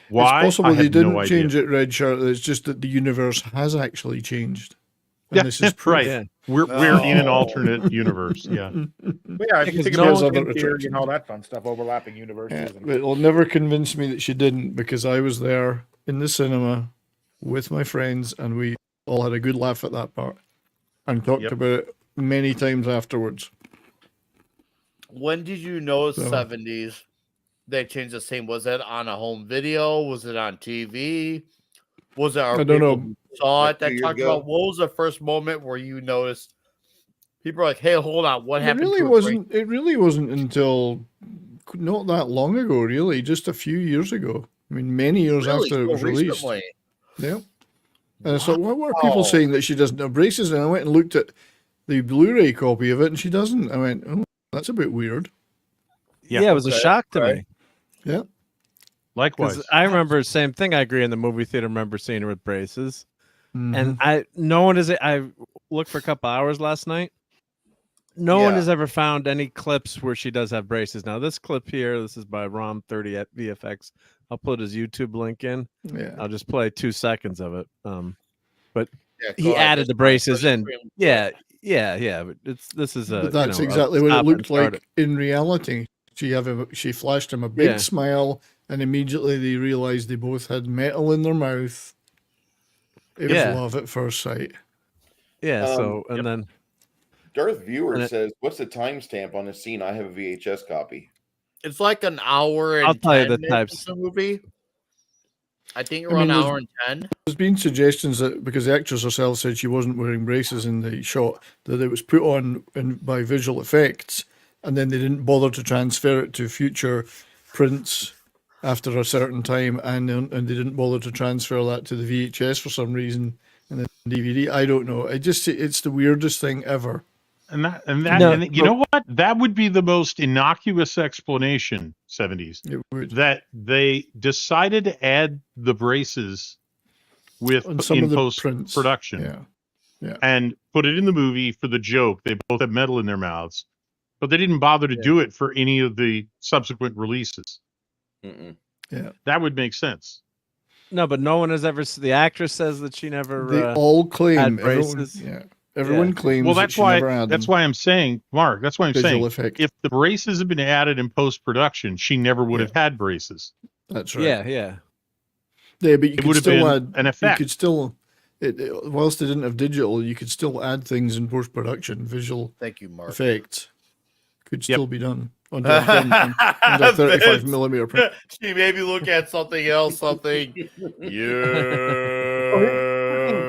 Why? It's possible I they have didn't no change idea. it, Red Shirt. It's just that the universe has actually changed. And Yeah, this is proof. right. Yeah. We're in an alternate universe. Yeah. But yeah, if you Because think no about one's other skin theory attraction. and all that fun stuff, overlapping Yeah, universes. but it'll never convince me that she didn't, because I was there in the cinema with my friends, and we all had a good laugh at that part and talked Yep. about it many times afterwards. When did you know So- 70s they changed the scene? Was it on a home video? Was it on TV? Was it our I don't people know. who saw Like it that 2 years talked ago? about what was the first moment where you noticed people are like, hey, hold on, what It happened? really to a wasn't. It really wasn't until not that long ago. Really, just a few years ago. I mean, many years Really? after it So was released. recently? Yeah. And I thought, what were people Wow. saying that she doesn't have braces? And I went and looked at the Blu-ray copy of it, and she doesn't. I went, oh, that's a bit weird. Yeah. It was a Okay, shock to okay. me. Yeah. Likewise. 'Cause I remember the same thing. I agree in the movie theater. Remember seeing her with braces, Mhm. and no one is. I looked for a couple hours last night. No one Yeah. has ever found any clips where she does have braces. Now this clip here, this is by Rom30 at VFX. I'll put his YouTube link in. Yeah. I'll just play 2 seconds of it. But Yeah, he go ahead, added just the my braces first in. screen. Yeah, Yeah, but this is a But that's you know, exactly a what it stop and looked start like in reality. She flashed him a big Yeah. smile, and immediately they realized they both had metal in their mouth. It was Yeah. love at first sight. Yeah, so Yep. and then Darth Viewer And it- says, "What's the timestamp on this scene? I have a VHS copy." It's like an hour and I'll tell you 10 the minutes types. of the movie. I think I around mean, an hour and 10. There's been suggestions that because the actress herself said she wasn't wearing braces in the shot, that it was put on by visual effects, and then they didn't bother to transfer it to future prints after a certain time, and they didn't bother to transfer that to the VHS for some reason and the DVD. I don't know. It's the weirdest thing ever. And No, you know what? That would be the most innocuous explanation, 70s. It would. That they decided to add the braces with On some in of the post prints. production Yeah. and put it in the movie for the joke. They both have metal in their mouths, but they didn't bother to do it for any of the subsequent releases. Mm-mm. Yeah. That would make sense. No, but no one has ever. The actress says that she never. They all claim had everyone, braces. everyone Yeah. claims Well, that that's she why. never had That's them. why I'm saying, Mark. That's why I'm Visual saying, effect. if the braces had been added in post production, she never would have had braces. That's right. Yeah. Yeah, but you It could would have still been add an effect. You could still, whilst they didn't have digital, you could still add things in post production. Visual Thank you, Mark. effects could Yep. still be done on a 35 millimeter print. She made me look at something else. Something.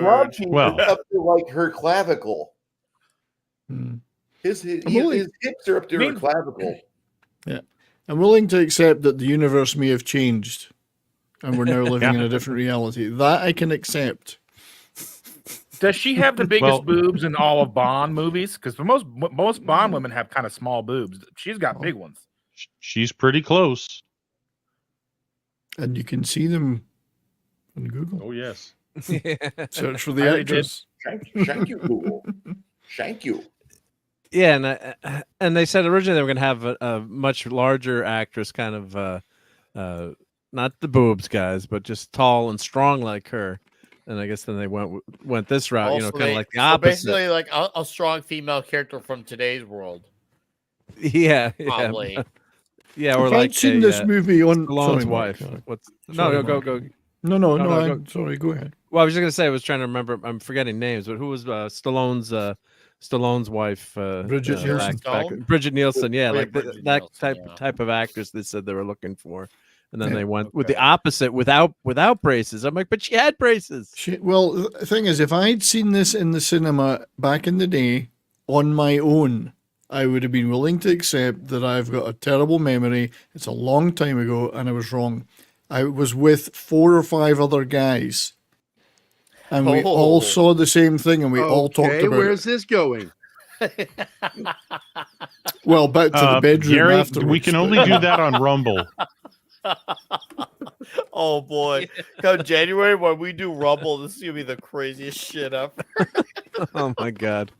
Broad jeans Well. are up to like her clavicle. Hmm. His willing- hips are up to her clavicle. I'm willing to accept that the universe may have changed, and we're now living in a different reality. That I can accept. Does she have the biggest Well- boobs in all of Bond movies? Because most Bond women have kind of small boobs. She's got big ones. She's pretty close. And you can see them on Google. Oh yes. Search for I the already did. actress. Shank you, Google. Shank you. Yeah, and they said originally they were going to have a much larger actress, kind of not the boobs guys, but just tall and strong like her. And I guess then they went this route, Also, kind of like the so opposite. basically, like a strong female character from today's world. Yeah, Probably. yeah, or If like I'd seen this movie on Stallone's sorry, Mark, wife. sorry. What's Sorry, no, go Mark. go. No, No, I'm sorry. Go ahead. Well, I was just gonna say I was trying to remember. I'm forgetting names, but who was Stallone's wife? Bridget Nielsen. Bridget Nielsen. Yeah, Oh, yeah, like Bridget that Nielsen, type of actress they said they were looking for, and then Yeah. they went with the opposite without braces. I'm like, but she had braces. Well, the thing is, if I'd seen this in the cinema back in the day on my own, I would have been willing to accept that I've got a terrible memory. It's a long time ago, and I was wrong. I was with 4 or 5 other guys, and we all saw the same thing, and we all talked about where's it. this going? Well, back to the bedroom Gary, afterwards. we can only do that on Rumble. Oh boy! Come January when we do Rumble, this is gonna be the craziest shit ever. Oh my god.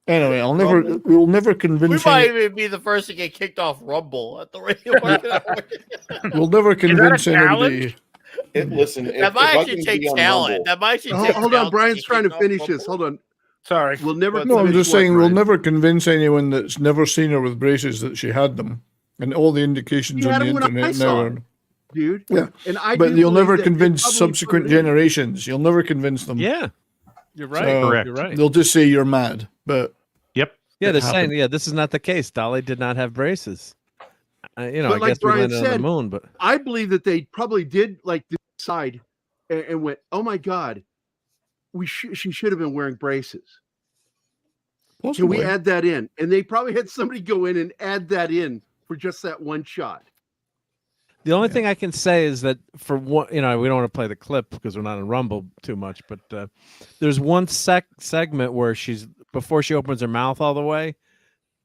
Anyway, we'll never We convince might even be the first to get kicked off Rumble at the radio. we'll never convince challenge? anybody. Listen, That might actually take talent. That might actually take Hold on, talent Brian's get trying to kicked off finish Rumble. this. Hold on. Sorry. We'll never. No, I'm finish just what, saying we'll Brian? never convince anyone that's never seen her with braces that she had them, and all the indications She on had the them when I internet saw now her. are. Dude. Yeah, And I but do you'll believe never that they convince probably subsequent put it in. generations. You'll never convince them. Yeah, you're right. So, Correct. You're right. They'll just say you're mad. But Yep. Yeah, it they're happened. saying this is not the case. Dolly did not have braces. But I like guess we Brian landed on said, the moon, but I believe that they probably did like decide and went, "Oh my God, she should have been wearing braces. Can we possibly. add that in?" And they probably had somebody go in and add that in for just that one shot. the only thing I can say is that for one, we don't want to play the clip because we're not in Rumble too much, but there's one segment where before she opens her mouth all the way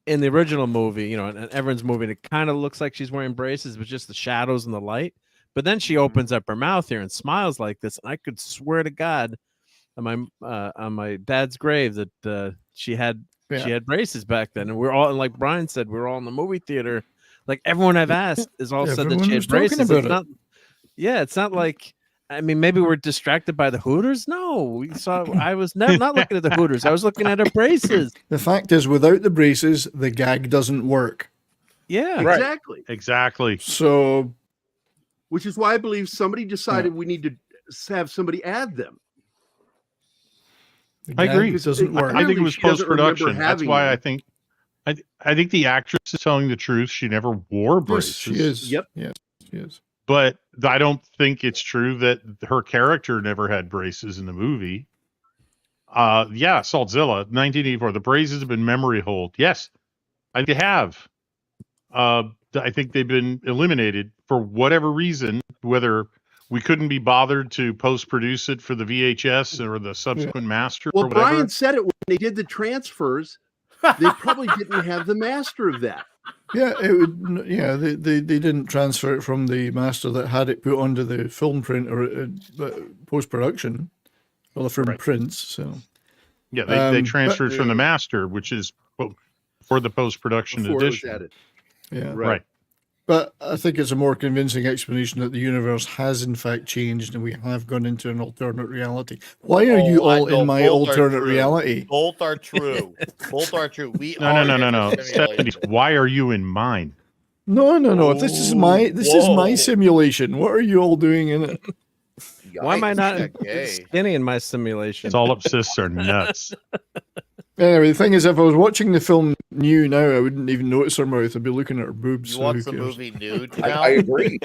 in the original movie, and everyone's moving. It kind of looks like she's wearing braces, but just the shadows and the light. But then she opens up her mouth here and smiles like this, and I could swear to God on my dad's grave that she had braces back then, and we're all, and like Brian said, we were all in the movie theater. Like everyone I've asked has all said that Everyone she was had talking braces. about It's it. not, it's not like I mean, maybe we're distracted by the Hooters. No, we saw. I was not looking at the Hooters. I was looking at her braces. The fact is, without the braces, the gag doesn't work. Yeah, Right. Exactly. Exactly. So Which is why I believe somebody decided we need to have somebody add them. the I gag agree. doesn't work. I think it Clearly was she doesn't remember post-production. That's having why them. I think the actress is telling the truth. She never wore Yes, braces. she is. Yep. Yes, she is. But I don't think it's true that her character never had braces in the movie. Yeah, Saltzilla, 1984. The braces have been memory hold. Yes, I think they have. I think they've been eliminated for whatever reason, whether we couldn't be bothered to post-produce it for the VHS or the subsequent master Well, or whatever. Brian said it when they did the transfers. They probably didn't have the master of that. Yeah, it would. Yeah, they didn't transfer it from the master that had it put onto the film print or post production, well, from prints. So Yeah, they but- transferred from the master, which is for the post-production Before it was edition. added. yeah, Right. But I think it's a more convincing explanation that the universe has in fact changed and we have gone into an alternate reality. Why are you all in my alternate reality? Both are true. Both are true. We No. are in a 70s. simulation. Why are you in mine? No. This is my Whoa. simulation. What are you all doing in it? why am I not Okay. skinny in my simulation? Solipsists are nuts. Anyway, the thing is, if I was watching the film new now, I wouldn't even notice her mouth. I'd be looking at her boobs. You so watch who the cares? movie nude I now? agree.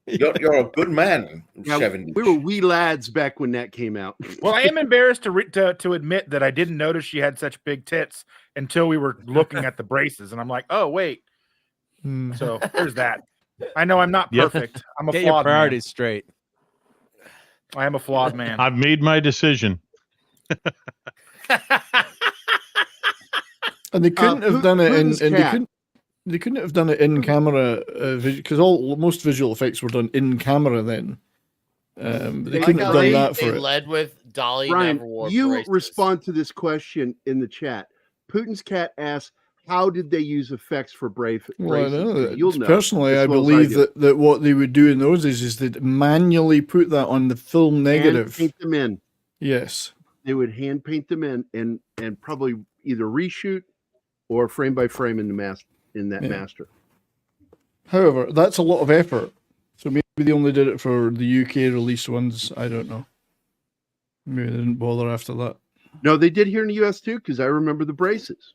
You're a good man. Yeah, 70s. we were wee lads back when that came out. Well, I am embarrassed to admit that I didn't notice she had such big tits until we were looking at the braces, and I'm like, oh wait. Hmm. So there's that. I know I'm not Yep. perfect. I'm a Get your flawed man. priorities straight. I am a flawed man. I've made my decision. And they couldn't have done it in, Putin's and cat. they couldn't have done it in camera because most visual effects were done in camera then. But they Like couldn't how have done they, that they for it. led with Dolly Brian, never wore you braces. respond to this question in the chat. Putin's cat asks, how did they use effects for braces? Well, I know. You'll know. Personally, as I well as believe do. that what they would do in those is they'd manually put that on the film Hand negative. paint them in. Yes. They would hand paint them in and probably either reshoot or frame by frame in that Yeah. master. However, that's a lot of effort. So maybe they only did it for the UK release ones. I don't know. Maybe they didn't bother after that. No, they did here in the US too, because I remember the braces.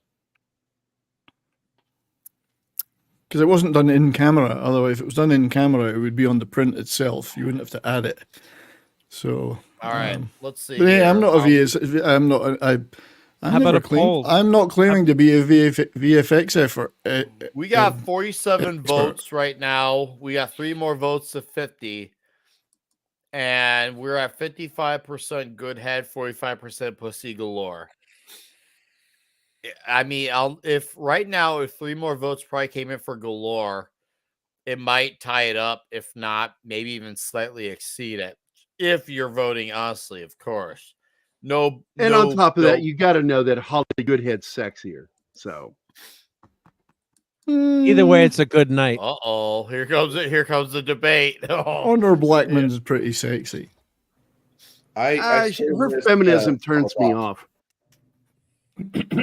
Because it wasn't done in camera. Otherwise, if it was done in camera, it would be on the print itself. You wouldn't have to add it. So, All right, let's see. but yeah, I'm here. not a VS. I'm not. I'm How about never a claim- poll? I'm not claiming to be a VFX effort. We got 47 votes right now. We got 3 more votes to 50. And we're at 55% good head, 45% pussy galore. I mean, if 3 more votes probably came in for galore, it might tie it up. If not, maybe even slightly exceed it. If you're voting honestly, of course. No, And no, on top of no- that, you got to know that Holly Goodhead's sexier. So Either way, it's a good night. Uh-oh, here comes the debate. Oh. Honor Blackman's pretty sexy. I her feminism turns me off.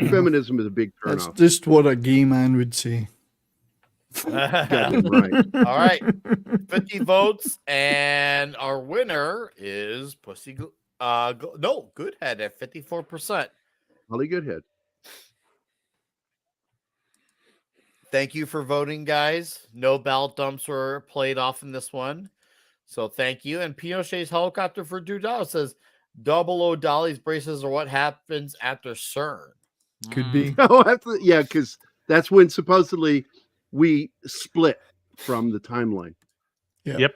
Feminism is a big That's turnoff. just what a gay man would say. Goddamn right. All right, 50 votes, and our winner is Pussy. Goodhead at 54%. Holly Goodhead. Thank you for voting, guys. No ballot dumps were played off in this one, so thank you. And Pinochet's helicopter for $2 says, "Double O Dolly's braces are what happens after CERN." Could be. Oh, yeah, because that's when supposedly we split from the timeline. Yeah. Yep.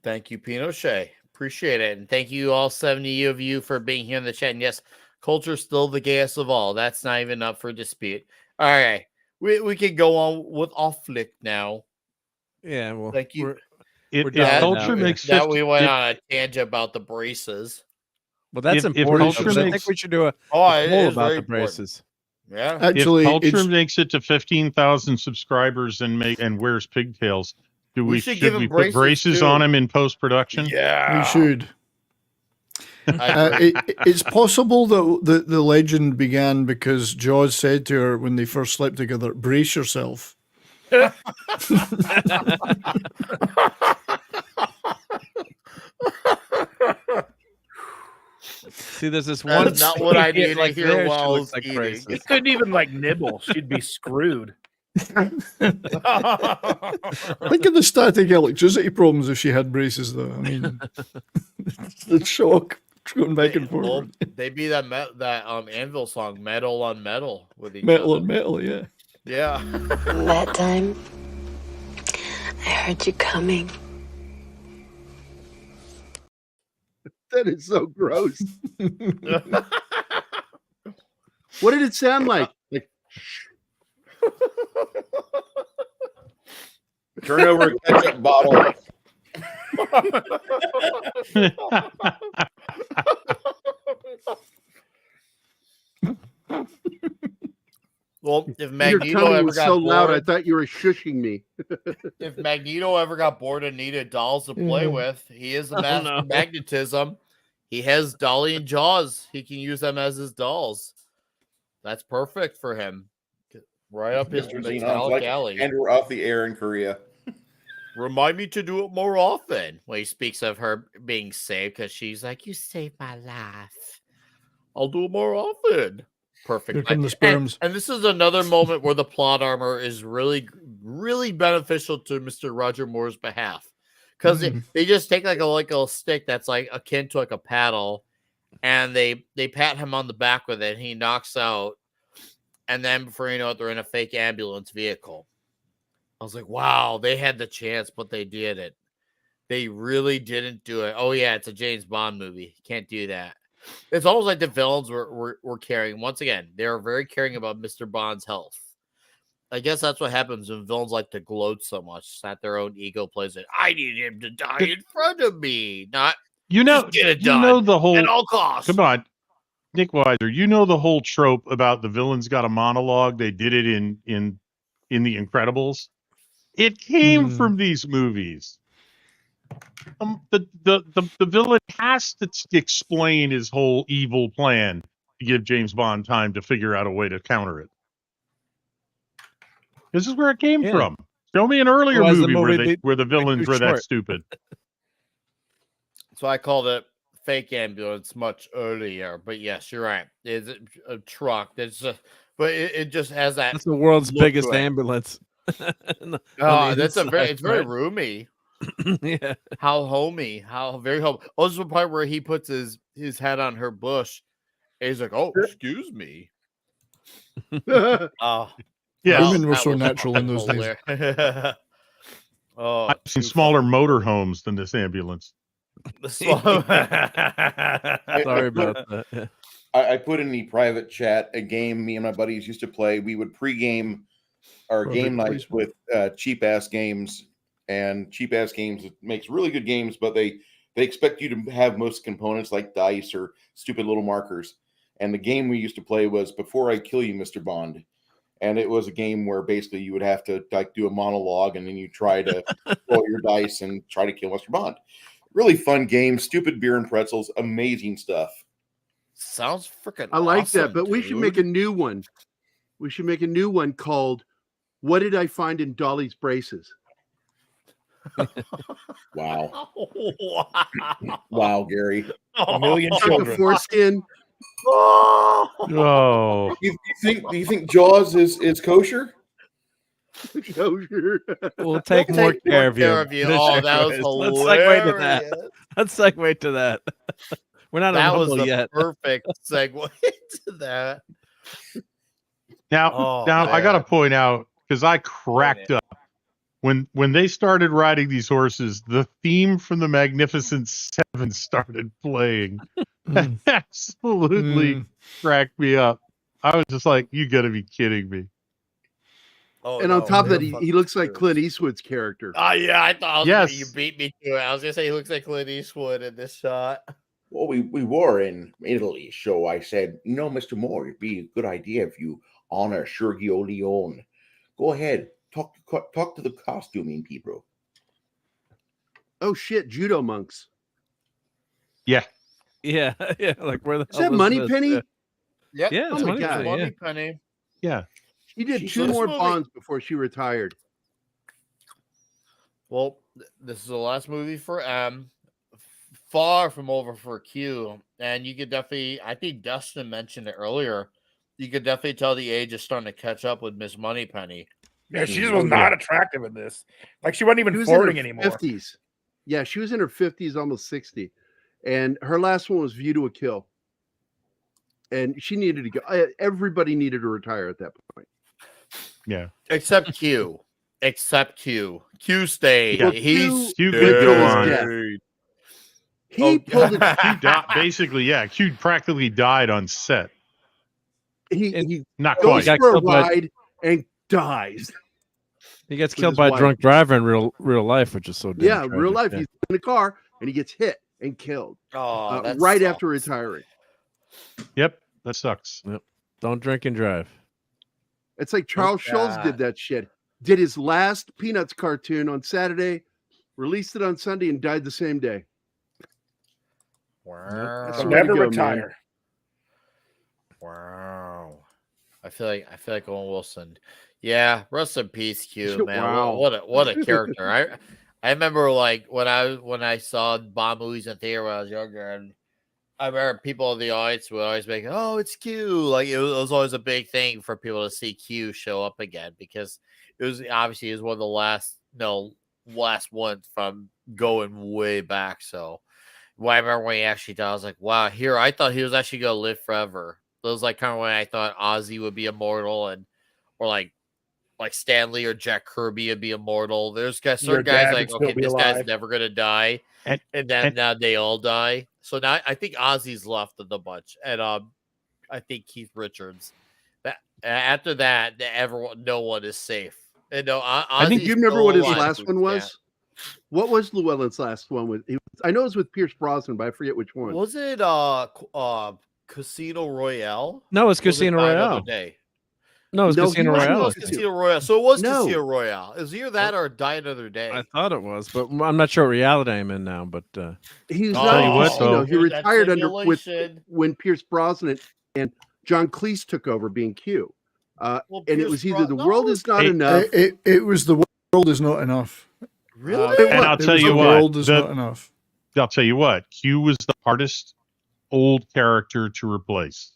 Thank you, Pinochet. Appreciate it. And thank you, all 70 of you, for being here in the chat. And yes, culture's still the gayest of all. That's not even up for dispute. All right. We can go on with off flick now. Yeah, well, Thank you. we're If done culture now. makes That 50 we went on a tangent about the braces. well, that's if important. culture because I think makes- we should do a Oh, it poll is about very the braces. Yeah. Actually, if culture it's, makes it to 15,000 subscribers and wears pigtails, we should should give him we put braces too. on him in post production? Yeah, We should. It's possible that the legend began because Jaws said to her when they first slept together, "Brace yourself." See, there's this That's one. not what I scene, need to like hear there, she while looks like eating. braces. He couldn't even like nibble. She'd be screwed. Think of the static electricity problems if she had braces, though. I mean, the shock going back and forward. They be that Anvil song, metal on metal with each Metal other. on metal, yeah. Yeah. That time, I heard you coming. That is so gross. What did it sound like? Like Turn over a ketchup bottle. Well, if your Magneto tummy ever was got so loud, I bored, thought you were shushing me. if Magneto ever got bored and needed dolls to play with, he is the master of magnetism. He has Dolly and Jaws. He can use them as his dolls. That's perfect for him. Right up his Mr. Xenon's metallic like, alley. and we're off the air in Korea. Remind me to do it more often. When he speaks of her being saved, because she's like, "You saved my life. I'll do it more often." Perfect. Here come the sperms. And this is another moment where the plot armor is really, really beneficial to Mr. Roger Moore's behalf. Because they just take like a stick that's like akin to like a paddle, and they pat him on the back with it, and he knocks out. And then before you know it, they're in a fake ambulance vehicle. I was like, wow, they had the chance, but they didn't. They really didn't do it. Oh, yeah, it's a James Bond movie. Can't do that. It's almost like the villains were caring. Once again, they were very caring about Mr. Bond's health. I guess that's what happens when villains like to gloat so much that their own ego plays it. I need him to die in front of me. Not just get it done. You know the whole at all costs. Come on, Nick Weiser. You know the whole trope about the villain's got a monologue. They did it in The Incredibles. It came from these movies. The villain has to explain his whole evil plan to give James Bond time to figure out a way to counter it. This is where it came from. Show me an earlier movie where the villains were that stupid. So I called it fake ambulance much earlier, but yes, you're right. It's a truck. But it just has that. That's the world's biggest to it. ambulance. It's very roomy. Yeah. How homey. How very home. Oh, this is the part where he puts his head on her bush. And he's like, "Oh, excuse me." Yeah, women were so natural in those days. Oh, I've seen smaller motorhomes than this ambulance. Sorry about that. I put in the private chat a game me and my buddies used to play. We would pregame our game nights with cheap ass games, and cheap ass games makes really good games, but they expect you to have most components like dice or stupid little markers. And the game we used to play was Before I Kill You, Mr. Bond. And it was a game where basically you would have to like do a monologue, and then you try to roll your dice and try to kill Mr. Bond. Really fun game, stupid beer and pretzels, amazing stuff. Sounds freaking I like awesome, that, but we should dude. make a new one. We should make a new one called "What Did I Find in Dolly's Braces?" Wow. Wow. Wow, Gary. A million Took a children. foreskin. Oh, Do you think Jaws is kosher? We'll take more care of you. Oh, that was Let's segue to that. hilarious. Let's segue to that. We're not That on was Humble the yet. perfect segue to that. now Oh, I got to man. point out, because I cracked up when they started riding these horses. The theme from the Magnificent Seven started playing. Absolutely cracked me up. I was just like, "You got to be kidding me!" Oh, And no, on top of that, they're he looks like Clint Eastwood's character. Oh yeah, I thought Yes. you beat me to it. I was gonna say he looks like Clint Eastwood in this shot. Well, we were in Italy, so I said, Mr. Moore, it'd be a good idea if you honor Sergio Leone. Go ahead, talk to the costuming people. Oh shit, judo monks. Yeah. Yeah, yeah. Like where the Is hell that was Money this? Penny? Yeah, Yep. yeah, Oh it's my Money God. Penny. Yeah. Money Penny. Yeah. She did She's 2 in this more movie. Bonds before she retired. Well, this is the last movie for M. Far from over for Q. And you could definitely, I think Dustin mentioned it earlier. You could definitely tell the age is starting to catch up with Miss Moneypenny. Yeah, she Oh, was not yeah. attractive in this. Like she wasn't even She was in her flirting anymore. 50s. Yeah, she was in her 50s, almost 60. And her last one was View to a Kill. And she needed to go. Everybody needed to retire at that point. Yeah. Except Q. Except Q. Q stayed. Yeah. He's Q went could till go his on. death. He Oh, pulled it. Basically, yeah. Q practically died on set. He Not goes quite. for a ride and dies. He gets with killed his by a wife. drunk driver in real life, which is so damn Yeah, real tragic. life. Yeah. He's in a car and he gets hit and killed Oh, that right sucks. after retiring. Yep. That sucks. Yep. Don't drink and drive. It's like Charles Schulz did that shit. Did his last Peanuts cartoon on Saturday, released it on Sunday, and died the same day. Wow. That's So the way to never go, man. retire. Wow. I feel like Owen Wilson. Yeah, rest in peace, Q, man. Wow. What a character. I remember like when I saw Bond movies in theater when I was younger, and I remember people in the audience would always make, "Oh, it's Q." Like it was always a big thing for people to see Q show up again because it was one of the last ones from going way back. So well, I remember when he actually died, I was like, wow, here I thought he was actually gonna live forever. It was like kind of when I thought Ozzy would be immortal or like Stanley or Jack Kirby would be immortal. There's guys, Your certain guys dad like, would still okay, be this guy's alive. never gonna die, And then now they all die. So now I think Ozzy's left of the bunch, and I think Keith Richards. That after that, no one is safe. And no, I think Ozzy's you remember still what his alive. last one was. What was Llewellyn's last one? I know it was with Pierce Brosnan, but I forget which one. Was it Casino Royale? No, it's Or was it Casino Die Another Royale. Day? No, it's No, Casino he wasn't Royale. on I think. Casino Royale. So it was No. Casino Royale. It was either that or Die Another Day. I thought it was, but I'm not sure what reality I'm in now. But He was I'll tell you not what, Casino. though. He Here's that retired simulation. when Pierce Brosnan and John Cleese took over being Q. Well, And it Pierce was either The Bros- World no, Is Not Hey, Enough. It was The World Is Not Enough. Really? It And was. I'll It tell was you The what. World Is Not Enough. I'll tell you what. Q was the hardest old character to replace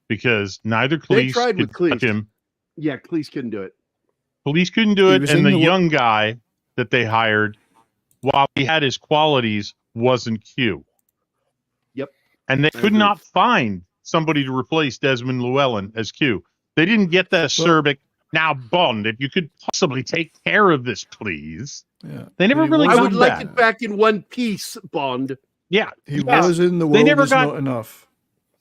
because neither They Cleese tried with could touch Cleese. him. Yeah, Cleese couldn't do it. Police couldn't do He it, was and in the the wo- young guy that they hired, while he had his qualities, wasn't Q. Yep. And they I could agree. not find somebody to replace Desmond Llewellyn as Q. They didn't get that acerbic. Now, Bond, if you could possibly take care of this, please. Yeah. They never He really was I got would in like that. it back in one piece, Bond. Yeah, He yes. was in The They World never Is got- Not Enough.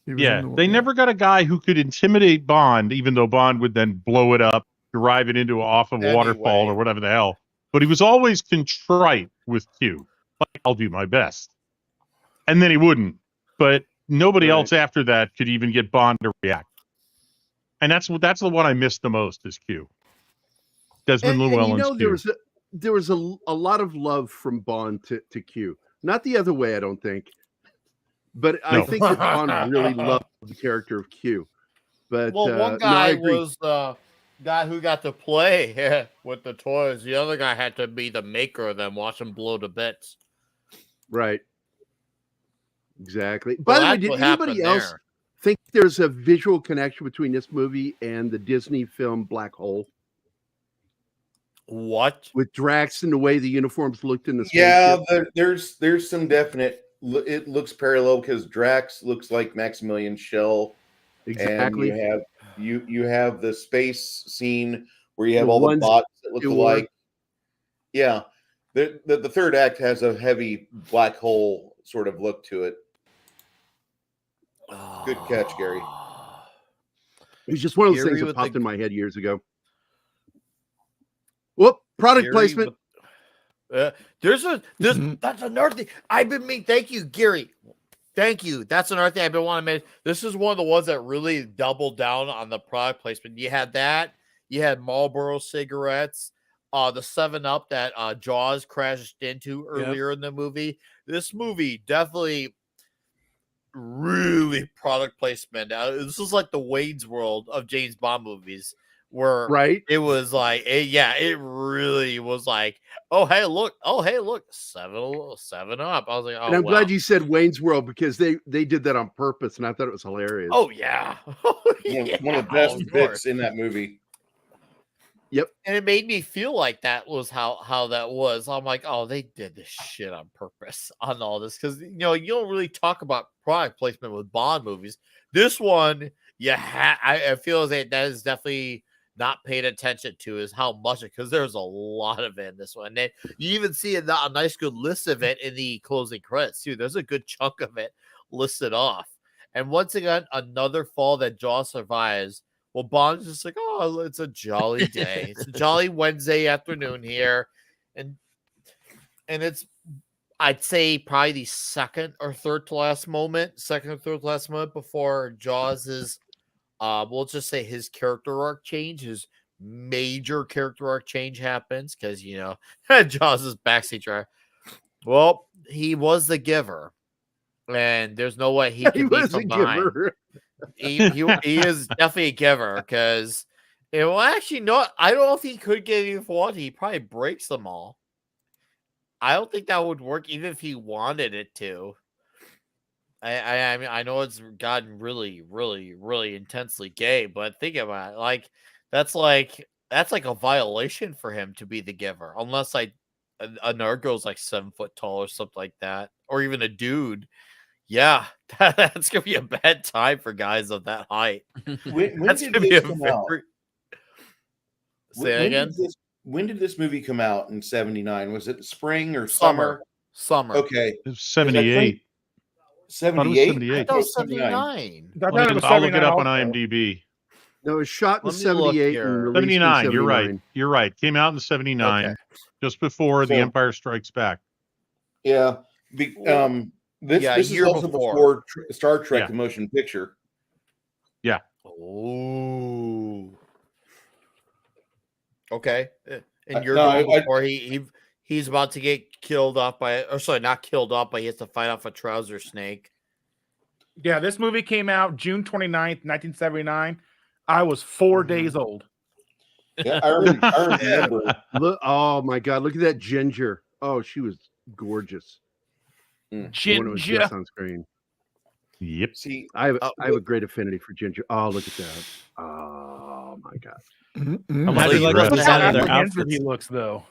He was Yeah, in they never got a guy who could intimidate Bond, even though Bond would then blow it up, drive it into off a waterfall Anyway. or whatever the hell. But he was always contrite with Q. Like, I'll do my best. And then he wouldn't. But nobody Right. else after that could even get Bond to react. And that's the one I missed the most is Q. Desmond And Llewellyn's Q. there was a lot of love from Bond to Q. Not the other way, I don't think. But I No. think that Bond really loved the character of Q. But Well, one no, I guy agree. was the guy who got to play with the toys. The other guy had to be the maker of them, watch them blow to bits. Right. Exactly. Well, By the way, that's did what anybody happened else there. think there's a visual connection between this movie and the Disney film Black Hole What? with Drax and the way the uniforms looked in the Yeah, spaceship? there's some definite. It looks parallel because Drax looks like Maximilian Schell, Exactly. and you have the space scene where you have The all the ones bots that look they wore. alike. Yeah, the third act has a heavy black hole sort of look to it. Good catch, Gary. It was just one of those Gary things that with popped the- in my head years ago. Whoop! Product Gary placement. with- That's another thing. I've been mean. Thank you, Gary. Thank you. That's another thing I've been wanting to make. This is one of the ones that really doubled down on the product placement. You had that. You had Marlboro cigarettes. the 7-Up that Jaws crashed into earlier in the movie. This movie definitely really product placement. This is like the Wayne's World of James Bond movies, where it was like, it really was like, oh hey look, 7-Up. I was like, oh, and I'm wow. glad you said Wayne's World because they did that on purpose, and I thought it was hilarious. Oh yeah, one of the best bits in that movie. Yep. And it made me feel like that was how that was. I'm like, oh, they did this shit on purpose on all this, because you don't really talk about product placement with Bond movies. This one, I feel that is definitely not paid attention to, is how much, because there's a lot of it in this one. And you even see a nice good list of it in the closing credits too. There's a good chunk of it listed off. And once again, another fall that Jaws survives. Well, Bond's just like, oh, it's a jolly day. It's a jolly Wednesday afternoon here. And it's, I'd say, probably the second or third to last moment before Jaws' we'll just say his character arc change, his major character arc change happens, because Jaws' backseat driver. Well, he was the giver, and there's no way he could be from behind. He is definitely a giver, because actually no, I don't know if he could get even one. He probably breaks them all. I don't think that would work even if he wanted it to. I mean, I know it's gotten really, really, really intensely gay, but think about it. Like that's like a violation for him to be the giver, unless another girl's like 7 foot tall or something like that, or even a dude. Yeah, that's gonna be a bad time for guys of that height. When That's did gonna be this a come out? Say that again. When did this movie come out in '79? Was it spring or summer? Summer. Okay. It was 78. 78? I thought it was 79. I'll look it up on IMDb. No, it was shot in Let me look 78 here. and released in 79. 79. You're right. You're right. Came out in 79, Okay. just before The So- Empire Strikes Back. Yeah. This year is also before. before Star Trek: Yeah. The Motion Picture. Yeah. Oh. Okay. And you're No, going I- before he's about to get killed off by, or sorry, not killed off, but he has to fight off a trouser snake. Yeah, this movie came out June 29th, 1979. I was 4 days old. Yeah, I remember. Look, oh my God, look at that Ginger. Oh, she was gorgeous. The one that was Ginger. just on screen. Yep. See, I have a great affinity for Ginger. Oh, look at that. Oh my God. Imagine like like the the Look how sound of their apprehensive outfits. he looks, though.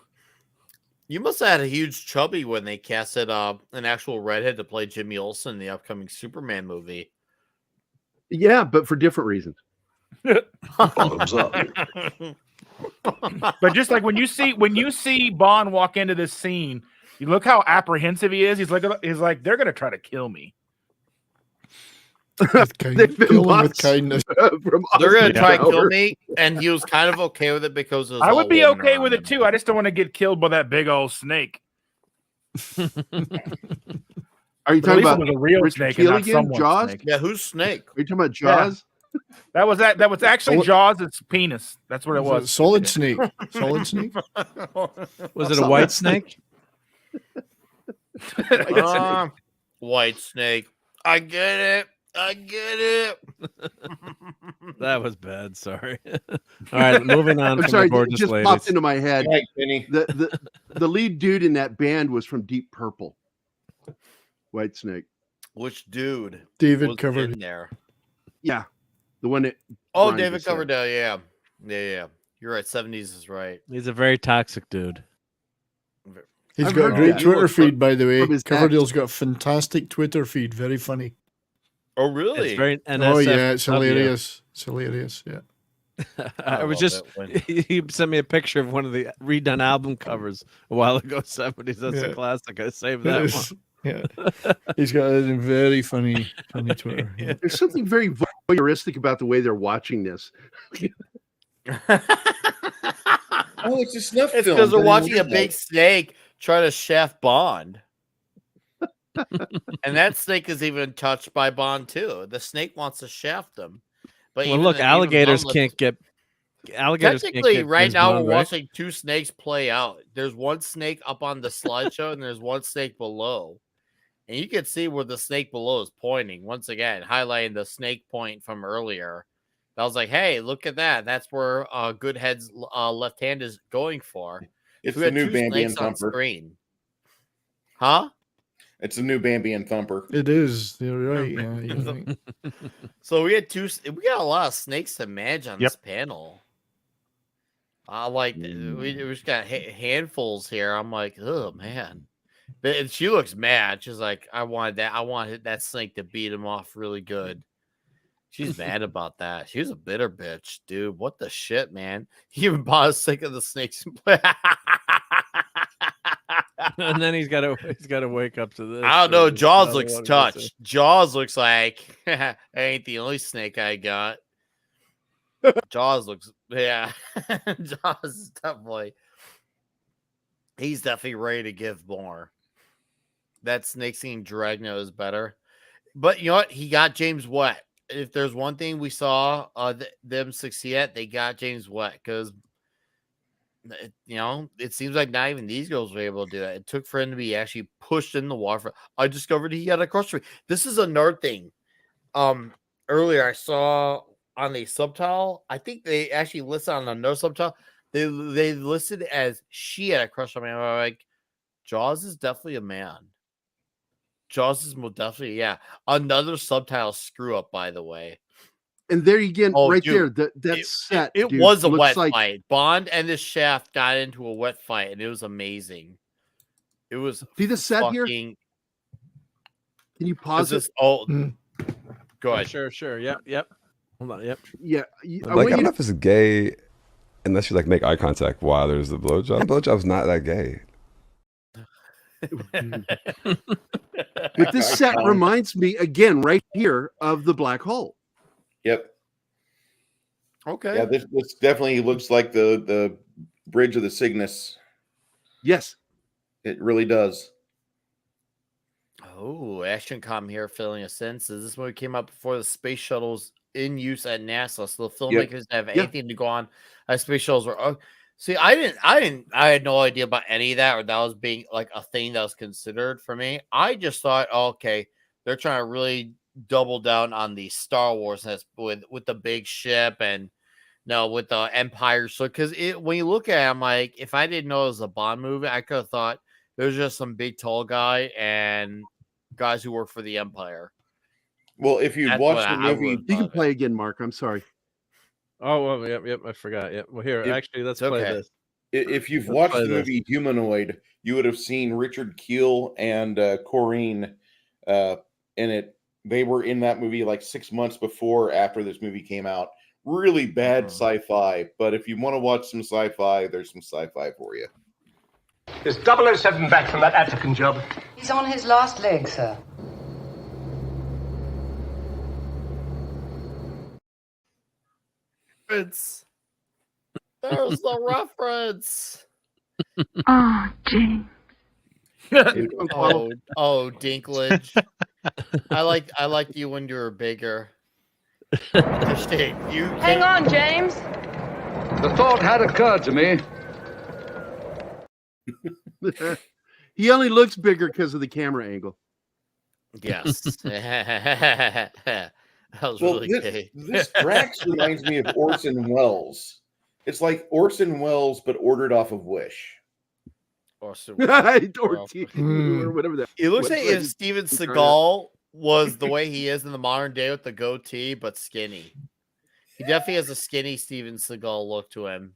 You must have had a huge chubby when they casted an actual redhead to play Jimmy Olsen in the upcoming Superman movie. Yeah, but for different reasons. Bottoms up. But just like when you see Bond walk into this scene, you look how apprehensive he is. He's like they're gonna try to kill me. With kind, They've been kill him with lost kindness. from They're gonna Austin try to kill Powers. me, and he was kind of okay with it because it was I would all be women okay around with him. it too. I just don't want to get killed by that big old snake. Are you But at talking least about it was a real Richard snake and not Keelaghan, someone's Jaws? snake. Yeah, who's Snake? Are you talking about Jaws? That was actually Oh, Jaws. It's penis. That's what it was. Solid Snake. Solid Snake. Was it a white snake? White Snake. I get it. I get it. That was bad. Sorry. All right, moving on I'm from sorry, the it gorgeous just ladies. popped into my head. Right, Penny. The lead dude in that band was from Deep Purple. White Snake. Which dude? David was covered. in there. Yeah. The one that Oh, Brian David just said. Coverdale. Yeah. You're right. 70s is right. He's a very toxic dude. He's I've got a heard great that. Twitter From- feed, by the way. from his Coverdale's got a fantastic Twitter feed. Very funny. Oh, really? It's very Oh yeah, it's NSFW. hilarious. It's hilarious. Yeah. I was love just it when- he sent me a picture of one of the redone album covers a while ago. 70s. That's Yeah. a classic. I saved that one. Yeah. He's got a very funny Twitter. Yeah. There's something very voyeuristic about the way they're watching this. Oh, it's a snuff It's film. because they're Very watching a original. big snake try to shaft Bond. And that snake is even touched by Bond too. The snake wants to shaft him. But Well, even look, even alligators Bond can't get Alligators can't Technically, get right James now Bond, we're right? watching two snakes play out. There's one snake up on the slideshow, and there's one snake below. And you can see where the snake below is pointing. Once again, highlighting the snake point from earlier. I was like, hey, look at that. That's where Goodhead's left hand is going for. It's So we the had new two Bambi and snakes on Thumper. screen. Huh? It's a new Bambi and Thumper. It is. You're right. Yeah. You're right. So we had we got a lot of snakes to manage on this panel. We just got handfuls here. I'm like, oh man. But she looks mad. She's like, I wanted that snake to beat him off really good. She's mad about that. She was a bitter bitch, dude. What the shit, man? He even bought a snake of the snakes. And then he's got to wake up to this. I don't know. so Jaws I looks wanted to say. touched. Jaws looks like I ain't the only snake I got. Jaws looks, yeah. Jaws is definitely. He's definitely ready to give more. That snake scene Dragno is better, but you know what? He got James wet. If there's one thing we saw them succeed at, they got James wet because. It seems like not even these girls were able to do that. It took for him to be actually pushed in the water. I discovered he had a crush rate. This is another thing. Earlier I saw on a subtitle. I think they actually listed on another subtitle. They listed as she had a crush on me. I'm like, Jaws is definitely a man. Jaws is most definitely, yeah. Another subtitle screw up, by the way. And there you get right dude, there. That set. It dude, was a looks wet fight. Bond and the Shaft got into a wet fight, and it was amazing. It was See the set here? Can you pause this? it? Oh, go ahead. Sure. Yep. Hold on. Yep. Yeah. I don't know if it's gay unless you like make eye contact while there's the blowjob. Blowjob's not that gay. But this set reminds me again, right here, of the black hole. Yep. Okay. Yeah, this definitely looks like the bridge of the Cygnus. Yes. It really does. Oh, Action Com here filling a sense. This movie came out before the space shuttles in use at NASA, so the filmmakers have anything to go on. Space shuttles were. See, I had no idea about any of that, or that was being like a thing that was considered for me. I just thought, okay, they're trying to really double down on the Star Wars with the big ship and with the Empire. So because when you look at it, I'm like, if I didn't know it was a Bond movie, I could have thought there's just some big tall guy and guys who work for the Empire. Well, if you watch the movie, you can play again, Mark. I'm sorry. Oh, well, yep. I forgot. Yep. Well, here, actually, let's play this. If you've watched the movie Humanoid, you would have seen Richard Kiel and Corrine in it. They were in that movie like 6 months after this movie came out. Really bad sci-fi, but if you want to watch some sci-fi, there's some sci-fi for you. Is 007 back from that African job? He's on his last leg, sir. There's the reference. Oh, James. oh, Dinklage. I like you when you were bigger. Hang on, James. The thought had occurred to me. He only looks bigger because of the camera angle. Yes. That was really gay. This Drax reminds me of Orson Welles. It's like Orson Welles, but ordered off of Wish. Or whatever that. It looks like if Steven Seagal was the way he is in the modern day with the goatee, but skinny. He definitely has a skinny Steven Seagal look to him.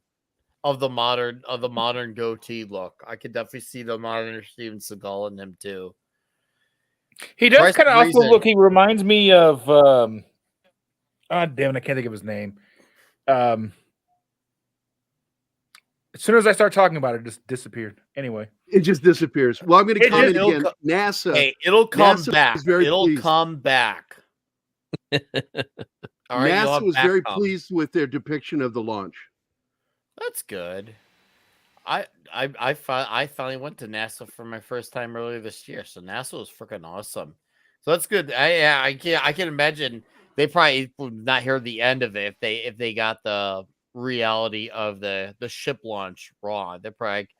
Of the modern goatee look. I could definitely see the modern Steven Seagal in him too. He does kind of also look. He reminds me of. Damn it! I can't think of his name. As soon as I start talking about it, it just disappeared. Anyway, it just disappears. Well, I'm going to comment again. NASA. Hey, it'll come NASA back. It'll come back. All right, NASA was very pleased with their depiction of the launch. That's good. I finally went to NASA for my first time earlier this year, so NASA was freaking awesome. So that's good. I can imagine they probably would not hear the end of it if they got the reality of the ship launch wrong. They're probably like,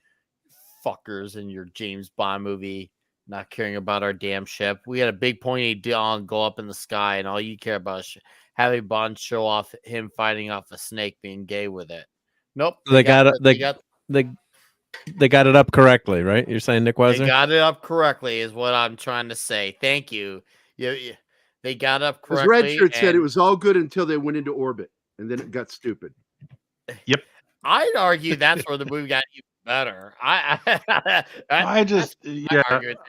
fuckers in your James Bond movie not caring about our damn ship. We had a big pointy dong go up in the sky, and all you care about is having Bond show off him fighting off a snake, being gay with it. Nope, They got it up correctly, right? You're saying, Nick Weiser? They got it up correctly, is what I'm trying to say. Thank you. They got up As correctly. Red Shirt said, it was all good until they went into orbit, and then it got stupid. Yep. I'd argue that's where the movie got even better. I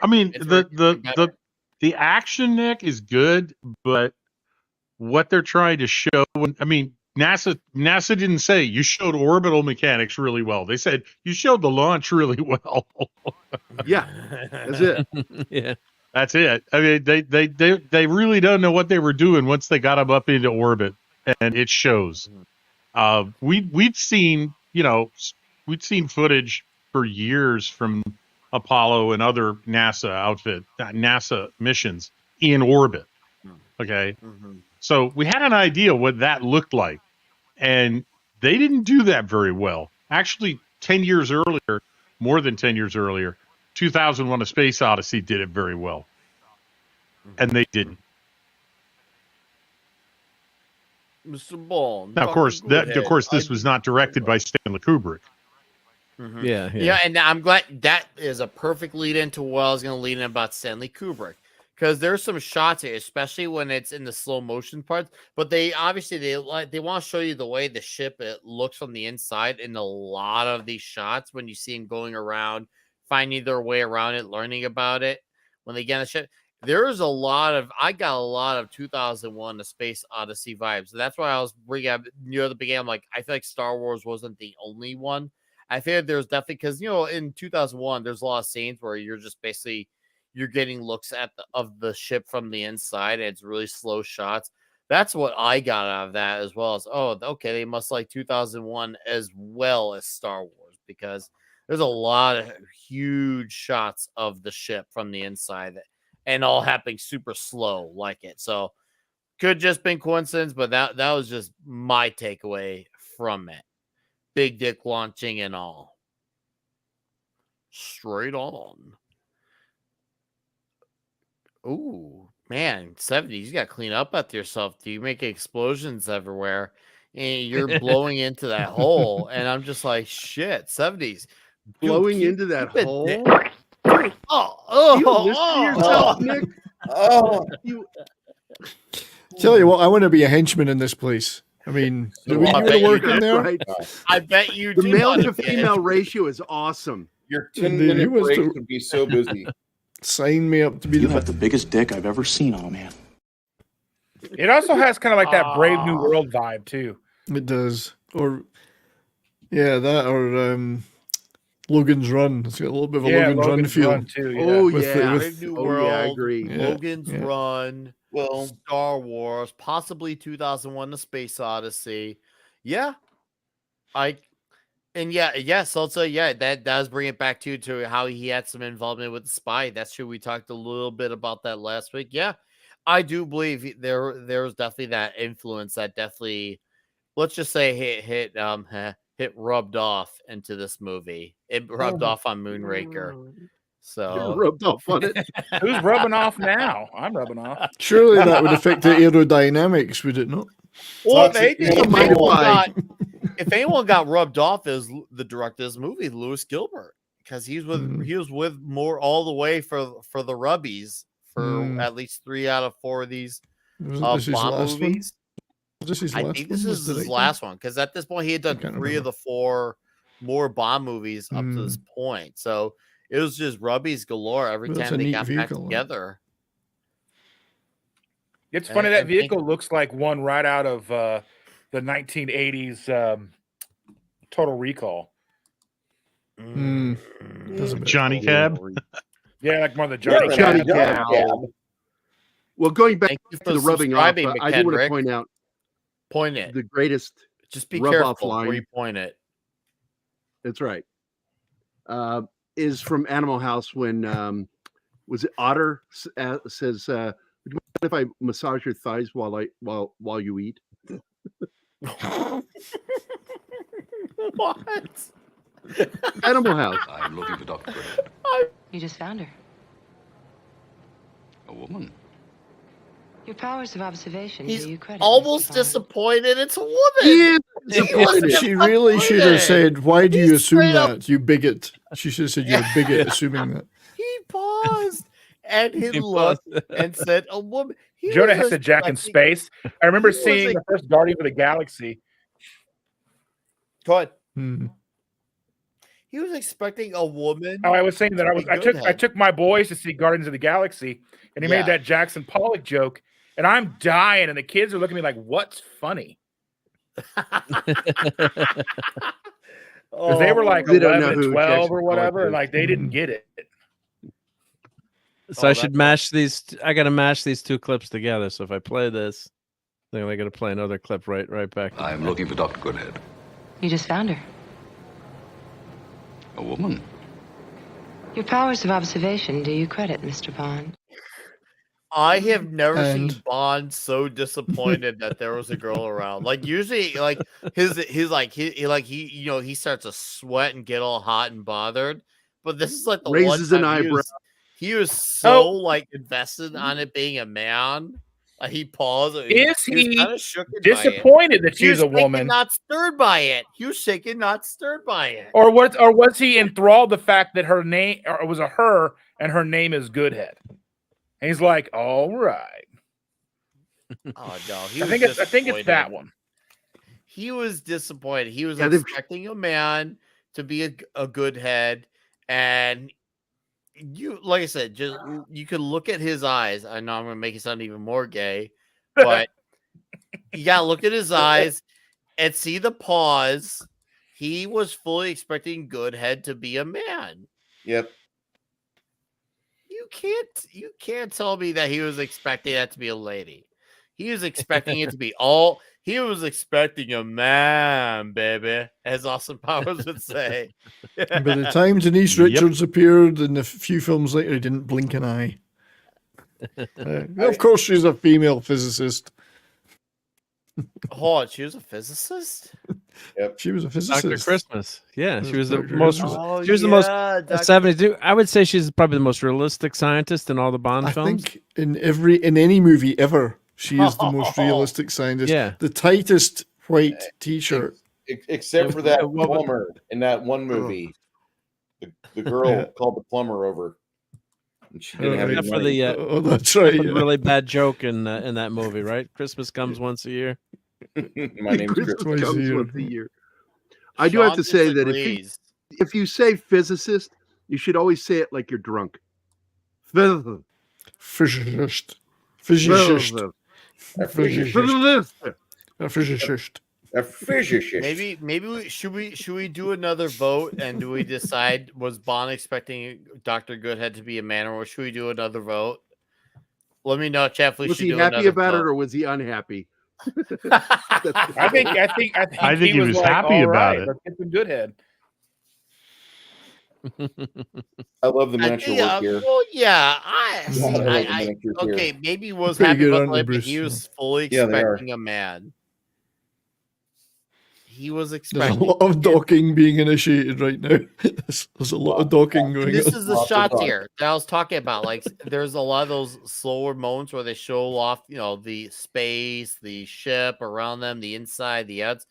mean, the action, Nick, is good, but what they're trying to show, I mean, NASA didn't say you showed orbital mechanics really well. They said you showed the launch really well. Yeah, that's it. Yeah, that's it. I mean, they really don't know what they were doing once they got them up into orbit, and it shows. We've seen seen footage for years from Apollo and other NASA missions in orbit. Okay. Mm-hmm. So we had an idea what that looked like, and they didn't do that very well. Actually, 10 years earlier, more than 10 years earlier, 2001: A Space Odyssey did it very well, and they didn't. Mr. Bond. Now, of course, this was not directed by Stanley Kubrick. Mm-hmm. Yeah. And I'm glad that is a perfect lead into what I was going to lead in about Stanley Kubrick, because there's some shots here, especially when it's in the slow motion parts. But they want to show you the way the ship it looks from the inside in a lot of these shots. When you see them going around, finding their way around it, learning about it, when they get on the ship. There's I got a lot of 2001: A Space Odyssey vibes. So that's why I was bringing up near the beginning. I'm like, I feel like Star Wars wasn't the only one. I feel like there's definitely, because in 2001 there's a lot of scenes where you're just basically you're getting looks of the ship from the inside, and it's really slow shots. That's what I got out of that, as well as okay, they must like 2001 as well as Star Wars, because there's a lot of huge shots of the ship from the inside and all happening super slow like it. So could just been coincidence, but that was just my takeaway from it. Big dick launching and all. Straight on. Ooh, man, 70s. You got to clean up after yourself. Do you make explosions everywhere? And you're blowing into that hole. And I'm just like, shit, 70s. Blowing into that hole? Dude, You listen to yourself, Nick? Tell you what, I want to be a henchman in this place. I mean, do we want to work in there? Right. I bet you the do. The male to female ratio is awesome. Your 10-minute break would be so busy. Sign me up to be the biggest dick I've ever seen on a man. It also has kind of like that Brave New World vibe too. It does. Or that or Logan's Run. It's got a little bit of a Logan's Run feel too. Yeah. Oh with yeah, Brave New World, I agree. Logan's Run, Star Wars, possibly 2001: A Space Odyssey. Yeah, that does bring it back to how he had some involvement with the spy. That's true. We talked a little bit about that last week. Yeah, I do believe there's definitely that influence that definitely, let's just say, hit rubbed off into this movie. It rubbed off on Moonraker. So rubbed off on it. Who's rubbing off now? I'm rubbing off. Surely that would affect the aerodynamics, would it not? Well, if anyone got rubbed off as the director of this movie, Lewis Gilbert, because he was with more all the way for the Rubbies for at least 3 out of 4 of these Bond movies. I think this is his last one, because at this point he had done 3 of the 4 more Bond movies up to this point. So it was just Rubbies galore every time they got back together. It's funny that vehicle looks like one right out of the 1980s Total Recall. Johnny Cab. Yeah, like more of the Johnny Cab. Well, going back to the rubbing off, I do want to point out. Point it. The greatest. Just be careful before you point it. That's right. Is from Animal House when was it Otter says, "Would you mind if I massage your thighs while you eat?" What? Animal House. I'm looking for Dr. Goodhead. You just found her. A woman. Your powers of observation He's do you credit. almost Mr. Bond. disappointed it's a woman. He is He disappointed. was She really should have disappointed. said, "Why do you He's assume straight up- that, you bigot?" She should have said, "You're a bigot, assuming that." He paused and he He looked paused. and said, "A woman." He Jonah was hit the Jack in expecting- space. I remember he was seeing like- the first Guardian of the Galaxy. Go ahead. Hmm. He was expecting a woman. Oh, I was saying that to I be was. I Goodhead. took my boys to see Guardians of the Galaxy, and he Yeah. made that Jackson Pollock joke, and I'm dying, and the kids are looking at me like, "What's funny?" Because they were like They don't 11 know and who 12 Jackson or Pollock whatever, and is. like they didn't get it. So Oh, I should mash these. I got to mash these two clips together. So if I play this, then I got to play another clip right back. I'm looking for Dr. Goodhead. You just found her. A woman. Your powers of observation do you credit, Mr. Bond. I have never seen And- Bond so disappointed that there was a girl around. Like usually, like his he starts to sweat and get all hot and bothered. But this is like the Raises one an time eyebrow. he was so Oh. like invested on it being a man. Like he paused. Is he kind of shook by it. disappointed that He was she's a shaken, woman, not stirred by it. He was shaken, not stirred by it. or what? Or was he enthralled the fact that her name, or it was a her, and her name is Goodhead? And he's like, "All right." Oh no, he I was think it's that disappointed. one. He was disappointed. He was Yeah, they've- expecting a man to be a good head, and you, like I said, just you could look at his eyes. I know I'm going to make it sound even more gay, but you got to look at his eyes and see the pause. He was fully expecting Goodhead to be a man. Yep. You can't tell me that he was expecting that to be a lady. He was expecting it to be all. He was expecting a man, baby, as Austin Powers would say. And by the time Denise Richards appeared in a few films later, he didn't blink an eye. Of course, she's a female physicist. Oh, she was a physicist. Yep. She was a physicist. Dr. Christmas. Yeah, she was the Dr. most. Christmas. Oh, She was the most. yeah, Dr. 70s. I would say she's probably the most realistic scientist in all the Bond I films. think in any movie ever, she is the most realistic scientist. Yeah. The tightest white T-shirt. Except for that What was- plumber in that one movie. The girl Yeah. called the plumber over. And she didn't have any Except for money. the Oh, that's right. for the yeah. really bad joke in that movie, right? Christmas comes once a year. My name's Christmas Chris. Twice a comes year. once a year. I do have to say that if you say physicist, you should always say it like you're drunk. Physicist. Physicist. Physicist. A Physicist. Physicist. A physicist. A physicist. Maybe should we do another vote, and do we decide, was Bond expecting Dr. Goodhead to be a man, or should we do another vote? Let me know, chat. If we Was should he do happy another about it vote. or was he unhappy? I think I think he was like, happy "All about right, it." Let's get some Goodhead. I love the miniature work here. Well, yeah, I Yeah, see. I love the miniatures here. Okay, maybe he was Pretty happy good, about aren't they, it, but he Bruce? was fully Yeah, they are. expecting a man. He was There's a expecting. lot of docking being initiated right now. There's a lot of docking going This on. is the Lots of shots talk. here that I was talking about. Like, there's a lot of those slower moments where they show off, the space, the ship around them, the inside, the outs,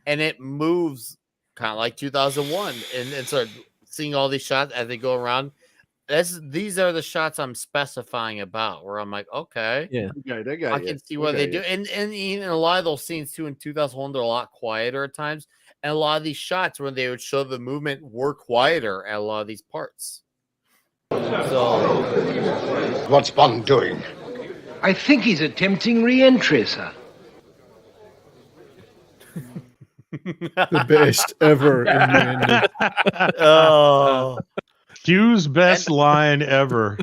and it moves kind of like 2001. And start seeing all these shots as they go around. These are the shots I'm specifying about, where I'm like, okay, Yeah. I can see what they do. And even a lot of those scenes too in 2001, they're a lot quieter at times. And a lot of these shots when they would show the movement were quieter at a lot of these parts. So What's Bond doing? I think he's attempting re-entry, sir. The best ever in the ending. oh, Q's best line ever.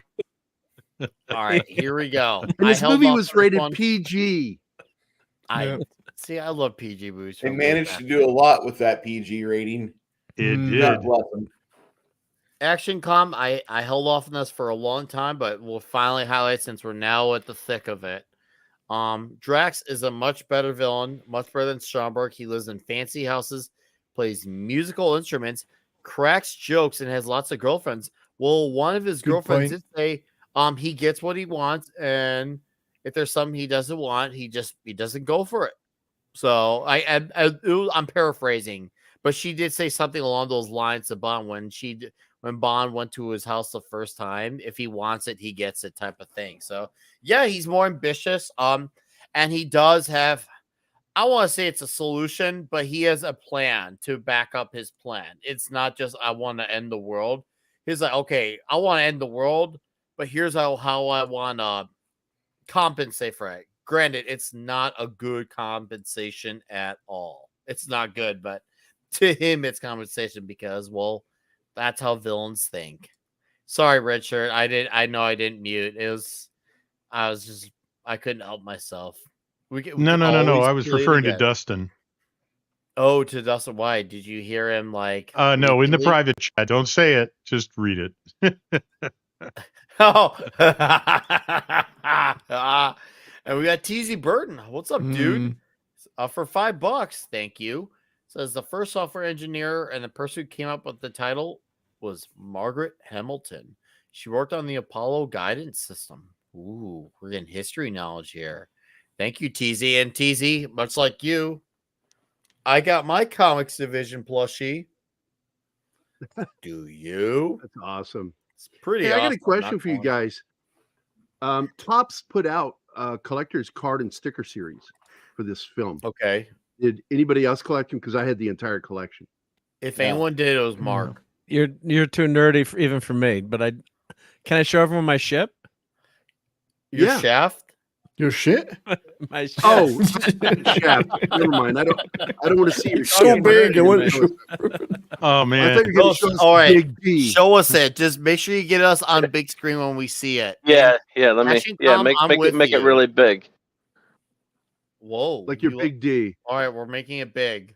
all right, here we go. And this I held movie off was on this rated one. PG. I love PG movies. They from way managed back. to do a lot with that PG rating. It Mm. did. God bless them. Action Com, I held off on this for a long time, but we'll finally highlight since we're now at the thick of it. Drax is a much better villain, much better than Stromberg. He lives in fancy houses, plays musical instruments, cracks jokes, and has lots of girlfriends. Well, one of his Good girlfriends point. did say he gets what he wants, and if there's something he doesn't want, he doesn't go for it. So I'm paraphrasing, but she did say something along those lines to Bond when Bond went to his house the first time. If he wants it, he gets it, type of thing. So yeah, he's more ambitious. And he does have. I want to say it's a solution, but he has a plan to back up his plan. It's not just I want to end the world. He's like, okay, I want to end the world, but here's how I want to compensate for it. Granted, it's not a good compensation at all. It's not good, but to him, it's compensation because, well, that's how villains think. Sorry, Richard. I know I didn't mute. I couldn't help myself. No. always I was play referring to together. Dustin. Oh, to Dustin. Why? Did you hear him like? No, in the recently? private chat. Don't say it. Just read it. Oh, and we got TZ Burton. What's up, dude? For $5, thank you. Says the first software engineer and the person who came up with the title was Margaret Hamilton. She worked on the Apollo guidance system. Ooh, we're getting history knowledge here. Thank you, TZ. And TZ, much like you, I got my comics division plushie. Do you? That's awesome. It's pretty. Hey, I got a awesome. question for you guys. Topps put out a collector's card and sticker series for this film. Okay. Did anybody else collect them? Because I had the entire collection. If anyone did, it was Mark. You're too nerdy even for me. But can I show everyone my ship? Your shaft? Your shit? My ship. Oh, shaft. Never mind. I don't want to see your so shit. big. I want to show. Oh I man. thought you were going to show us All right. Big D. Show us it. Just make sure you get us on big screen when we see it. Yeah, let me. Action Yeah, Tom, make I'm it with make it you. really big. Whoa. Like your Big D. All right, we're making it big.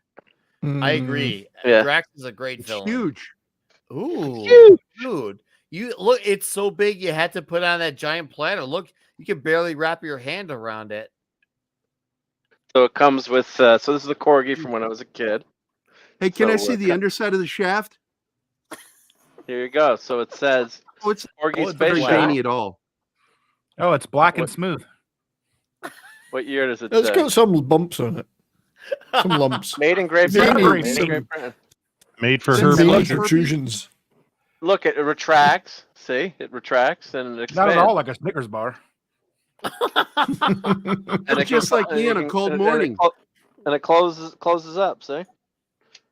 I agree. Yeah. Drax is a great It's villain. huge. Ooh, Huge. dude. You look, it's so big you had to put on that giant platter. Look, you can barely wrap your hand around it. So it comes with. So this is the corgi from when I was a kid. Hey, can I So, see the underside of the shaft? Here you go. So it says Oh, it's corgi not very space veiny shuttle. at all. Oh, it's black and What- smooth. What year does it It's say? got some bumps on it. Some lumps. Made in Great Veiny, Britain. Made in some- Great Britain. Made for Some her veiny pleasure. protrusions. Look, it retracts. See, it retracts and it Not expands. at all like a Snickers bar. And it Just goes- like and me you on a can- cold and it morning. And it closes up. See,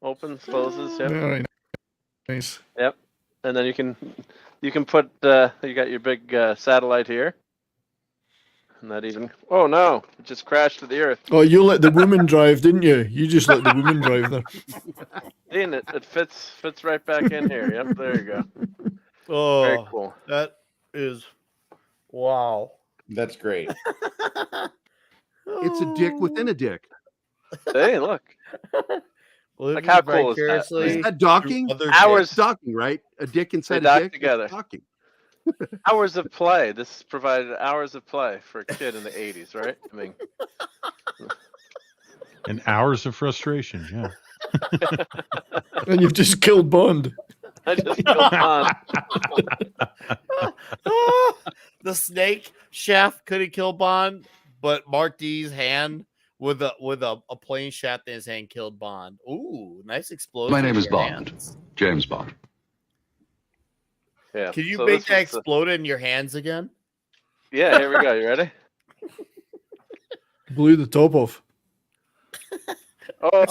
opens, closes. Yep. Very nice. Yep. And then you can put you got your big satellite here. And that even oh no, it just crashed to the earth. Oh, you let the woman drive, didn't you? You just let the woman drive there. See, and it fits right back in here. Yep, there you go. Oh, Very cool. That is wow. That's great. It's a dick within a dick. Hey, look. Like how cool is that? Is that docking? Hours Docking, right? A dick inside They a dock dick? together. It's docking. Hours of play. This provided hours of play for a kid in the 80s, right? I mean, And hours of frustration. Yeah. And you've just killed Bond. I just killed Bond. The snake shaft couldn't kill Bond, but Mark D's hand with a plane shaft in his hand killed Bond. Ooh, nice explosion. My name in is your Bond. hands. James Bond. Yeah. Can you so make this that was the- explode in your hands again? Yeah, here we go. You ready? Blew the top off. Oh,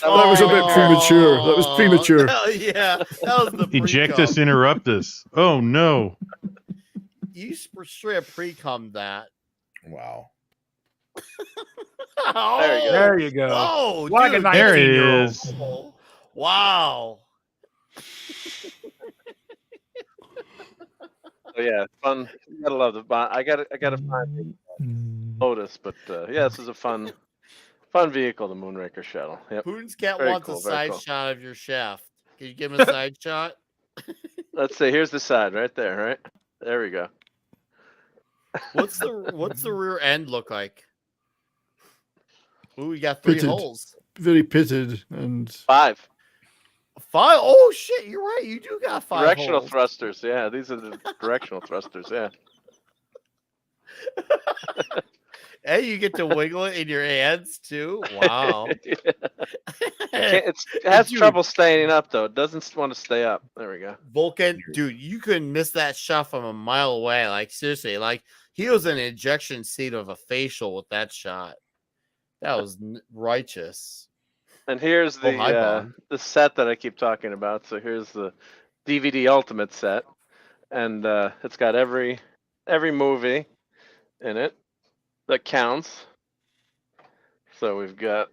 Oh, that was a bit premature. That was premature. Yeah, that was the Ejectus pre-cum. interruptus. Oh no. You straight up pre-cum that. Wow. There you go. There you go. Oh, Like a dude, There it 19-year-old. is. wow. So yeah, fun. You gotta love the Bond. I gotta find Lotus, but yeah, this is a fun vehicle, the Moonraker shuttle. Yep. Putin's cat Very wants cool, a very side cool. shot of your shaft. Can you give him a side shot? Let's see. Here's the side right there. Right there we go. What's the rear end look like? Ooh, we got 3 Pitted. holes. very pitted and 5 5. Oh shit, you're right. You do got 5 directional holes. thrusters. Yeah, these are the directional thrusters. Yeah. And you get to wiggle it in your hands too. Wow. It has Dude. trouble staying up though. It doesn't want to stay up. There we go. Vulcan, dude, you couldn't miss that shot from a mile away. Like seriously, like he was an ejection seat of a facial with that shot. That was righteous. And here's the set that I keep talking about. So here's the DVD Ultimate set, and it's got every movie in it that counts. So we've got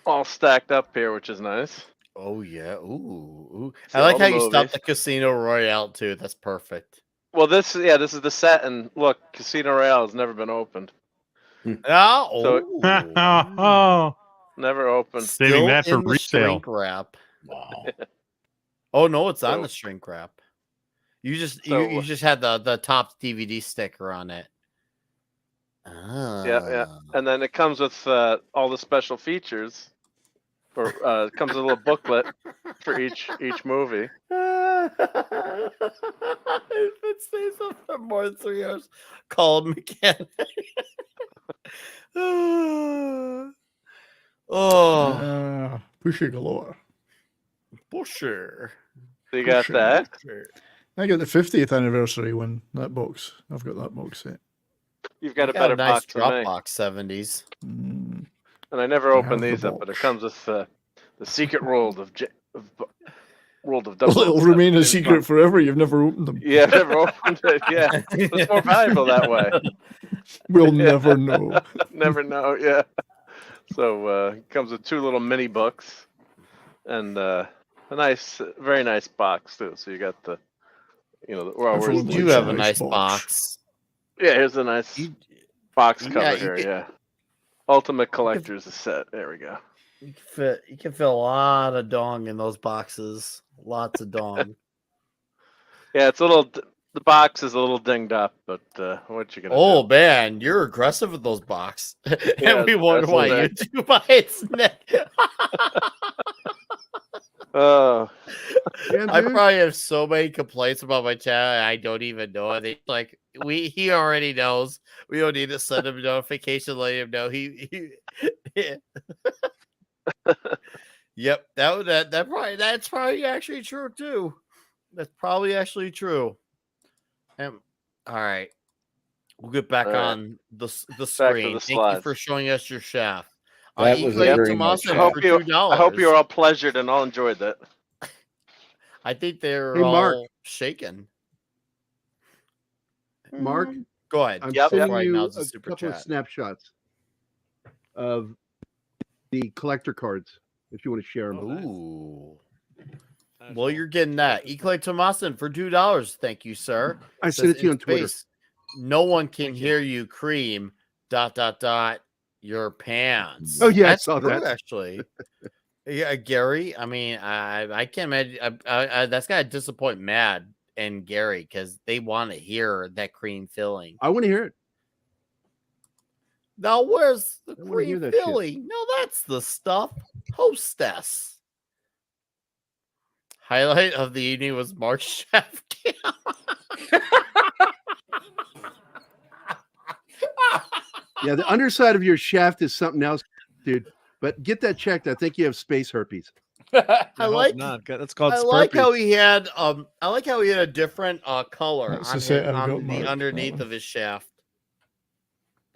all stacked up here, which is nice. Oh yeah, ooh. So I like all how the you stopped movies. the Casino Royale too. That's perfect. Well, this is the set, and look, Casino Royale has never been opened. Oh, Never opened. Saving that for in the resale. shrink wrap. Wow. Oh no, it's on the shrink wrap. You just you just had the top DVD sticker on it. Yeah, and then it comes with all the special features, or it comes with a little booklet for each movie. If it stays up for more than 3 hours, call a mechanic. Pusher galore. Pusher. So you got that. I got the 50th anniversary one. That box. I've got that box set. You've got a You better nice box than me. Dropbox 70s. And I never opened these up, but it comes with the secret world of It'll remain a secret forever. You've never opened them. Yeah, I've never opened it. Yeah, it's more valuable that way. We'll never know. Never know. Yeah. So it comes with 2 little mini books, and a nice, very nice box too. So you got the, You do have a nice box. Yeah, here's a nice box cover here. Yeah. Ultimate Collector's set. There we go. You can fit a lot of dong in those boxes. Lots of dong. Yeah, it's a little. The box is a little dinged up, but what you gonna do? Oh man, you're aggressive with those box. Yeah, And we wonder why you do by its neck. Oh, I probably have so many complaints about my channel. I don't even know it. Like he already knows. We don't need to send him a notification, let him know. Yep, that's probably actually true too. That's probably actually true. All right, we'll get back on the screen. Thank you for showing us your shaft. That was a very nice I shaft. hope you're all pleasured and all enjoyed that. I think they're Hey, Mark. all shaken. Mark, Go ahead. I'm Yep, sending right you now a it's a super couple of chat. snapshots of the collector cards if you want to share them. Ooh. Well, you're getting that. Eclay Tomasin for $2. Thank you, sir. I sent it to you on Twitter. No one can hear you, cream, ... your pants. Oh, yeah, I That's saw true, that. actually. Yeah, Gary. I mean, I can't imagine. That's got to disappoint Mad and Gary because they want to hear that cream filling. I want to hear it. Now, where's the wanna hear cream that shit. filling? No, that's the stuff. Hostess. Highlight of the evening was Mark's shaft cam. Yeah, the underside of your shaft is something else, dude. But get that checked. I think you have space herpes. I like not. That's called I like how Spurpy. he had I like how he had a different color That's on, the set I've on got, the Mark. underneath of his shaft.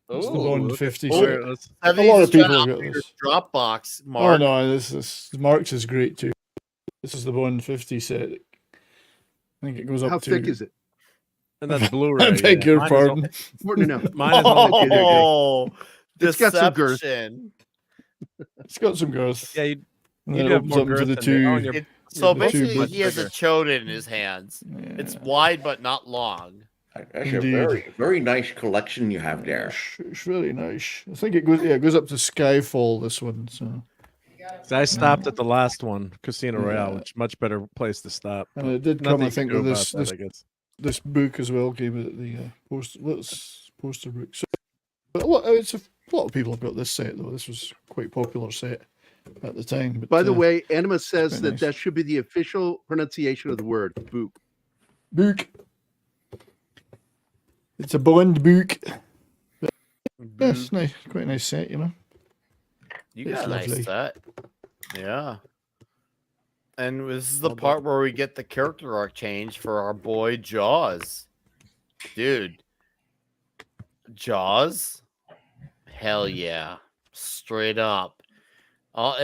It's the Bond 50 Oh, set. let's- A lot of people Shout have out got to this. your Dropbox, Oh Mark. no, this Mark's is great too. This is the Bond 50 set. I think it goes up How to. thick is it? And that's Blu-ray. I beg your pardon. Important to know. Mine is only Oh, It's got some girth. deception. It's got some girth. Yeah, And you then do it have opens more up into girth the than two. oh, and your- So the two basically, he has a butts. chode in his hands. It's wide but not long. Actually, Indeed. a very, very nice collection you have there. It's really nice. I think it goes up to Skyfall, this one. So I stopped at the last one, Casino Royale, Yeah. which much better place to stop. and it did Nothing come, I you can think, do with about this that, I guess. this book as well came with the poster book. So, but look, it's a A lot of people have got this set though. This was quite a popular set at the time. But, By the way, Anima says quite that nice. that should be the official pronunciation of the word book. Book. It's a Bond book. Yes, nice, quite a nice set, you know. You It's got a nice lovely. set. Yeah. And this is the part where we get the character arc change for our boy Jaws. Dude. Jaws? Hell yeah. Straight up. All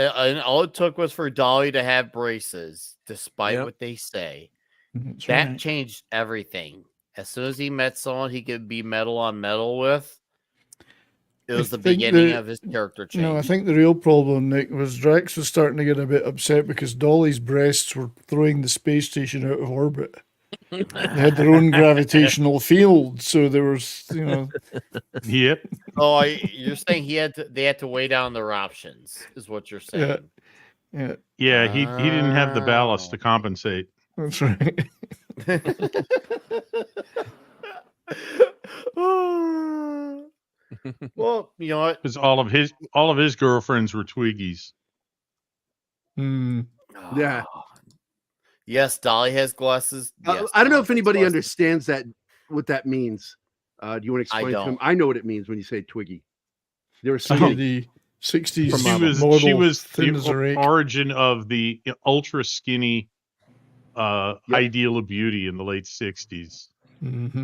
it took was for Dolly to have braces, despite what they say. That's That right. changed everything. As soon as he met someone he could be metal on metal with, it was the think beginning the- of his character change. No, I think the real problem, Nick, was Drax was starting to get a bit upset because Dolly's breasts were throwing the space station out of orbit. They had their own gravitational field, so there was, you know. Yep. Oh, you're saying they had to weigh down their options, is what you're saying. Yeah. Yeah, he didn't have the ballast to compensate. That's right. Well, you know what? Because all of his girlfriends were Twiggies. Yeah. Yes, Dolly has glasses. Yes, I don't know Dolly if has anybody glasses. understands that what that means. Do you want to I explain to him? don't. I know what it means when you say Twiggy. They were From skinny. the 60s She was thin the as a rake. origin of the ultra skinny ideal of beauty in the late 60s. Mm-hmm.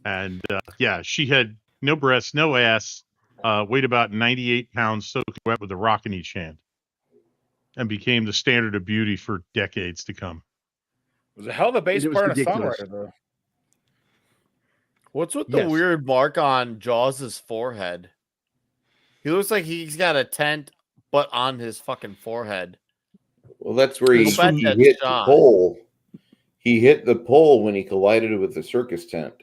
And yeah, she had no breasts, no ass, weighed about 98 pounds, soaking wet with a rock in each hand, and became the standard of beauty for decades to come. It was a hell of a bass It was player and a ridiculous. songwriter, though. What's with the Yes. weird mark on Jaws' forehead? He looks like he's got a tent, but on his fucking forehead. Well, that's where he Go back that hit the shot. pole. He hit the pole when he collided with the circus tent.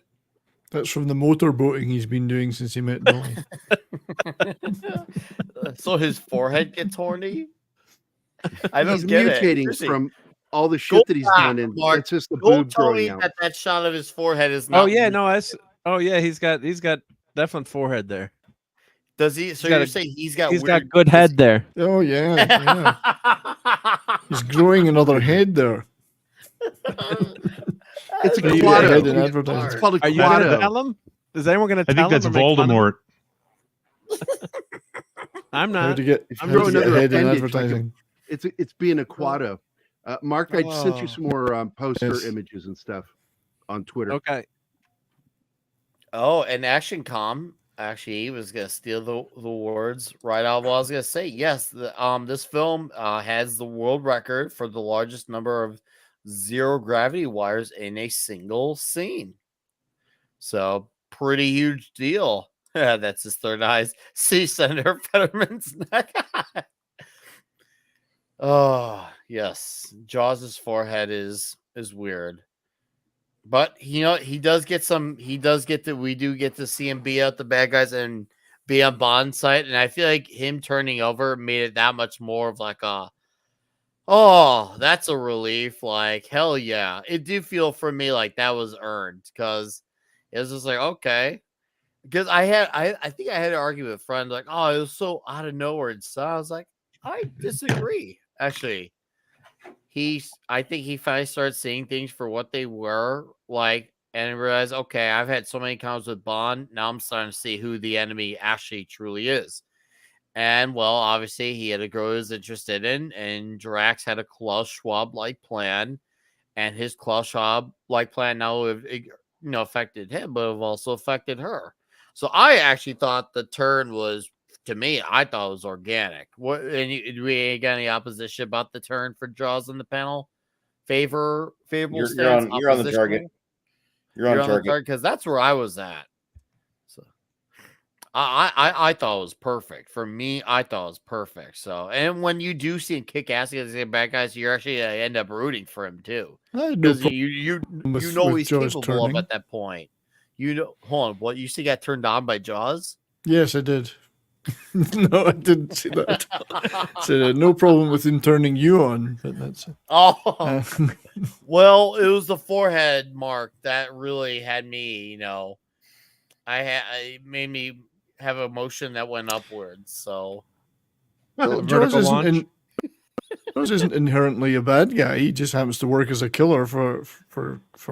That's from the motorboating he's been doing since he met Dolly. So his forehead gets horny? I don't He's get it. mutating Seriously. from all the Go shit that he's back, done, and Mark. it's just the Don't boob tell growing me out. that shot of his forehead is not. Oh yeah, no, he's got definite forehead there. Does he? So got you're a- saying he's got He's weird, got good head there. Oh, yeah. He's growing another head there. It's a Maybe a quado. head in advertising. It's called a Are you gonna quado. tell him? Is anyone gonna I tell think that's him? or make fun of him? Voldemort. I'm How not. to get, I'm how to growing get another ahead in appendage, like advertising. It's being a quado. Mark, I sent you Oh. some more poster Yes. images and stuff on Twitter. Okay. Oh, and Action Com actually he was gonna steal the words right out of what I was gonna say. Yes, this film has the world record for the largest number of zero gravity wires in a single scene. So pretty huge deal. That's his third eyes. See Senator Fetterman's neck. Oh yes, Jaws' forehead is weird. But you know, we do get to see him be out the bad guys and be on Bond's side. And I feel like him turning over made it that much more of like oh, that's a relief. Like, hell yeah. It do feel for me like that was earned because it was just like, okay. Because I think I had to argue with a friend, like, oh, it was so out of nowhere and so I was like, I disagree. Actually. I think he finally started seeing things for what they were like and realized, okay, I've had so many encounters with Bond. Now I'm starting to see who the enemy actually truly is. And well, obviously he had to grow his interest in, and Drax had a Klaus Schwab like plan, and his Klaus Schwab like plan now affected him, but have also affected her. So I actually thought the turn was, to me, I thought it was organic. What? And do we got any opposition about the turn for Jaws in the panel? Favorable You're stance. on the target. You're on The target. target because that's where I was at. So I thought it was perfect for me. I thought it was perfect. So, and when you do see him kick ass against the bad guys, you actually end up rooting for him too, I had no because problem you with know he's Jaws capable turning. of at that point. You know, hold on, what you see got turned on by Jaws? Yes, I did. No, I didn't see that. So no problem with him turning you on, but that's it. Oh, well, it was the forehead mark that really had me, it made me have emotion that went upwards. So Well, vertical launch. Jaws isn't inherently a bad guy. He just happens to work as a killer for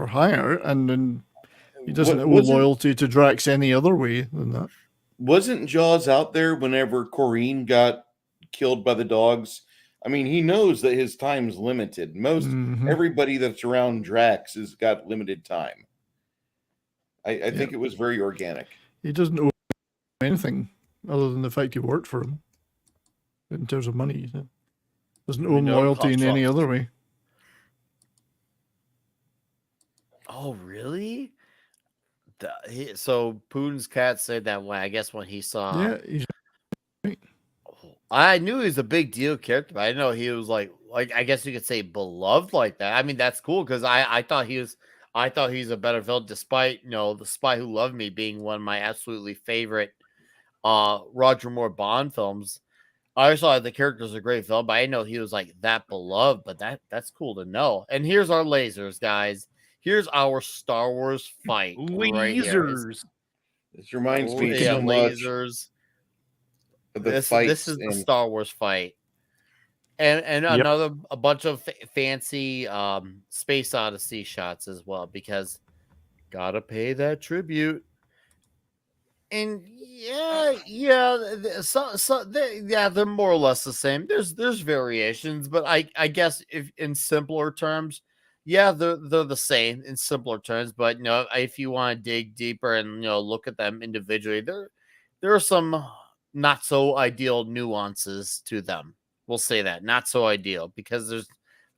hire, and then he doesn't owe loyalty to Drax any other way than that. Wasn't Jaws out there whenever Corrine got killed by the dogs? I mean, he knows that his time's limited. Everybody that's around Drax has got limited time. I think it was very organic. He doesn't owe anything other than the fact he worked for him in terms of money. He doesn't owe him loyalty in any other way. Oh, really? So Putin's cat said that way. I guess when he saw. Yeah, he's right. I knew he was a big deal character, but I didn't know he was like I guess you could say beloved like that. I mean, that's cool because I thought he's a better villain, despite The Spy Who Loved Me being one of my absolutely favorite Roger Moore Bond films. I always thought the character was a great villain, but I didn't know he was like that beloved. But that's cool to know. And here's our lasers, guys. Here's our Star Wars fight. Lasers. Right, this reminds me so much of the fights. This is the Star Wars fight. And a bunch of fancy Space Odyssey shots as well, because gotta pay that tribute. And they're more or less the same. There's variations, but I guess if in simpler terms, they're the same in simpler terms. But if you want to dig deeper and look at them individually, there are some not so ideal nuances to them. We'll say that not so ideal, because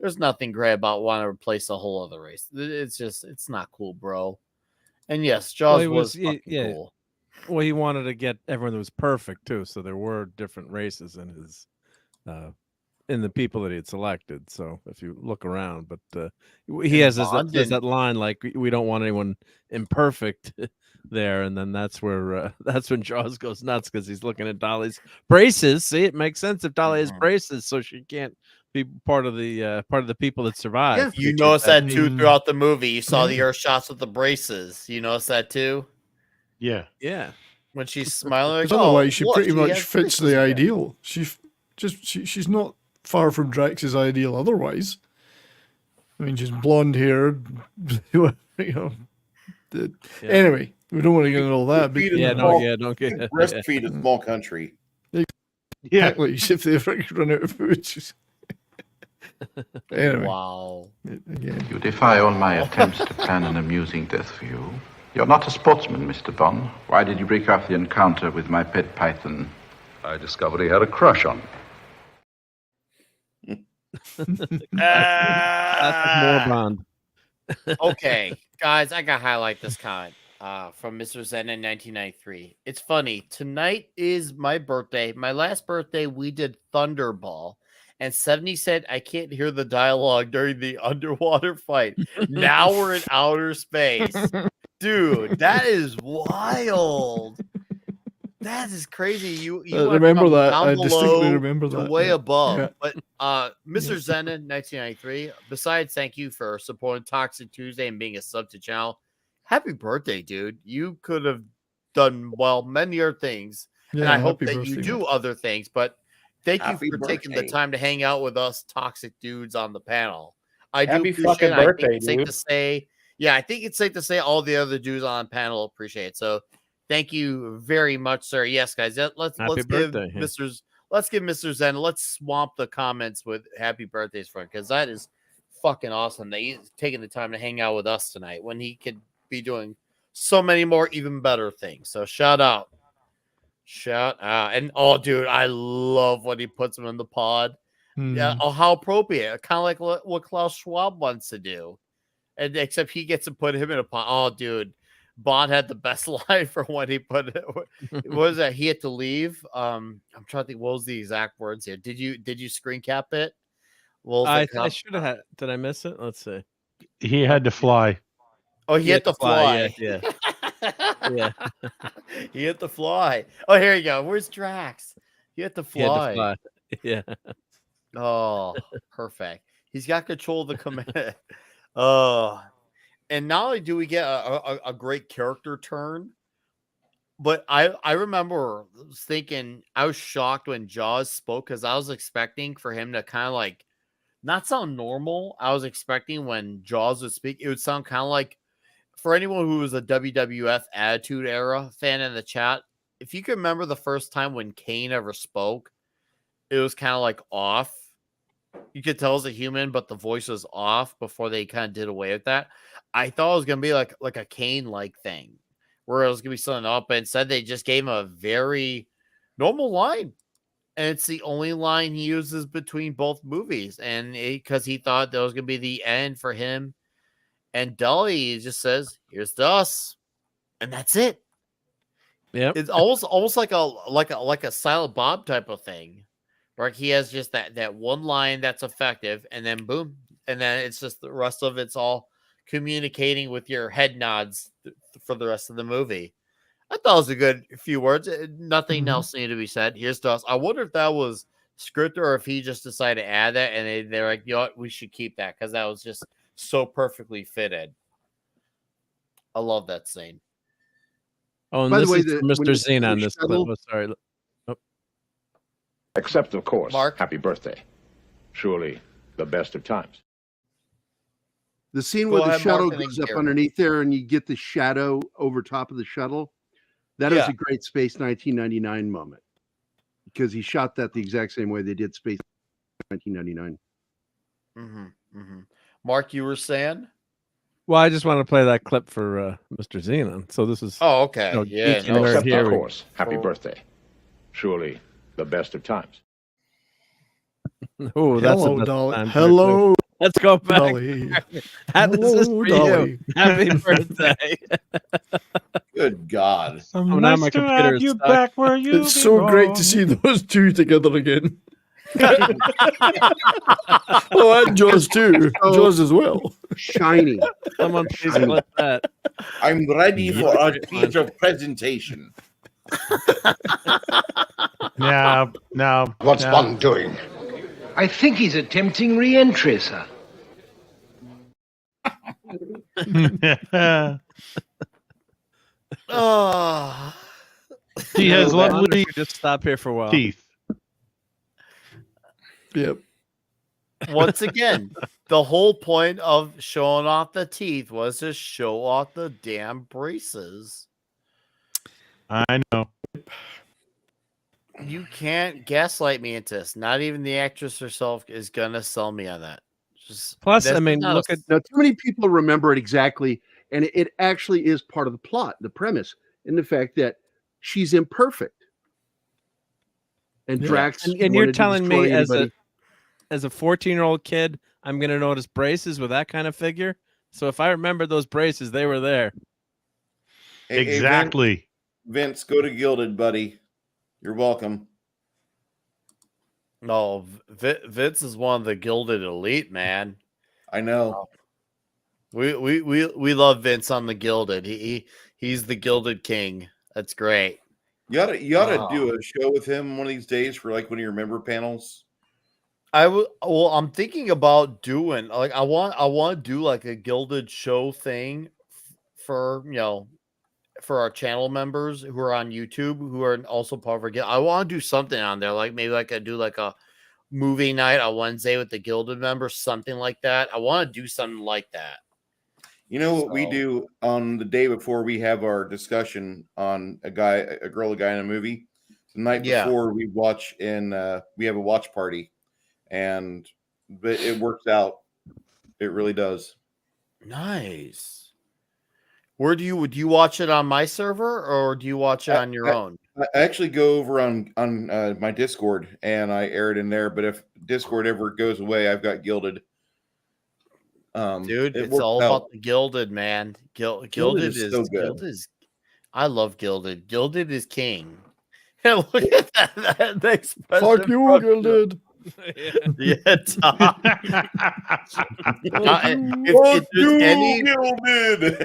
there's nothing great about wanting to replace a whole other race. It's not cool, bro. And yes, Jaws was fucking cool. Well, he wanted to get everyone that was perfect too, so there were different races in his in the people that he had selected. So if you look around, but he has that line like, we don't want anyone imperfect there, and then that's when Jaws goes nuts, because he's looking at Dolly's braces. See, it makes sense if Dolly has braces, so she can't be part of the people that survive. Yeah, you notice that too throughout the movie. You saw the Earth shots with the braces. You notice that too. Yeah. When she's smiling, because otherwise she pretty much fits the ideal. She's not far from Drax's ideal otherwise. I mean, she's blonde haired. Anyway, we don't want to get into all that. But, don't get breastfeed a small country. Exactly. If they ever run out of food. Anyway. Wow. Again. You defy all my attempts to plan an amusing death for you. You're not a sportsman, Mr. Bond. Why did you break off the encounter with my pet python? I discovered he had a crush on me. That's more Bond. Okay, guys, I gotta highlight this comment from Mr. Zen in 1993. It's funny. Tonight is my birthday. My last birthday, we did Thunderball. And 70 said, I can't hear the dialogue during the underwater fight. Now we're in outer space. Dude, that is wild. That is crazy. You remember that. I distinctly remember that. Way above. Yeah. But Mr. Zenon, 1993, besides thank you for supporting Toxic Tuesday and being a sub to channel, happy birthday, dude. You could have done, many other things. Yeah, and I hope that you do other things, but thank you for taking the time to hang out with us toxic dudes on the panel. I do appreciate it. I think it's safe to say, I think it's safe to say all the other dudes on the panel appreciate it. So thank you very much, sir. Yes, guys. Let's give Mr. Zen. Let's swamp the comments with happy birthdays for him, because that is fucking awesome that he's taking the time to hang out with us tonight when he could be doing so many more even better things. So shout out. And dude, I love when he puts them in the pod. Yeah, how appropriate. Kind of like what Klaus Schwab wants to do. And except he gets to put him in a pod. Oh, dude. Bond had the best line for when he put it. What was that? He had to leave. I'm trying to think what was the exact words here. Did you screen cap it? I should have had. Did I miss it? Let's see. He had to fly. Oh, he had to fly. Yeah. He had to fly. Oh, here you go. Where's Drax? He had to fly. Yeah. Oh, perfect. He's got control of the command. And not only do we get a great character turn, But I remember thinking I was shocked when Jaws spoke because I was expecting for him to kind of like not sound normal. I was expecting when Jaws would speak, it would sound kind of like for anyone who was a WWF Attitude Era fan in the chat. If you can remember the first time when Kane ever spoke, it was kind of like off. You could tell it was a human, but the voice was off before they kind of did away with that. I thought it was gonna be like a Kane like thing, where it was gonna be something up, but instead they just gave him a very normal line, and it's the only line he uses between both movies, and because he thought that was gonna be the end for him and Dolly, he just says, "Here's to us," and that's it. Yep. It's almost like a Silent Bob type of thing. Where he has just that one line that's effective, and then boom, and then it's just the rest of it's all communicating with your head nods for the rest of the movie. I thought it was a good few words. Nothing else needed to be said. Here's to us. I wonder if that was scripted or if he just decided to add that, and they're like, you know what, we should keep that because that was just so perfectly fitted. I love that scene. Oh, and By the this way, is from when Mr. you Zine on the this clip. shuttle- Oh, sorry. Oh, Except, of course, Mark? happy birthday. Surely the best of times. The scene Go where the ahead, shuttle Mark, and then goes up Gerry. underneath there and you get the shadow over top of the shuttle. That is Yeah. a great Space 1999 moment because he shot that the exact same way they did Space 1999. Mark, you were saying? well, I just want to play that clip for Mr. Xenon. So this is Oh, okay. you know, Yeah, geeky no, nerd Except, here. of course, happy birthday. Surely the best of times. Oh, that's Hello, the best Dolly. time. Hello, Let's go back. Dolly. This is Hello, for Dolly. you. Happy birthday. Good God. Oh, now my computer is stuck. back where you It's so great to see those two together again. Oh, and Jaws too. Jaws as well. Shiny. Someone please Shiny. clip that. I'm ready Yeah. for our Great feature presentation. Now, What's now, Bond doing? I think he's attempting re-entry, sir. Oh, he has I wonder if lovely we just stop here for a while. teeth. Yep. once again, the whole point of showing off the teeth was to show off the damn braces. I know. You can't gaslight me into this. Not even the actress herself is gonna sell me on that. Just Plus, that's I mean, not look a- at Now, too many people remember it exactly, and it actually is part of the plot, the premise, in the fact that she's imperfect. And Yeah. Drax and you're wanted to telling me destroy anybody. as a 14-year-old kid, I'm gonna notice braces with that kind of figure. So if I remember those braces, they were there. Hey, Exactly. Vince, go to Gilded, buddy. You're welcome. No, Vince is one of the gilded elite, man. I know. We love Vince on the gilded. He's the gilded king. That's great. You ought to do a show with him one of these days for like one of your member panels. Well, I'm thinking about doing like I want to do like a gilded show thing for for our channel members who are on YouTube who are also part of our guild. I want to do something on there, like maybe like I do like a movie night on Wednesday with the gilded members, something like that. I want to do something like that. You know what we do on the day before we have our discussion on a girl, a guy in a movie? The night Yeah. before we watch we have a watch party, and it works out. It really does. Nice. Where do you watch it on my server or do you watch it on your own? I actually go over on my Discord and I air it in there. But if Discord ever goes away, I've got Gilded. Dude, it it's works all out. about the gilded, man. Gilded is so good. Gilded is. I love Gilded. Gilded is king. Yeah, look at that expression. Fuck you, from- Gilded. Yeah, Tom. If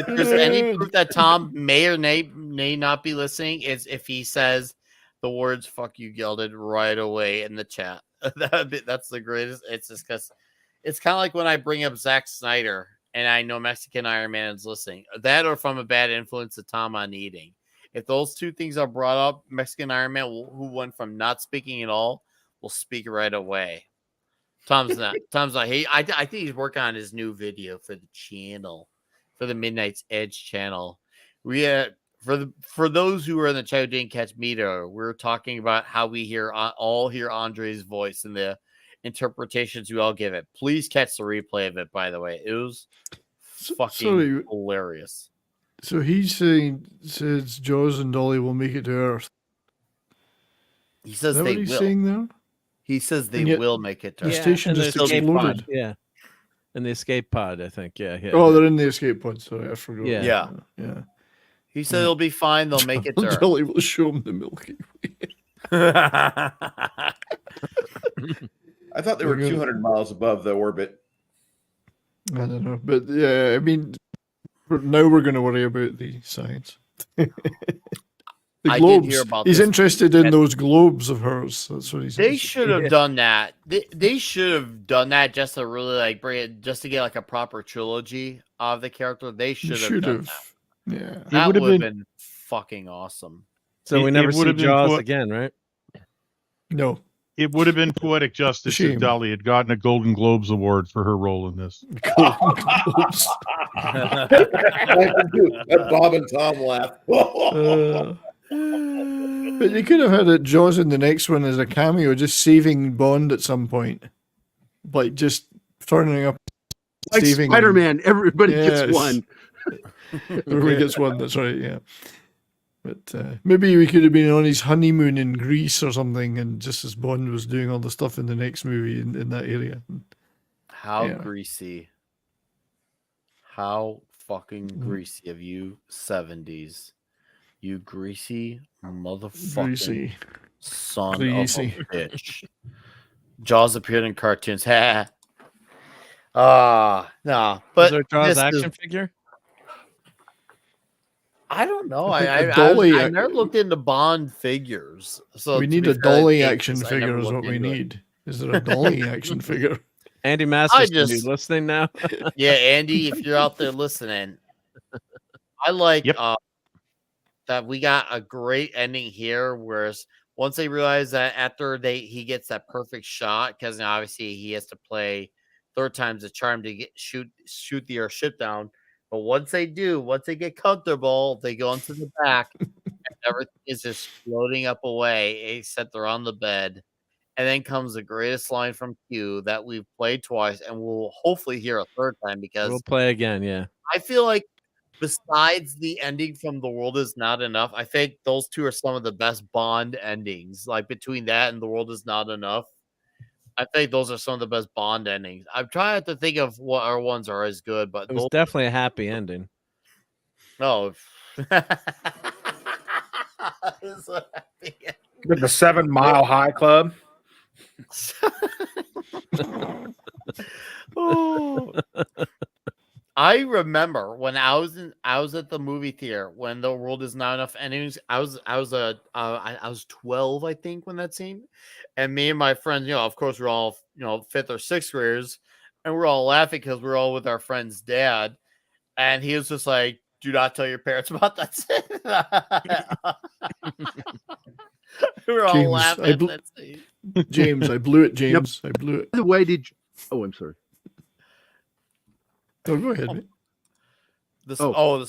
there's any proof that Tom may or may not be listening, is if he says the words "fuck you, Gilded" right away in the chat. That's the greatest. It's just because it's kind of like when I bring up Zack Snyder and I know Mexican Iron Man is listening. That or from a bad influence of Tom on eating. If those two things are brought up, Mexican Iron Man, who went from not speaking at all, will speak right away. Tom's not. I think he's working on his new video for the channel, for the Midnight's Edge channel. We for those who are in the chat who didn't catch Mito, we're talking about how we all hear Andre's voice and the interpretations we all give it. Please catch the replay of it. By the way, it was fucking hilarious. So he's says Jaws and Dolly will make it to Earth. He says Is that they what he's will. saying there? He says they will make it to the Earth. station just exploded. Yeah. In the escape pod, I think. Yeah. Oh, they're in the escape pod. Sorry, I forgot. Yeah. Yeah. He said it'll be fine. They'll make it to Earth. Dolly will show him the Milky Way. I thought they were 200 miles above the orbit. I don't know, but yeah, I mean, now we're going to worry about the science. The I globes. did hear about He's this. interested in those globes of hers. That's what he said. They should have done that. They should have done that just to really like bring it, just to get like a proper trilogy of the character. They should have done that. Yeah, That would have been fucking awesome. So we never see would've been Jaws put- again, right? No. It would have been poetic justice Shame. if Dolly had gotten a Golden Globes award for her role in this. That Bob and Tom laugh. But you could have had it Jaws in the next one as a cameo, just saving Bond at some point, like just turning up, Like saving him. Spider-Man, everybody Yes. gets one. Everybody gets one. That's right. Yeah. But maybe we could have been on his honeymoon in Greece or something, and just as Bond was doing all the stuff in the next movie in that area. How Yeah. greasy. How fucking Mm-hmm. greasy of you 70s. You greasy motherfucking Greasy. son Greasy. of a bitch. Jaws appeared in cartoons. Ha. No. Was But there a Jaws this action is- figure? I don't know. I think I a Dolly I ac- never looked into Bond figures. So we to need be a fair, Dolly I action never figure is looked what we into it. need. Is there a Dolly action figure? Andy Masters, just- you listening now? Yeah, Andy, if you're out there listening, I like that we got a great ending here. Whereas once they realize that after he gets that perfect shot, because obviously he has to play third time's the charm to shoot the airship down. But once they get comfortable, they go into the back, and everything is just floating up away, except they're on the bed. And then comes the greatest line from Q that we've played twice, and we'll hopefully hear a third time because We'll play again, yeah. I feel like besides the ending from The World Is Not Enough, I think those two are some of the best Bond endings. Like between that and The World Is Not Enough, I think those are some of the best Bond endings. I'm trying to think of what our ones are as good, but It was definitely a happy ending. no. With the 7 Mile High Club. Oh. I remember when I was at the movie theater when The World Is Not Enough endings. I was 12, I think, when that scene, and me and my friends, of course, we're all 5th or 6th graders, and we're all laughing because we're all with our friend's dad, and he was just like, "Do not tell your parents about that scene." We were all James, laughing I at bl- that scene. James, I blew it. James, I blew it. By the way, oh, I'm sorry. Oh, go ahead, mate. The Spy Love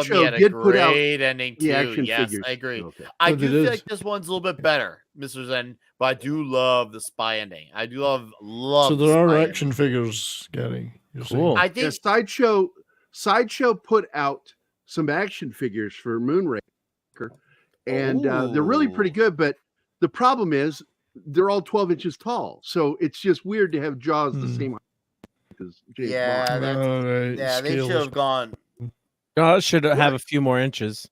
Sideshow Me had a did put out great ending the too. action Yes, figures. I agree. Okay. I Oh, do it feel is. like this one's a little bit better, Mr. Zen, but I do love the Spy ending. I do love. So the there are Spy action figures, Gary. You're Cool. I Yeah, think Sideshow put out some action figures for Moonraker, and they're really pretty good. But the problem is they're all 12 inches tall, so it's just weird to have Jaws the same height as James Yeah, Bond. that's- All right, yeah, they should scales. have gone. No, it should have a few more inches.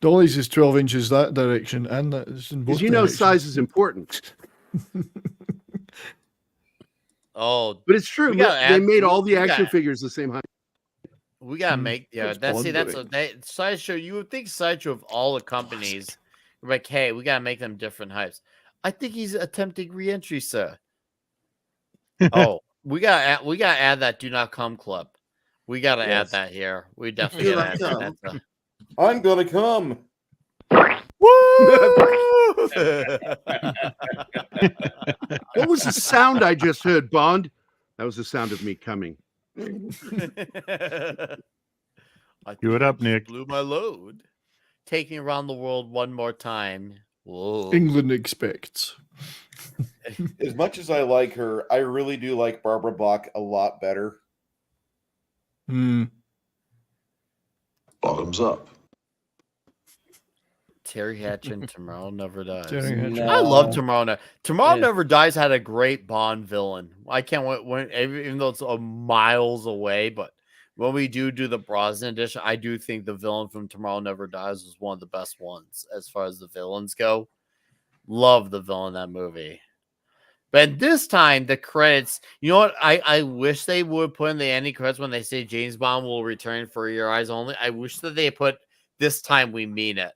Dolly's is 12 inches that direction, and that is in both Because you know directions. size is important. Oh, But it's true. We gotta They add- made all the we action gotta- figures the same height. we gotta make That's that's Bond Sideshow. You would think Sideshow of all the companies, like, hey, we gotta make them different heights. I think he's attempting re-entry, sir. Oh, we gotta add that Do Not Come Club. We gotta add Yes. that here. We definitely gotta add that. I'm gonna come. What was the sound I just heard, Bond? That was the sound of me coming. Do it up, Nick. Blew my load. Taking around the world one more time. Whoa. England expects. As much as I like her, I really do like Barbara Bach a lot better. Bottoms up. Terry Hatcher and Tomorrow Never Dies. No. I love Tomorrow. Tomorrow Never Dies had a great Bond villain. I can't wait, even though it's miles away, but when we do the Brosnan edition, I do think the villain from Tomorrow Never Dies was one of the best ones as far as the villains go. Love the villain in that movie. But this time, the credits, you know what? I wish they would put in the ending credits when they say James Bond will return for your eyes only. I wish that they put this time we mean it.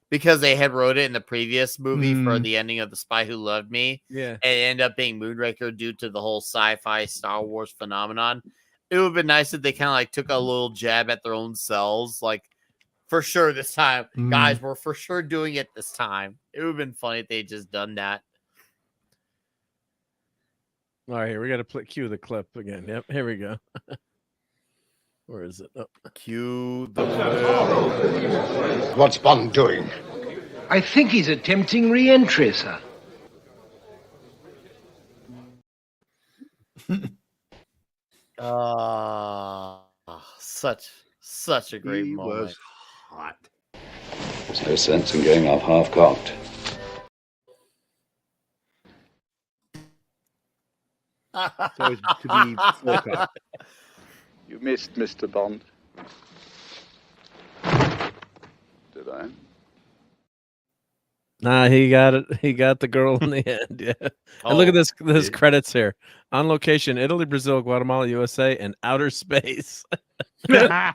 Because they had wrote it in the previous movie for the ending of The Spy Who Loved Me. Yeah. And it ended up being Moonraker due to the whole sci-fi Star Wars phenomenon. It would have been nice if they kind of like took a little jab at their own selves. Like, for sure this time. Guys, we're for sure doing it this time. It would have been funny if they had just done that. All right, here we got to cue the clip again. Yep, here we go. Where is it? Oh. Cue the What's Bond doing? I think he's attempting re-entry, sir. Such a great moment. Was hot. There's no sense in going up half-cocked. It's always to be full-cocked. You missed, Mr. Bond. Did I? Nah, he got it. He got the girl in the end. Yeah. And look at this credits here. On location, Italy, Brazil, Guatemala, USA, and outer space. The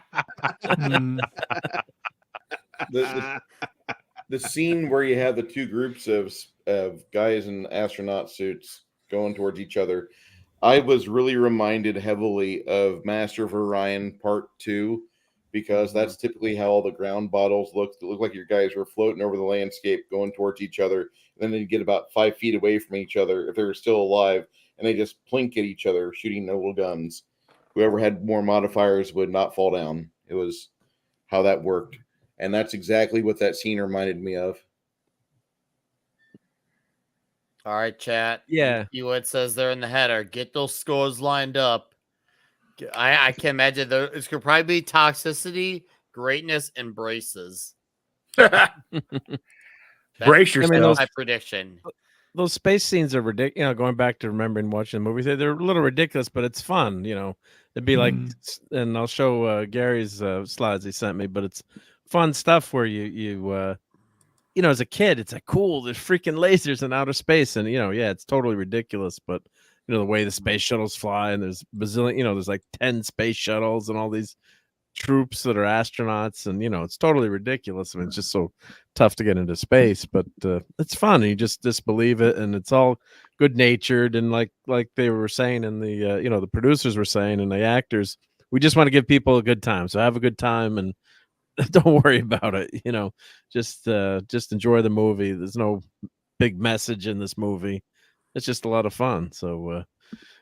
scene where you have the two groups of guys in astronaut suits going towards each other, I was really reminded heavily of Master of Orion Part 2, because that's typically how all the ground bottles look. It looked like your guys were floating over the landscape going towards each other, and then they'd get about 5 feet away from each other if they were still alive, and they just plink at each other, shooting little guns. Whoever had more modifiers would not fall down. It was how that worked. And that's exactly what that scene reminded me of. All right, chat. Yeah. See what it says there in the header. Get those scores lined up. I can imagine it's could probably be toxicity, greatness, and braces. Brace yourself. I mean, my prediction. Those space scenes are ridiculous. You know, going back to remembering watching the movie, they're a little ridiculous, but it's fun. You know, it'd be like, and I'll show Gary's slides he sent me, but it's fun stuff where you know, as a kid, it's like cool. There's freaking lasers in outer space, and you know, yeah, it's totally ridiculous, but you know the way the space shuttles fly, and there's bazillion, you know, there's like 10 space shuttles and all these troops that are astronauts, and you know, it's totally ridiculous. I mean, it's just so tough to get into space, but it's fun. You just disbelieve it, and it's all good natured, and like they were saying, and the you know, the producers were saying, and the actors, we just want to give people a good time. So have a good time and don't worry about it. You know, just enjoy the movie. There's no big message in this movie. It's just a lot of fun. So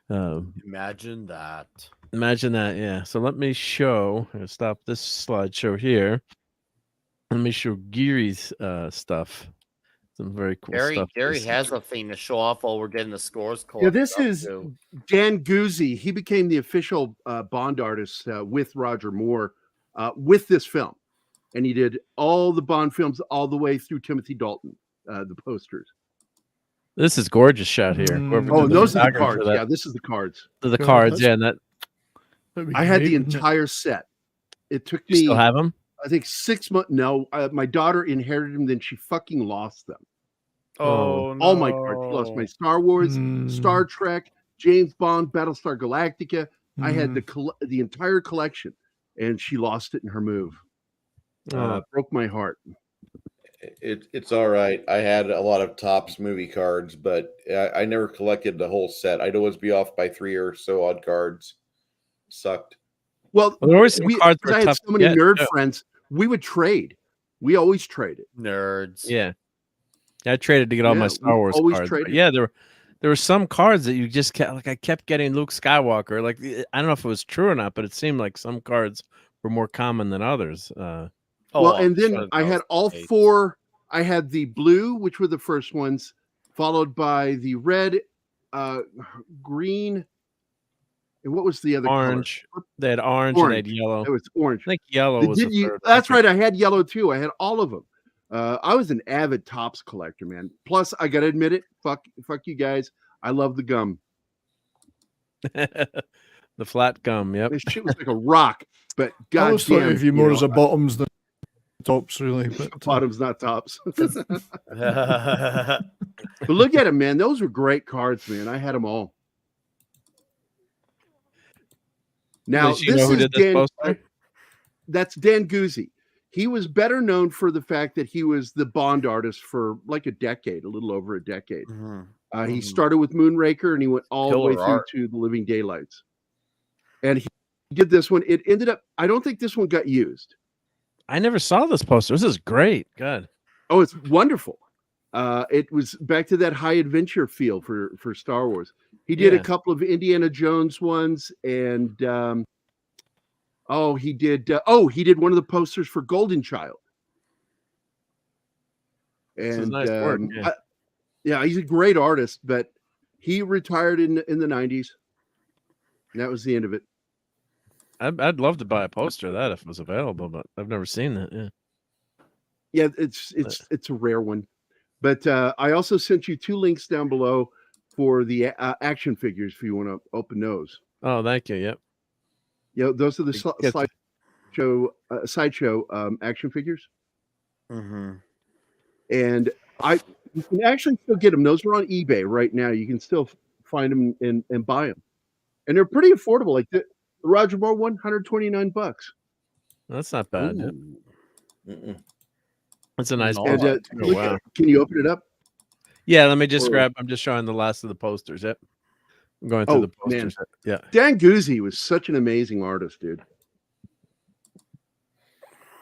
imagine that. Imagine that, yeah. So let me show. I'm gonna stop this slideshow here. Let me show Gary's stuff. Some very cool stuff. Gerry has a thing to show off while we're getting the scores. Yeah, this is Dan Guzzi. He became the official Bond artist with Roger Moore with this film. And he did all the Bond films all the way through Timothy Dalton, the posters. This is gorgeous shot here. Oh, those are the cards. Yeah, this is the cards. The cards, yeah. And that I had the entire set. It took me. You still have them? I think 6 months. No, my daughter inherited them. Then she fucking lost them. Oh, no. All my cards. She lost my Star Wars, Star Trek, James Bond, Battlestar Galactica. I had the entire collection, and she lost it in her move. Broke my heart. It's all right. I had a lot of Topps movie cards, but I never collected the whole set. I'd always be off by 3 or so odd cards. Sucked. Well, there always some cards I had so many nerd friends. We would trade. We always traded. Nerds. Yeah. I traded to get all my Yeah, Star we Wars always cards. But traded. yeah, there were some cards that you just kept, like I kept getting Luke Skywalker. Like I don't know if it was true or not, but it seemed like some cards were more common than others. Well, and then I had all four. I had the blue, which were the first ones, followed by the red, green, and what was the other Orange. color? They had orange and they had yellow. It was orange. I think yellow was the third. That's right. I had yellow too. I had all of them. I was an avid Topps collector, man. Plus, I gotta admit it. Fuck you guys. I love the gum. The flat gum. Yep. This shit was like a rock. But I always thought goddamn, of you more as a bottoms than tops, really. But bottoms, not tops. But look at them, man. Those were great cards, man. I had them all. Now Does you know who did this poster? That's Dan Guzzi. He was better known for the fact that he was the Bond artist for like a decade, a little over a decade. He started with Moonraker and he went all the way through to The Living Daylights. And he did this one. It ended up, I don't think this one got used. I never saw this poster. This is great. Good. Oh, it's wonderful. It was back to that high adventure feel for Star Wars. He did a couple of Indiana Jones ones, and he did one of the posters for Golden Child. And nice work. He's a great artist, but he retired in the 90s. And that was the end of it. I'd love to buy a poster of that if it was available, but I've never seen that. Yeah, it's a rare one. But I also sent you 2 links down below for the action figures if you want to open those. Oh, thank you. Yep. Yeah, those are the sideshow action figures. And you can actually still get them. Those are on eBay right now. You can still find them and buy them, and they're pretty affordable. Like the Roger Moore one, $129. That's not bad. Yep. That's a nice And, poster. Wow. Can you open it up? Yeah, let me just grab. I'm just showing the last of the posters. Yep. I'm going through the posters. Man. Yeah. Dan Guzzi was such an amazing artist, dude.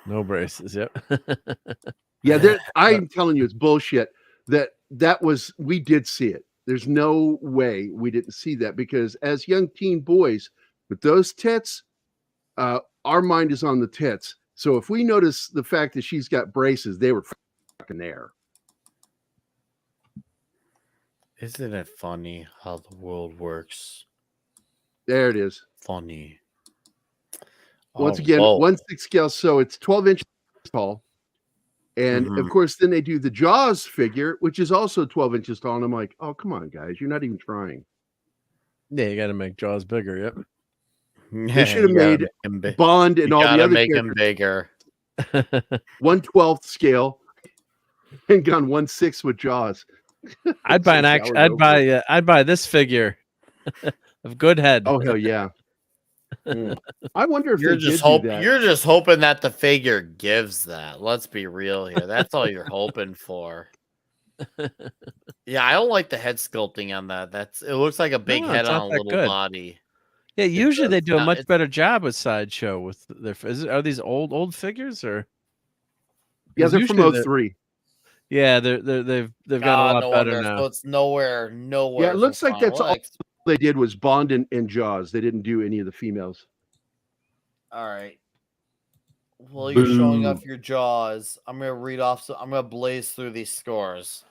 No braces. Yep. Yeah, I'm telling you, it's bullshit. We did see it. There's no way we didn't see that, because as young teen boys with those tits, our mind is on the tits. So if we notice the fact that she's got braces, they were fucking there. Isn't it funny how the world works? There it is. Funny. Once again, 1/6 scale, so it's 12 inches tall. And of course, then they do the Jaws figure, which is also 12 inches tall. And I'm like, oh, come on, guys. You're not even trying. Yeah, you got to make Jaws bigger. Yep. They should have made Bond and all the other make characters him bigger. 1/12 scale and gone 1/6 with Jaws. I'd buy I'd buy this figure of Goodhead. Oh hell yeah. I wonder if you're just hoping that the figure gives that. Let's be real here. That's all you're hoping for. Yeah, I don't like the head sculpting on that. It looks like a big head on a little body. Yeah, usually they do a much better job with Sideshow with their. Are these old figures or? Yeah, they're from 03. Yeah, they've got a lot better now. So it's nowhere. Yeah, it looks like that's all they did was Bond and Jaws. They didn't do any of the females. All right. Well, you're showing off your Jaws. I'm gonna read off. So I'm gonna blaze through these scores.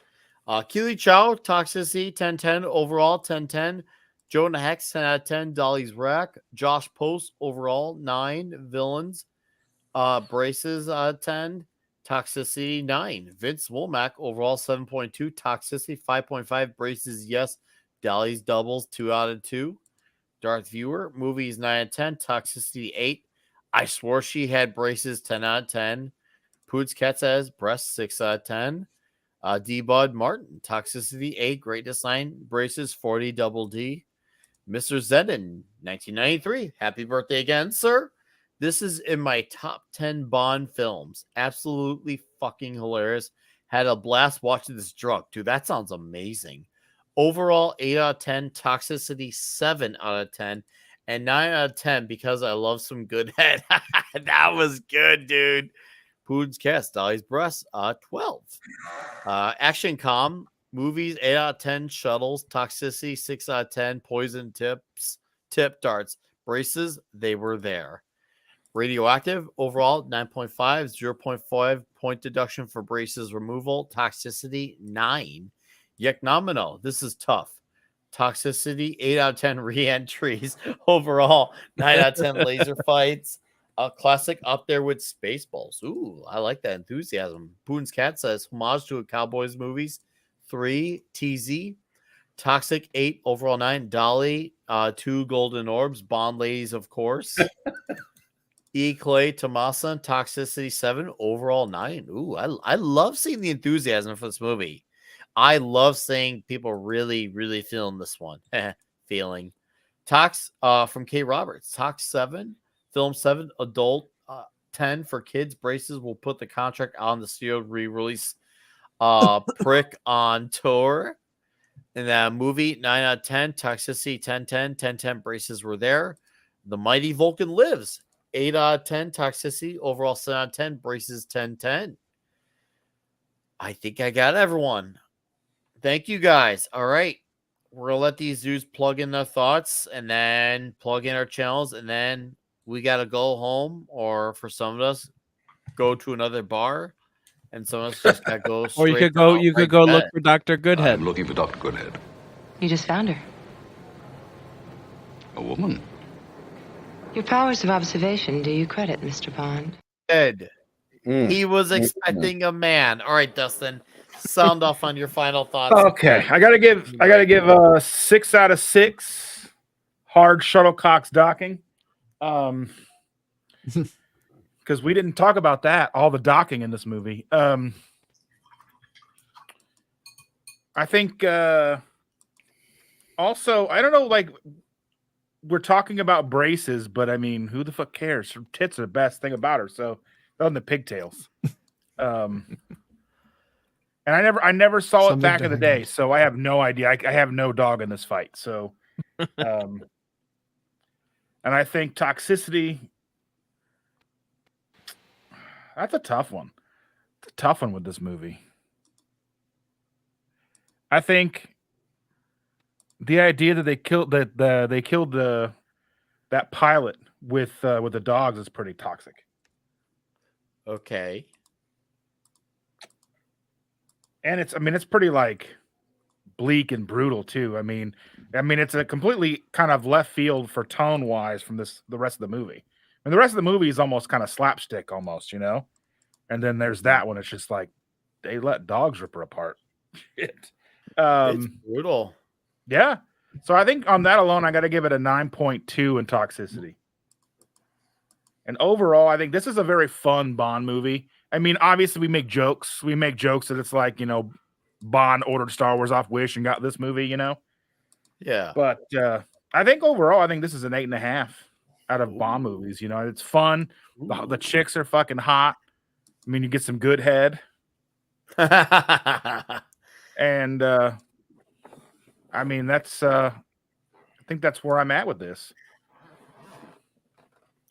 Keely Chow, Toxicity, 10/10 overall, 10/10. Jonah Hex, 10 out of 10. Dolly's Rack. Josh Post, overall, 9. Villains, Braces, 10. Toxicity, 9. Vince Womack, overall, 7.2. Toxicity, 5.5. Braces, yes. Dolly's Doubles, 2 out of 2. Darth Viewer, Movies, 9 out of 10. Toxicity, 8. I swore she had braces, 10 out of 10. Poods Cat says, breasts, 6 out of 10. D-Bud Martin, Toxicity, 8. Great Design, Braces, 40, Double D. Mr. Zedden, 1993. Happy birthday again, sir. This is in my top 10 Bond films. Absolutely fucking hilarious. Had a blast watching this drunk. Dude, that sounds amazing. Overall, 8 out of 10. Toxicity, 7 out of 10. And 9 out of 10 because I love some good head. That was good, dude. Poon's Cast, Dolly's Breast, 12. Action Com movies, 8 out of 10. Shuttles, Toxicity, 6 out of 10. Poison tip darts, braces, they were there. Radioactive, overall, 9.5, 0.5 point deduction for braces removal. Toxicity, 9. Yeknomino, this is tough. Toxicity, 8 out of 10 re-entries. Overall, 9 out of 10 laser fights. A classic up there with Spaceballs. Ooh, I like that enthusiasm. Boone's Cat says, homage to a Cowboys movies. 3, TZ. Toxic, 8, overall 9. Dolly, 2 golden orbs. Bond ladies, of course. E. Clay Tomason, Toxicity 7, overall 9. Ooh, I love seeing the enthusiasm for this movie. I love seeing people really, really feeling this one. Feeling. Tox from K. Roberts. Tox 7, film 7, adult 10 for kids. Braces will put the contract on the studio re-release. Prick on tour. In that movie, 9 out of 10. Toxicity 10-10. 10-10 braces were there. The Mighty Vulcan Lives. 8 out of 10. Toxicity. Overall 7 out of 10. Braces 10-10. I think I got everyone. Thank you guys. All right. We're going to let these dudes plug in their thoughts and then plug in our channels. And then we got to go home, or for some of us, go to another bar. And some of us just got to go straight. Or you could go look for Dr. Goodhead. I'm looking for Dr. Goodhead. You just found her. A woman. Your powers of observation do you credit, Mr. Bond? Ed. He was expecting a man. All right, Dustin. Sound off on your final thoughts. Okay, I gotta give 6 out of 6. Hard shuttlecocks docking, because we didn't talk about that. All the docking in this movie. I think also, I don't know, like, we're talking about braces, but I mean, who the fuck cares? Her tits are the best thing about her. So, other than the pigtails. And I never saw it back in the day, so I have no idea. I have no dog in this fight. So, and I think Toxicity, that's a tough one. It's a tough one with this movie. I think the idea that they killed that pilot with the dogs is pretty toxic. Okay. And it's pretty like bleak and brutal too. I mean it's a completely kind of left field for tone wise from the rest of the movie. And the rest of the movie is almost kind of slapstick almost, you know? And then there's that one. It's just like they let dogs rip her apart. Shit. It's brutal. Yeah. So I think on that alone, I got to give it a 9.2 in Toxicity. And overall, I think this is a very fun Bond movie. I mean, obviously, we make jokes. We make jokes that it's like, you know, Bond ordered Star Wars off Wish and got this movie, you know? Yeah. But I think overall, I think this is an 8.5 out of Bond movies. You know, it's fun. The chicks are fucking hot. I mean, you get some good head. And I mean, that's I think that's where I'm at with this.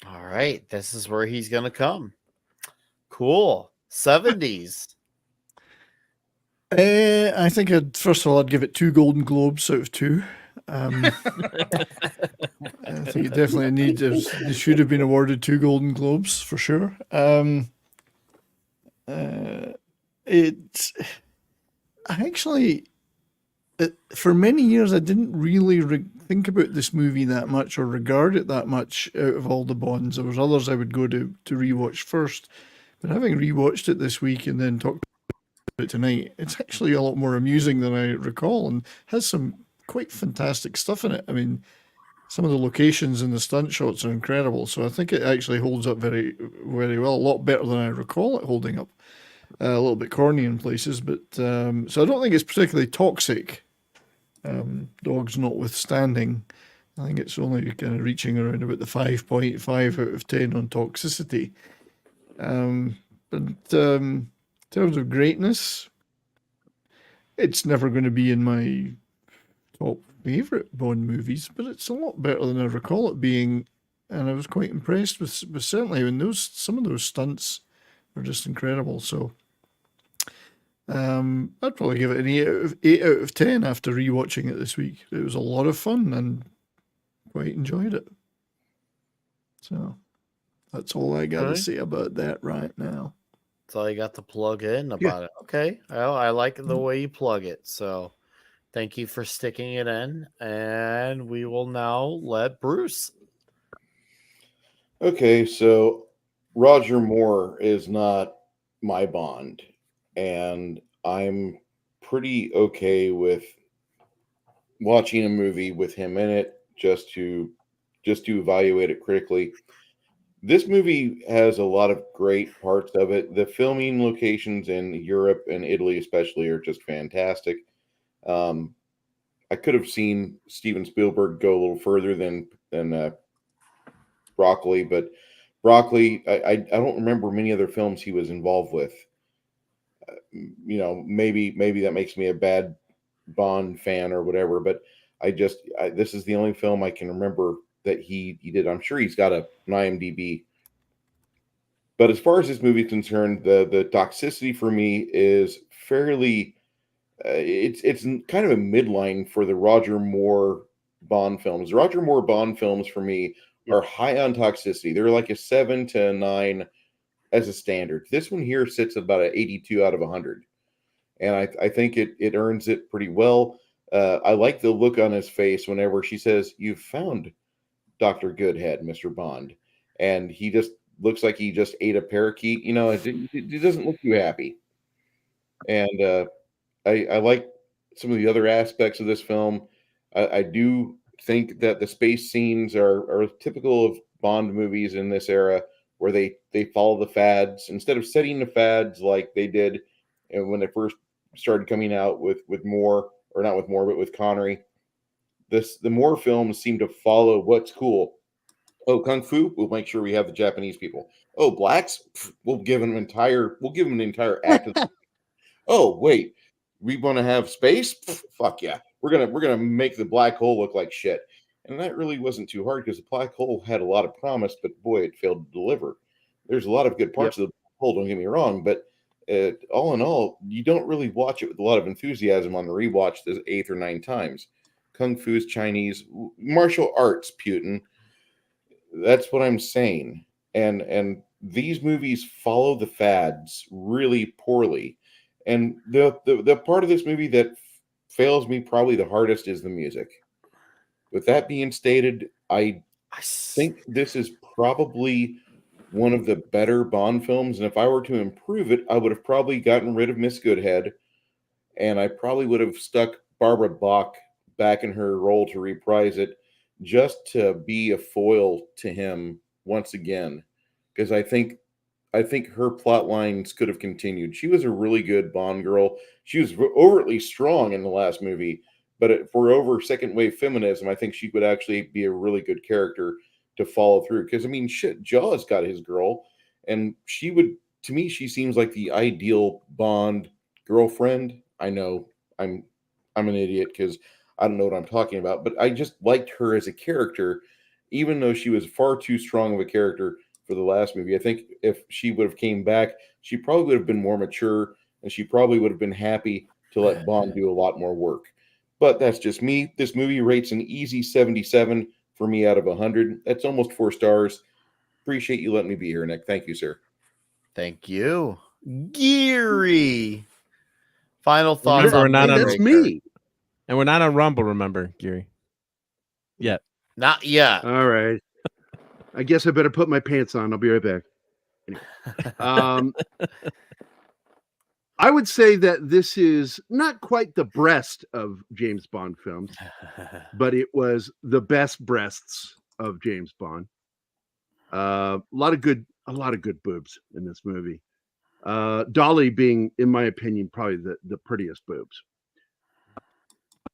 All right. This is where he's going to come. Cool. 70s. I think first of all, I'd give it 2 Golden Globes out of 2. I think it definitely they should have been awarded 2 Golden Globes for sure. For many years, I didn't really think about this movie that much or regard it that much out of all the Bonds. There was others I would go to rewatch first. But having rewatched it this week and then talked about it tonight, it's actually a lot more amusing than I recall and has some quite fantastic stuff in it. I mean, some of the locations and the stunt shots are incredible. So I think it actually holds up very, very well. A lot better than I recall it holding up. A little bit corny in places, but so I don't think it's particularly toxic. Dogs notwithstanding, I think it's only kind of reaching around about the 5.5 out of 10 on Toxicity. But in terms of greatness, it's never going to be in my top favorite Bond movies, but it's a lot better than I recall it being, and I was quite impressed with certainly when some of those stunts are just incredible. So I'd probably give it an 8 out of 10 after rewatching it this week. It was a lot of fun and quite enjoyed it. So that's all I got to Okay. say about that right now. That's all you got to plug in about it. Okay. Well, I like the way you plug it. So thank you for sticking it in. And we will now let Bruce. Okay, so Roger Moore is not my Bond, and I'm pretty okay with watching a movie with him in it just to evaluate it critically. This movie has a lot of great parts of it. The filming locations in Europe and Italy, especially, are just fantastic. I could have seen Steven Spielberg go a little further than Broccoli, but Broccoli, I don't remember many other films he was involved with. Maybe that makes me a bad Bond fan or whatever, but this is the only film I can remember that he did. I'm sure he's got an IMDb. But as far as this movie is concerned, the toxicity for me is fairly. It's kind of a midline for the Roger Moore Bond films. The Roger Moore Bond films for me are high on toxicity. They're like a 7 to a 9 as a standard. This one here sits at about an 82 out of 100, and I think it earns it pretty well. I like the look on his face whenever she says, "You've found Dr. Goodhead, Mr. Bond," and he just looks like he just ate a parakeet. It doesn't look too happy. And I like some of the other aspects of this film. I do think that the space scenes are typical of Bond movies in this era, where they follow the fads instead of setting the fads like they did when they first started coming out with Moore, or not with Moore, but with Connery. The Moore films seem to follow what's cool. Oh, kung fu, we'll make sure we have the Japanese people. Oh, blacks, we'll give them an entire act of. Oh, wait, we want to have space? Fuck yeah. We're gonna make the black hole look like shit. And that really wasn't too hard because the black hole had a lot of promise, but boy, it failed to deliver. There's a lot of good parts of the black hole, don't get me wrong, but all in all, you don't really watch it with a lot of enthusiasm on the rewatch the 8th or 9th times. Kung Fu's Chinese, martial arts, Putin. That's what I'm saying. And these movies follow the fads really poorly. And the part of this movie that fails me probably the hardest is the music. With that being stated, I think this is probably one of the better Bond films. And if I were to improve it, I would have probably gotten rid of Miss Goodhead, and I probably would have stuck Barbara Bach back in her role to reprise it, just to be a foil to him once again. Because I think her plot lines could have continued. She was a really good Bond girl. She was overtly strong in the last movie, but for over second wave feminism, I think she would actually be a really good character to follow through. Because I mean, shit, Jaws got his girl, and to me, she seems like the ideal Bond girlfriend. I know I'm an idiot because I don't know what I'm talking about, but I just liked her as a character, even though she was far too strong of a character for the last movie. I think if she would have came back, she probably would have been more mature, and she probably would have been happy to let Bond do a lot more work. But that's just me. This movie rates an easy 77 for me out of 100. That's almost 4 stars. Appreciate you letting me be here, Nick. Thank you, sir. Thank you. Geary. Final thoughts. Remember, we're not on That's me. And we're not on Rumble, remember, Geary. Yet. Not yet. All right. I guess I better put my pants on. I'll be right back. Anyway. I would say that this is not quite the breast of James Bond films, but it was the best breasts of James Bond. A lot of good boobs in this movie. Dolly being, in my opinion, probably the prettiest boobs.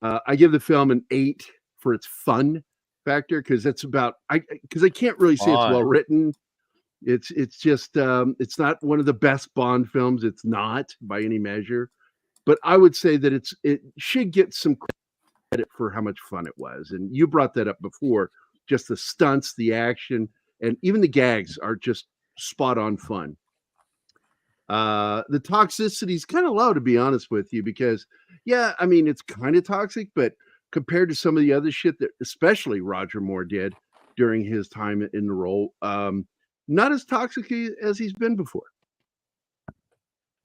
I give the film an 8 for its fun factor, because it's about I can't really say it's well written. It's just it's not one of the best Bond films. It's not by any measure, but I would say that it should get some credit for how much fun it was. And you brought that up before. Just the stunts, the action, and even the gags are just spot on fun. The toxicity is kind of low, to be honest with you, because yeah, I mean it's kind of toxic, but compared to some of the other shit that especially Roger Moore did during his time in the role, not as toxic as he's been before.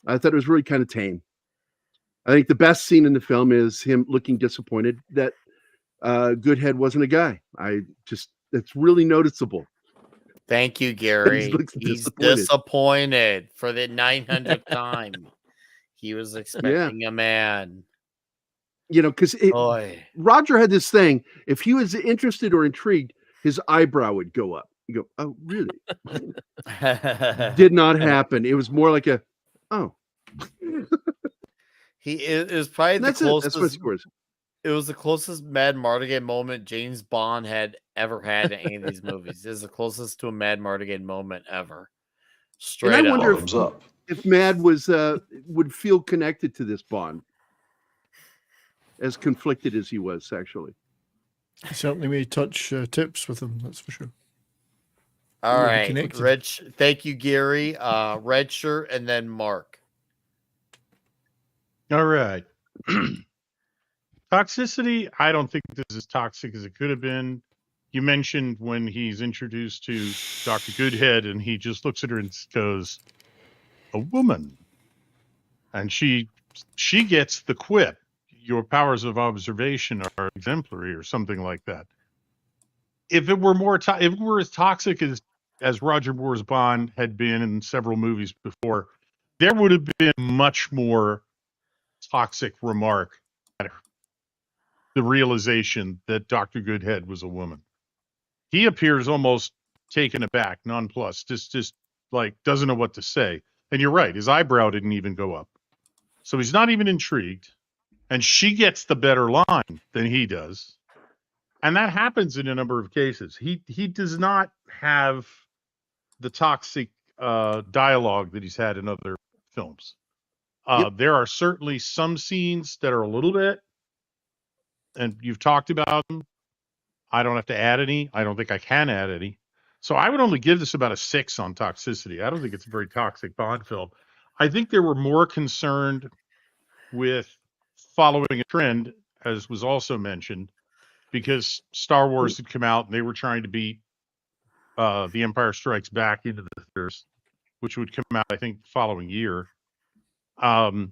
I thought it was really kind of tame. I think the best scene in the film is him looking disappointed that Goodhead wasn't a guy. It's really noticeable. Thank you, He Gary. looks He's disappointed. disappointed for the 900th time. He was Yeah. expecting a man. You know, because Boy. Roger had this thing. If he was interested or intrigued, his eyebrow would go up. You go, oh, really? Did not happen. It was more like a, oh. He is probably the That's it. closest. That's what scores. It was the closest Mad Mardigan moment James Bond had ever had in any of these movies. It is the closest to a Mad Mardigan moment ever. Straight And I up. wonder if Mad was would feel connected to this Bond, as conflicted as he was sexually. He certainly may touch tips with him, that's for sure. All They'll be right, connected. Rich. Thank you, Gary. Red shirt, and then Mark. All right. Toxicity, I don't think this is as toxic as it could have been. You mentioned when he's introduced to Dr. Goodhead and he just looks at her and goes, a woman. And she gets the quip, your powers of observation are exemplary or something like that. If it were more, if it were as toxic as Roger Moore's Bond had been in several movies before, there would have been much more toxic remark at the realization that Dr. Goodhead was a woman. He appears almost taken aback, nonplussed, just like doesn't know what to say. And you're right, his eyebrow didn't even go up. So he's not even intrigued. And she gets the better line than he does. And that happens in a number of cases. He does not have the toxic dialogue that he's had in other films. There are certainly some scenes that are a little bit, and you've talked about them. I don't have to add any. I don't think I can add any. So I would only give this about a 6 on toxicity. I don't think it's a very toxic Bond film. I think they were more concerned with following a trend, as was also mentioned, because Star Wars had come out and they were trying to beat The Empire Strikes Back into the theaters, which would come out, I think, the following year. I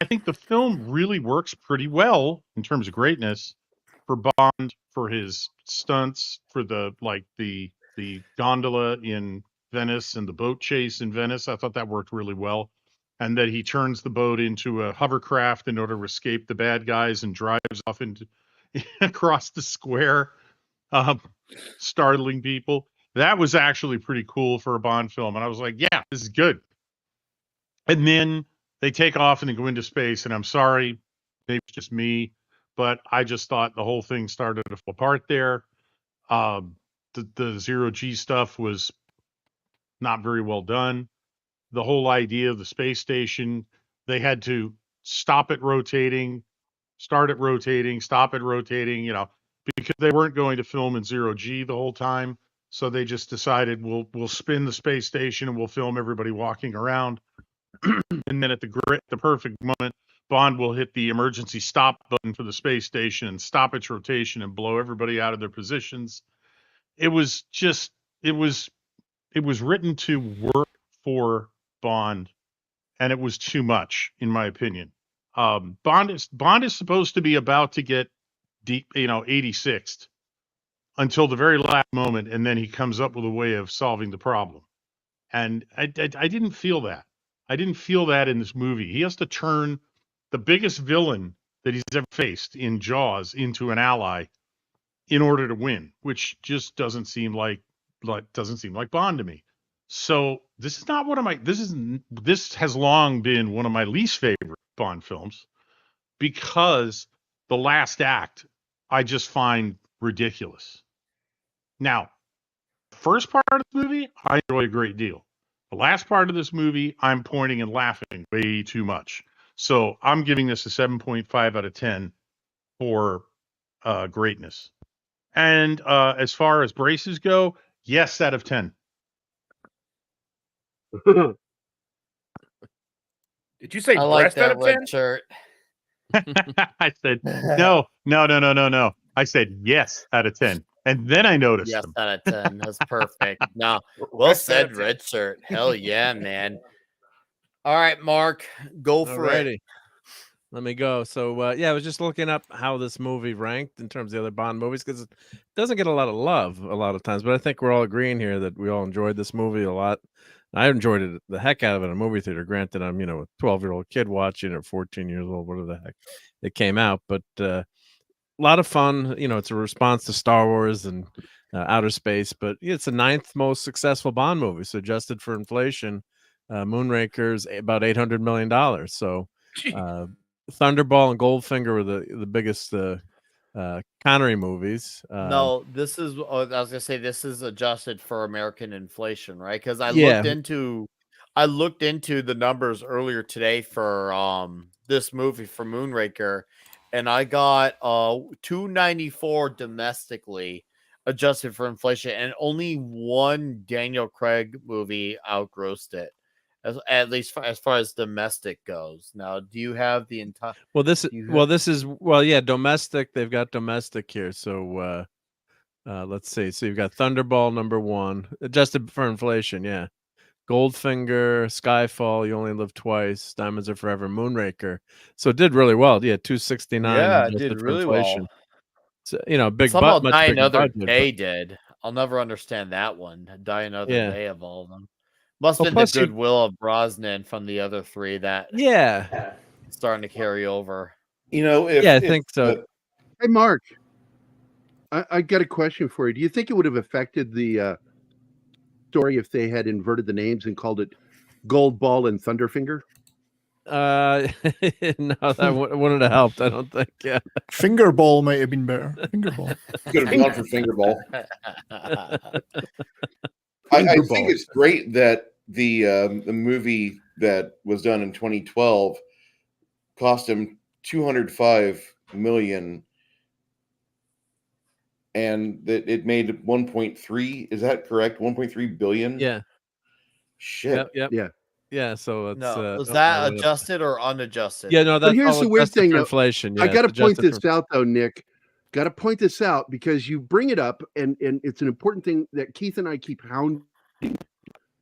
think the film really works pretty well in terms of greatness for Bond, for his stunts, for the gondola in Venice and the boat chase in Venice. I thought that worked really well. And that he turns the boat into a hovercraft in order to escape the bad guys and drives off into across the square, startling people. That was actually pretty cool for a Bond film. And I was like, yeah, this is good. And then they take off and they go into space. And I'm sorry, maybe it's just me, but I just thought the whole thing started to fall apart there. The zero G stuff was not very well done. The whole idea of the space station, they had to stop it rotating, start it rotating, stop it rotating, because they weren't going to film in zero G the whole time. So they just decided we'll spin the space station and we'll film everybody walking around. And then at the perfect moment, Bond will hit the emergency stop button for the space station and stop its rotation and blow everybody out of their positions. It was written to work for Bond, and it was too much, in my opinion. Bond is supposed to be about to get deep, 86th until the very last moment, and then he comes up with a way of solving the problem. And I didn't feel that. I didn't feel that in this movie. He has to turn the biggest villain that he's ever faced in Jaws into an ally in order to win, which just doesn't seem like Bond to me. So this is not one of my. This has long been one of my least favorite Bond films because the last act I just find ridiculous. Now, the first part of the movie I enjoy a great deal. The last part of this movie I'm pointing and laughing way too much. So I'm giving this a 7.5 out of 10 for greatness. And as far as braces go, yes, out of 10. Did you say I like breast out that of red 10? shirt. I said, no. I said yes out of 10. And then I noticed Yes, them. out of 10. That's perfect. No, well Breast out of said, 10. red shirt. Hell yeah, man. All right, Mark, go for it. Alrighty. Let me go. So yeah, I was just looking up how this movie ranked in terms of the other Bond movies because it doesn't get a lot of love a lot of times. But I think we're all agreeing here that we all enjoyed this movie a lot. I enjoyed it the heck out of it in a movie theater. Granted, I'm a 12-year-old kid watching it, or 14 years old, whatever the heck it came out. But a lot of fun. It's a response to Star Wars and outer space. But it's the 9th most successful Bond movie. So adjusted for inflation, Moonraker's about $800 million. So. Thunderball and Goldfinger were the biggest Connery movies. No, this is. I was gonna say this is adjusted for American inflation, right? Because I Yeah. looked into the numbers earlier today for this movie for Moonraker, and I got $294 domestically adjusted for inflation, and only one Daniel Craig movie outgrossed it. At least as far as domestic goes. Now, do you have the entire? Yeah, domestic. They've got domestic here. So let's see. So you've got Thunderball #1, adjusted for inflation. Yeah, Goldfinger, Skyfall, You Only Live Twice, Diamonds Are Forever, Moonraker. So it did really well. Yeah, 269. Yeah, it adjusted did for really inflation. well. So big Somehow much Die bigger Another budget, Day but- did. I'll never understand that one. Die Another Yeah. Day of all of them. Must Well, have been the plus you- goodwill of Brosnan from the other three that Yeah. starting to carry over. I think so. Hey, Mark, I got a question for you. Do you think it would have affected the story if they had inverted the names and called it Gold Ball and Thunderfinger? No, that wouldn't have helped. I don't think. Yeah, Fingerball might have been better. Fingerball. Could have gone for Fingerball. I think it's great that the movie that was done in 2012 cost him $205 million, and that it made 1.3. Is that correct? 1.3 billion. Yeah. Shit. Yep. Yeah. Yeah. So it's Was that adjusted or unadjusted? Yeah, no, that's But here's all the weird adjusted thing, for though. inflation. I Yeah, got to it's point adjusted this out, though, Nick. Got to point this out because you bring it up, and it's an important thing that Keith and I keep hounding.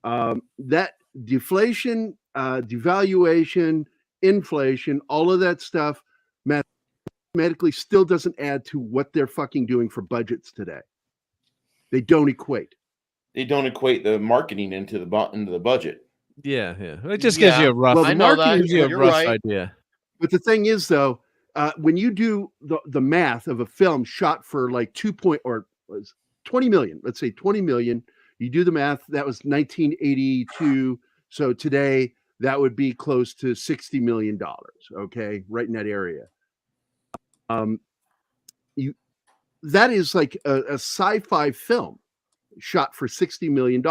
That deflation, devaluation, inflation, all of that stuff mathematically still doesn't add to what they're fucking doing for budgets today. They don't equate. They don't equate the marketing into the budget. Yeah. It just gives you a rough. Well, the marketing gives you a rough idea. But the thing is, though, when you do the math of a film shot for like 20 million, let's say 20 million, you do the math, that was 1982. So today that would be close to $60 million. Okay. Right in that area. That is like a sci-fi film shot for $60 million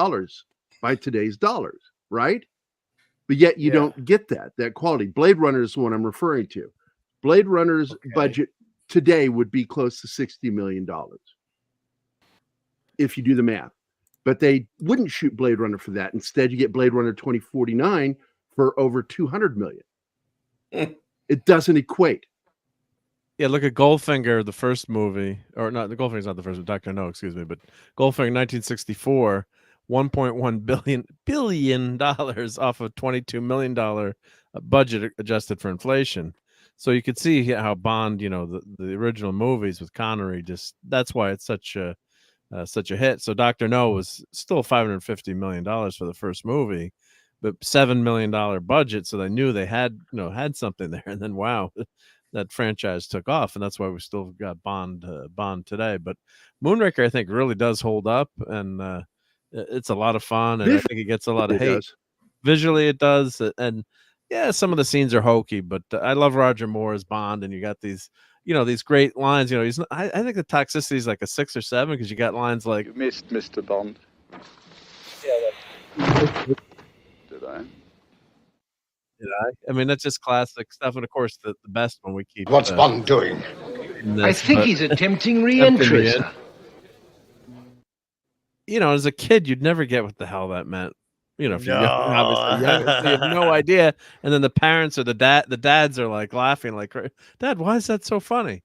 by today's dollars. Right. But yet you don't get that quality. Blade Runner is the one I'm referring to. Blade Runner's budget today would be close to $60 million if you do the math. But they wouldn't shoot Blade Runner for that. Instead, you get Blade Runner 2049 for over $200 million. It doesn't equate. Yeah, look at Goldfinger, the first movie, or not. The Goldfinger's not the first, Dr. No, excuse me, but Goldfinger, 1964. $1.1 billion off of $22 million budget adjusted for inflation. So you could see how Bond, the original movies with Connery, that's why it's such a hit. So Dr. No was still $550 million for the first movie, but $7 million budget. So they knew they had something there. And then, wow, that franchise took off. And that's why we still got Bond today. But Moonraker, I think, really does hold up. And, it's a lot of fun, and I think it gets a lot of hate. Visually, it does, and yeah, some of the scenes are hokey, but I love Roger Moore as Bond, and you got these, these great lines. I think the toxicity is like a 6 or 7 because you got lines like You missed Mr. Bond. Yeah. Did I? I mean, that's just classic stuff, and of course, the best one we keep. What's Bond doing? I think he's attempting re-entry, sir. As a kid, you'd never get what the hell that meant. You know, if you're young, obviously young, so you have no idea. And then the parents or the dads are like laughing, like, "Dad, why is that so funny?"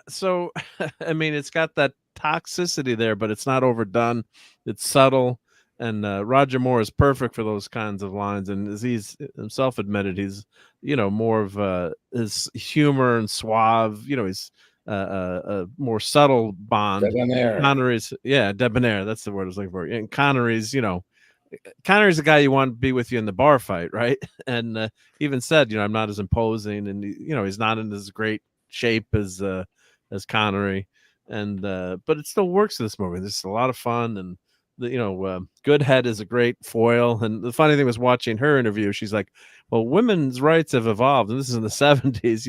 So I mean, it's got that toxicity there, but it's not overdone. It's subtle, and Roger Moore is perfect for those kinds of lines. And as he's himself admitted, he's more of his humor and suave. He's a more subtle Bond. Debonair. Connery's, yeah, debonair. That's the word I was looking for. And Connery's, Connery's the guy you want to be with you in the bar fight, right? And even said, I'm not as imposing, and he's not in as great shape as Connery, and but it still works in this movie. There's a lot of fun, and Goodhead is a great foil. And the funny thing was watching her interview. She's like, "Well, women's rights have evolved, and this is in the '70s.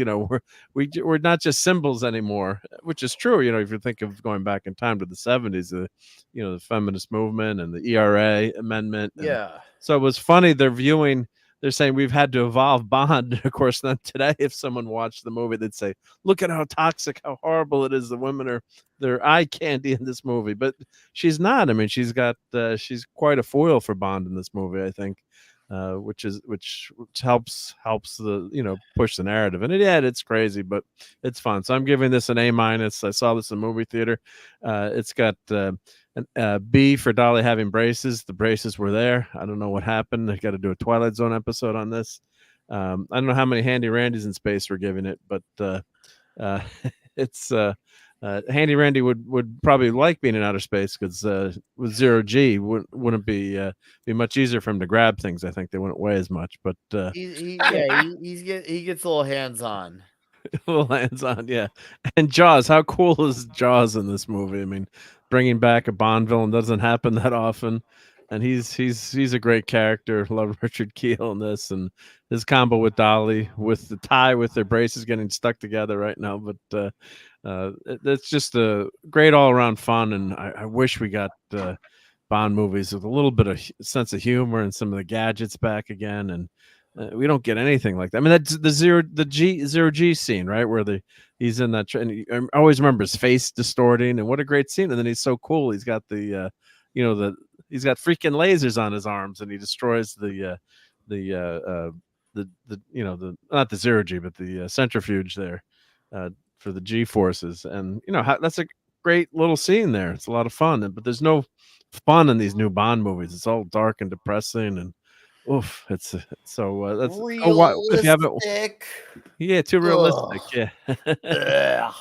We're not just symbols anymore," which is true. If you think of going back in time to the '70s, the feminist movement and the ERA amendment. Yeah. So it was funny. They're saying we've had to evolve Bond. Of course, then today, if someone watched the movie, they'd say, "Look at how toxic, how horrible it is. The women they're eye candy in this movie." But she's not. I mean, she's quite a foil for Bond in this movie, I think, which helps the push the narrative. And it's crazy, but it's fun. So I'm giving this an A-. I saw this in the movie theater. It's got B for Dolly having braces. The braces were there. I don't know what happened. I got to do a Twilight Zone episode on this. I don't know how many Handy Randys in space we're giving it, but it's Handy Randy would probably like being in outer space, because with zero G wouldn't be much easier for him to grab things. I think they wouldn't weigh as much, but he gets a little hands on. little hands on, yeah. And Jaws, how cool is Jaws in this movie? I mean, bringing back a Bond villain doesn't happen that often, and he's a great character. Love Richard Kiel in this, and his combo with Dolly, with the tie with their braces getting stuck together right now. But it's just a great all around fun, and I wish we got Bond movies with a little bit of sense of humor and some of the gadgets back again. And we don't get anything like that. I mean, that's the zero G scene, right, where he's in that. And I always remember his face distorting, and what a great scene. And then he's so cool. He's got he's got freaking lasers on his arms, and he destroys the not the zero G, but the centrifuge there for the G forces. And that's a great little scene there. It's a lot of fun, but there's no fun in these new Bond movies. It's all dark and depressing, and oof, it's so that's realistic. If you haven't, yeah, too realistic. Yeah.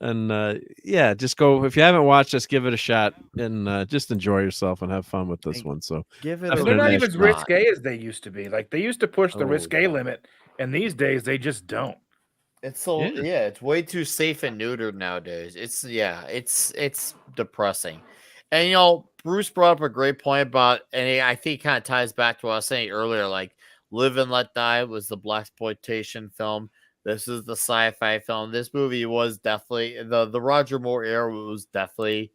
And yeah, just go. If you haven't watched, just give it a shot, and just enjoy yourself and have fun with this one. So give it. They're not even as risque as they used to be. Like, they used to push the risque limit, and these days they just don't. It's it's way too safe and neutered nowadays. It's depressing. And Bruce brought up a great point about, and I think it kind of ties back to what I was saying earlier, like Live and Let Die was the blaxploitation film. This is the sci-fi film. This movie was definitely the Roger Moore era was definitely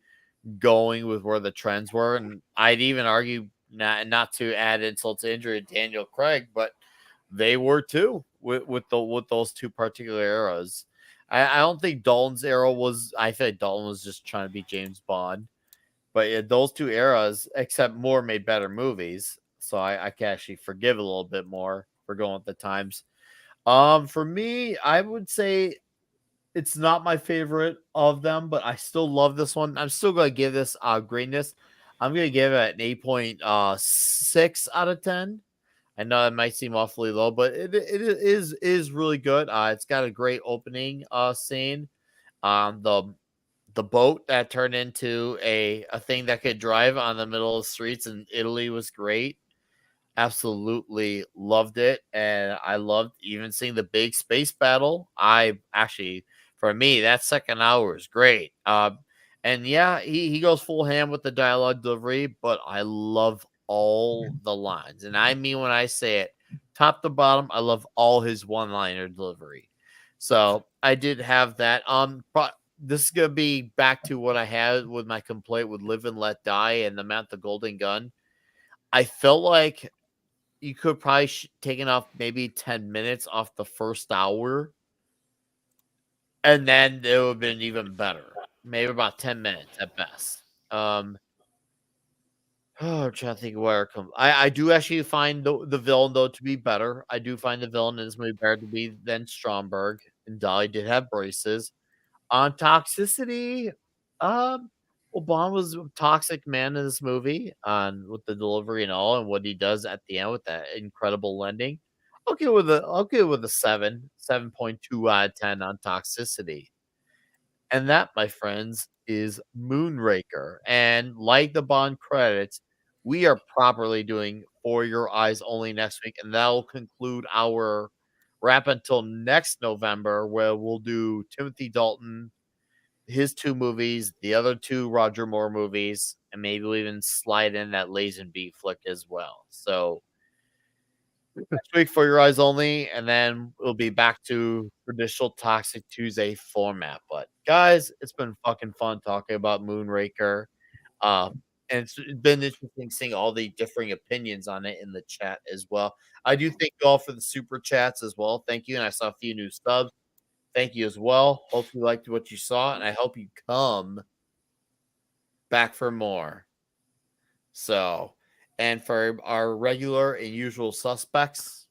going with where the trends were. And I'd even argue, not to add insult to injury to Daniel Craig, but they were too with those two particular eras. I don't think Dalton's era was. I feel like Dalton was just trying to be James Bond. But those two eras, except Moore made better movies, so I can actually forgive a little bit more for going with the times. For me, I would say it's not my favorite of them, but I still love this one. I'm still going to give this greatness. I'm going to give it an 8.6 out of 10. I know it might seem awfully low, but it is really good. It's got a great opening scene. The boat that turned into a thing that could drive on the middle of the streets in Italy was great. Absolutely loved it. And I loved even seeing the big space battle. For me, that second hour is great. And yeah, he goes full ham with the dialogue delivery, but I love all the lines. And I mean, when I say it, top to bottom, I love all his one-liner delivery. So I did have that. But this is going to be back to what I had with my complaint with Live and Let Die and the Mount the Golden Gun. I felt like you could probably taken off maybe 10 minutes off the first hour, and then it would have been even better. Maybe about 10 minutes at best. I'm trying to think of where it comes. I do actually find the villain though to be better. I do find the villain in this movie better to be than Stromberg, and Dolly did have braces. On toxicity, well, Bond was a toxic man in this movie, on with the delivery and all, and what he does at the end with that incredible ending. I'll go with a 7.2 out of 10 on toxicity. And that, my friends, is Moonraker. And like the Bond credits, we are properly doing For Your Eyes Only next week, and that will conclude our wrap until next November, where we'll do Timothy Dalton, his 2 movies, the other 2 Roger Moore movies, and maybe we'll even slide in that Lazenby flick as well. So next week For Your Eyes Only, and then we'll be back to traditional Toxic Tuesday format. But guys, it's been fucking fun talking about Moonraker. And it's been interesting seeing all the differing opinions on it in the chat as well. I do thank you all for the super chats as well. Thank you. And I saw a few new subs. Thank you as well. Hope you liked what you saw, and I hope you come back for more. So, and for our regular and usual suspects,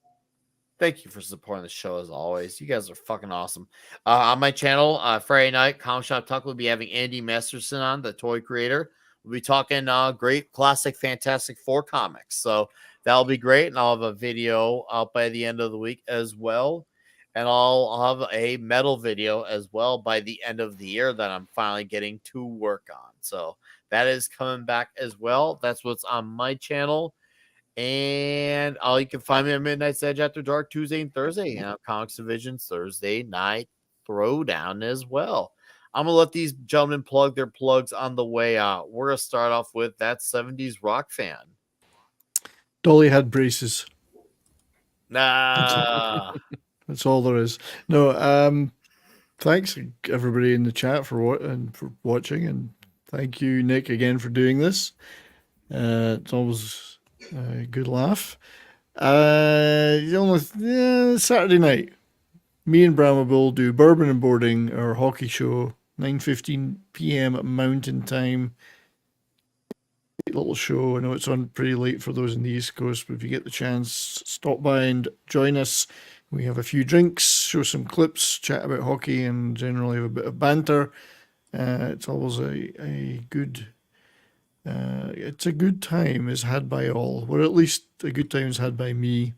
thank you for supporting the show as always. You guys are fucking awesome. On my channel, Friday night, Comic Shop Talk will be having Andy Masterson on, the toy creator. We'll be talking great classic Fantastic Four comics. So that'll be great. And I'll have a video out by the end of the week as well. And I'll have a metal video as well by the end of the year that I'm finally getting to work on. So that is coming back as well. That's what's on my channel. And you can find me at Midnight's Edge After Dark Tuesday and Thursday, and Comics Division's Thursday night throwdown as well. I'm gonna let these gentlemen plug their plugs on the way out. We're gonna start off with that 70s rock fan. Dolly had braces. Nah. That's all there is. No, thanks everybody in the chat for watching, and thank you, Nick, again for doing this. It's always a good laugh. Saturday night, me and Brahma Bull do Bourbon and Boarding, our hockey show, 9:15 p.m. Mountain Time. Little show. I know it's on pretty late for those in the East Coast, but if you get the chance, stop by and join us. We have a few drinks, show some clips, chat about hockey, and generally have a bit of banter. It's always a good. It's a good time is had by all, or at least a good time is had by me.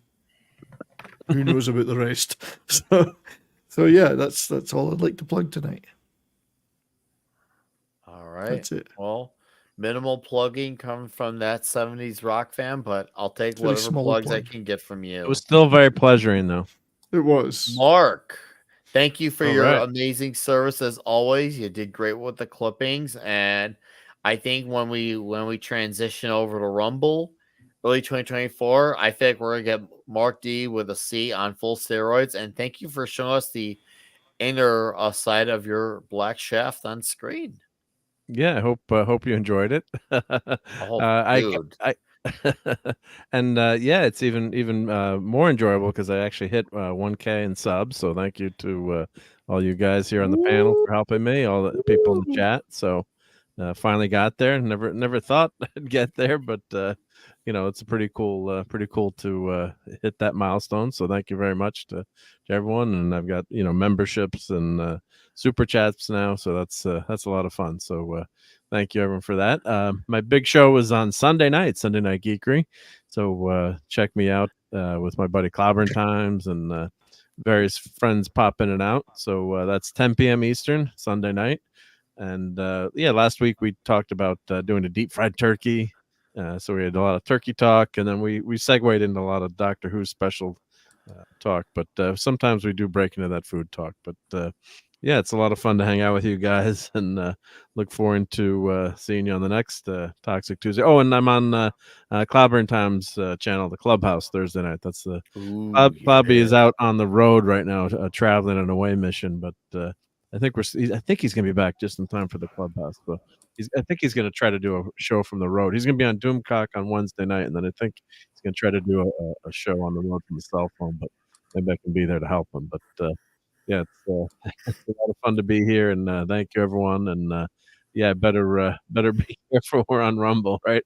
Who knows about the rest? So yeah, that's all I'd like to plug tonight. All right. That's it. Well, minimal plugging coming from that 70s rock fan, but I'll take whatever plugs I can get from you. It was still very pleasuring, though. It was. Mark, thank you for All your right. amazing service as always. You did great with the clippings, and I think when we transition over to Rumble early 2024, I think we're gonna get Mark D with a C on full steroids. And thank you for showing us the inner side of your black shaft on screen. Yeah, I hope you enjoyed it. Dude. And yeah, it's even more enjoyable because I actually hit 1K in subs. So thank you to all you guys here on the panel for helping me, all the people in the chat. So finally got there. Never thought I'd get there, but it's pretty cool to hit that milestone. So thank you very much to everyone. And I've got memberships and super chats now, so that's a lot of fun. So thank you everyone for that. My big show is on Sunday Night Geekery. So check me out with my buddy Clobbering Times and various friends pop in and out. So that's 10 p.m. Eastern Sunday night. And yeah, last week we talked about doing a deep fried turkey. So we had a lot of turkey talk, and then we segued into a lot of Doctor Who special talk. But sometimes we do break into that food talk. But yeah, it's a lot of fun to hang out with you guys, and look forward to seeing you on the next Toxic Tuesday. Oh, and I'm on Clobbering Times channel, the Clubhouse, Thursday night. That's the Bobby is out on the road right now, traveling an away mission, but I think he's gonna be back just in time for the Clubhouse. So I think he's gonna try to do a show from the road. He's gonna be on Doomcock on Wednesday night, and then I think he's gonna try to do a show on the road from the cell phone. But maybe I can be there to help him. But yeah, it's a lot of fun to be here, and thank you everyone. And Yeah, better be careful. We're on Rumble, right?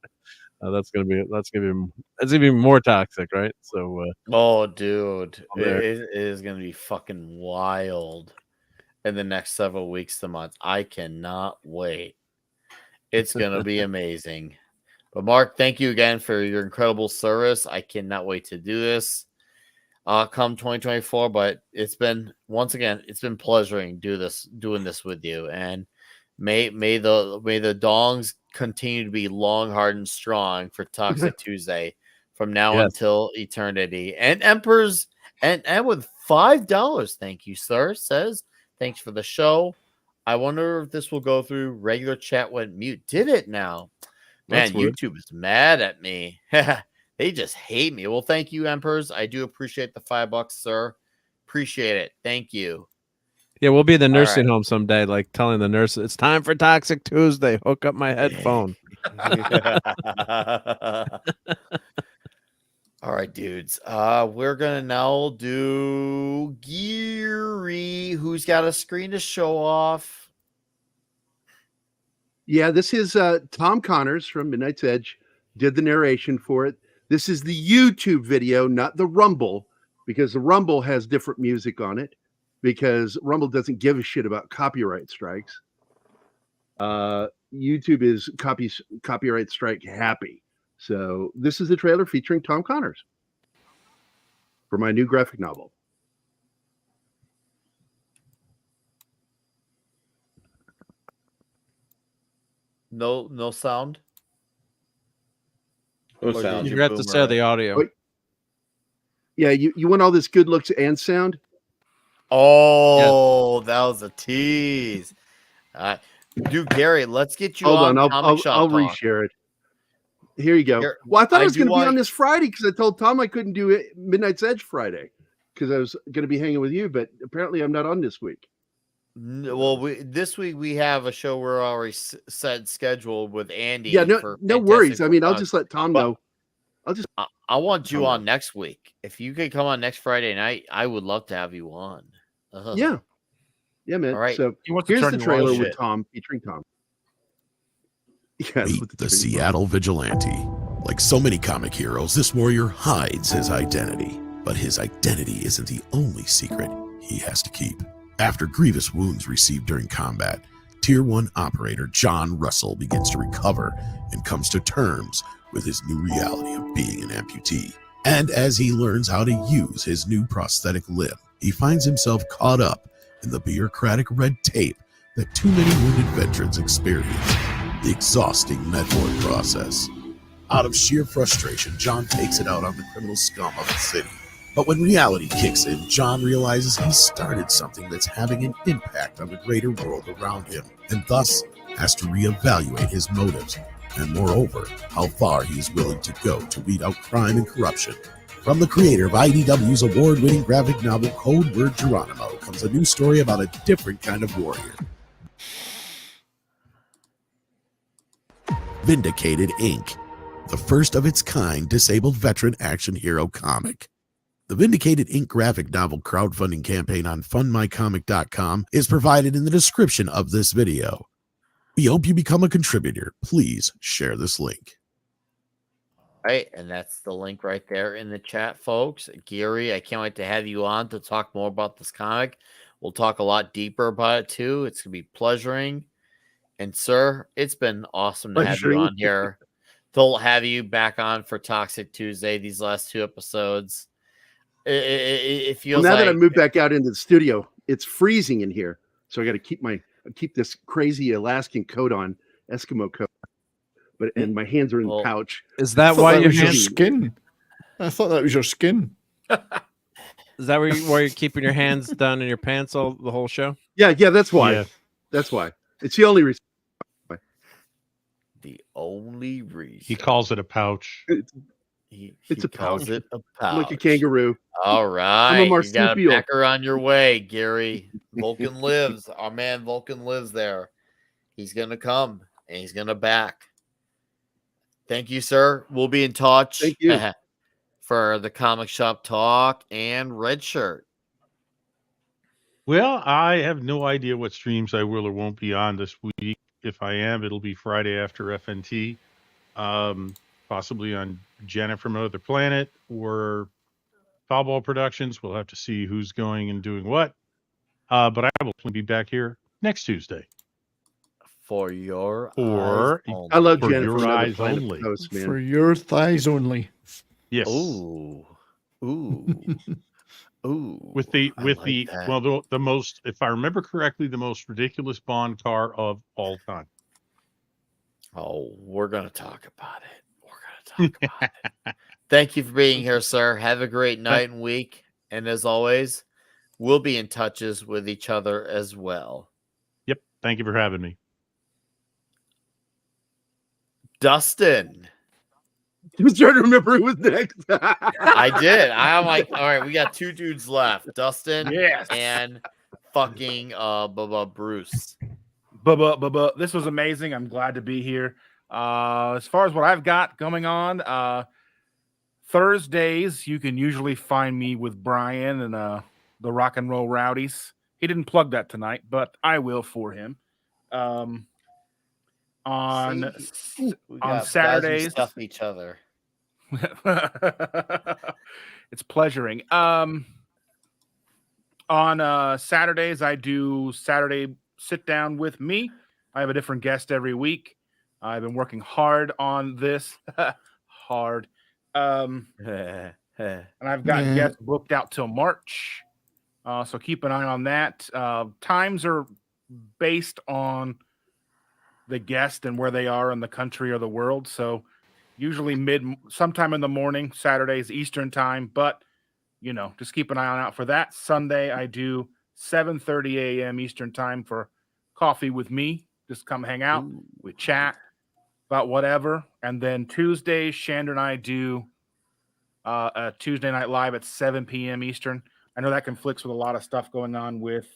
That's gonna be even more toxic, right? So, oh, dude, there. it is gonna be fucking wild in the next several weeks to months. I cannot wait. It's gonna be amazing. But Mark, thank you again for your incredible service. I cannot wait to do this. Come 2024, but it's been pleasuring doing this with you, and may the dongs continue to be long, hard, and strong for Toxic Tuesday from now Yes. until eternity. And Emperors and with $5, thank you, sir. Says thanks for the show. I wonder if this will go through. Regular chat went mute. Did it now? Man, That's weird. YouTube is mad at me. They just hate me. Well, thank you, Emperors. I do appreciate the $5, sir. Appreciate it. Thank you. Yeah, we'll be in the All nursing right. home someday, like telling the nurse it's time for Toxic Tuesday. Hook up my headphone. All right, dudes. We're gonna now do Gerry, who's got a screen to show off. Yeah, this is Tom Connors from Midnight's Edge did the narration for it. This is the YouTube video, not the Rumble, because the Rumble has different music on it, because Rumble doesn't give a shit about copyright strikes. YouTube is copyright strike happy. So this is the trailer featuring Tom Connors for my new graphic novel. No sound. No sound. You forgot to say the audio. Wait. Yeah, you want all this good looks and sound? Oh, that was a tease. Dude, Gerry, let's get you Hold on. Comic I'll Shop Talk. reshare it. Here you go. Here, Well, I thought I it was do going to be want- on this Friday because I told Tom I couldn't do it Midnight's Edge Friday because I was going to be hanging with you, but apparently I'm not on this week. Well, this week we have a show we're already set scheduled with Andy. Yeah, for no worries. Fantastic I mean, I'll Four. just let Tom But know. I want you Tom on know. next week. If you could come on next Friday night, I would love to have you on. Yeah, man. All right. So He wants to here's turn the you on. trailer Shit. with Tom, featuring Tom. Yeah, Meet the Seattle Vigilante. Like so many comic heroes, this warrior hides his identity. But his identity isn't the only secret he has to keep. After grievous wounds received during combat, Tier 1 operator John Russell begins to recover and comes to terms with his new reality of being an amputee. And as he learns how to use his new prosthetic limb, he finds himself caught up in the bureaucratic red tape that too many wounded veterans experience. The exhausting med-board process. Out of sheer frustration, John takes it out on the criminal scum of the city. But when reality kicks in, John realizes he started something that's having an impact on the greater world around him, and thus has to reevaluate his motives, and moreover, how far he is willing to go to weed out crime and corruption. From the creator of IDW's award-winning graphic novel Code Word Geronimo comes a new story about a different kind of warrior. Vindicated Inc., the first of its kind disabled veteran action hero comic. The Vindicated Inc. graphic novel crowdfunding campaign on fundmycomic.com is provided in the description of this video. We hope you become a contributor. Please share this link. Right, and that's the link right there in the chat, folks. Gerry, I can't wait to have you on to talk more about this comic. We'll talk a lot deeper about it too. It's gonna be pleasuring. And sir, it's been awesome to have you on here. To have you back on for Toxic Tuesday these last 2 episodes. It feels now like that I moved back out into the studio, it's freezing in here, so I got to keep this crazy Alaskan coat on, Eskimo coat. And my hands are in the pouch. Is that why your your skin? I thought that was your skin. Is that why you're keeping your hands down in your pants the whole show? Yeah, that's why. Yeah. That's why. It's the only reason. the only reason He calls it a pouch. he It's a calls pouch. it a pouch. Like a kangaroo. All right, I'm a you got a marsupial. backer on your way, Gerry. Vulcan lives. Our man Vulcan lives there. He's gonna come and he's gonna back. Thank you, sir. We'll be in touch. Thank you. For the comic shop talk and red shirt. Well, I have no idea what streams I will or won't be on this week. if I am, it'll be Friday after FNT, possibly on Janet from Another Planet or Foulball Productions. We'll have to see who's going and doing what. But I will be back here next Tuesday. For your Or eyes only. I love for Janet your from Another eyes Planet only. posts, man. For your thighs only. Yes. Ooh. Ooh. With the I like that. well, the most, if I remember correctly, the most ridiculous Bond car of all time. Oh, we're gonna talk about it. We're gonna talk about it. Thank you for being here, sir. Have a great night and week. And as always, we'll be in touches with each other as well. Yep. Thank you for having me. Dustin. I was trying to remember who was next. I did. I'm like, all right, we got 2 dudes left. Dustin Yes. and fucking Bruce. This was amazing. I'm glad to be here. As far as what I've got going on, Thursdays, you can usually find me with Brian and the Rock and Roll Rowdies. He didn't plug that tonight, but I will for him. On Saturdays, stuff each other. It's pleasuring. On Saturdays, I do Saturday sit down with me. I have a different guest every week. I've been working hard on this. Hard. And I've got guests booked out till March. So keep an eye on that. Times are based on the guest and where they are in the country or the world. So usually sometime in the morning, Saturdays, Eastern time, but just keep an eye out for that. Sunday, I do 7:30 a.m. Eastern time for coffee with me. Just come hang out. We chat about whatever. And then Tuesdays, Shander and I do a Tuesday Night Live at 7 p.m. Eastern. I know that conflicts with a lot of stuff going on with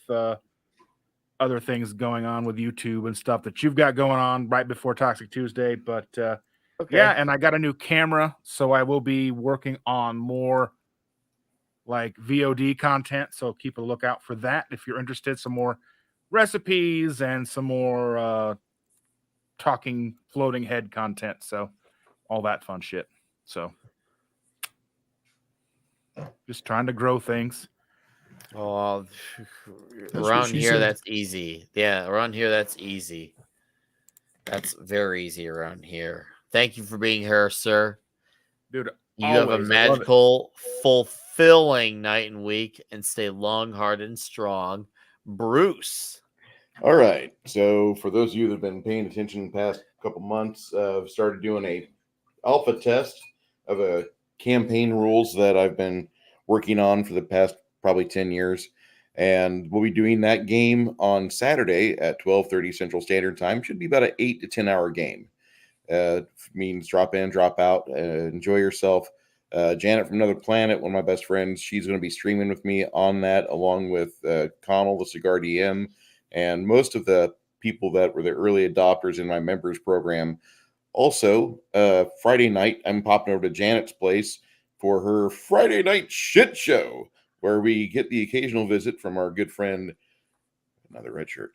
other things going on with YouTube and stuff that you've got going on right before Toxic Tuesday. But yeah, and I got a new camera, so I will be working on more like VOD content. So keep a lookout for that if you're interested. Some more recipes and some more talking floating head content. So all that fun shit. So just trying to grow things. Oh, around here, that's easy. Yeah, around here, that's easy. That's very easy around here. Thank you for being here, sir. Dude, you have a magical, fulfilling night and week, and stay long, hard, and strong. Bruce. All right. So for those of you that have been paying attention the past couple months, I've started doing a alpha test of a campaign rules that I've been working on for the past probably 10 years. And we'll be doing that game on Saturday at 12:30 Central Standard Time. Should be about an 8 to 10 hour game. Means drop in, drop out, enjoy yourself. Janet from Another Planet, one of my best friends, she's going to be streaming with me on that, along with Connell, the Cigar DM, and most of the people that were the early adopters in my members program. Also, Friday night, I'm popping over to Janet's place for her Friday night shit show, where we get the occasional visit from our good friend, another red shirt.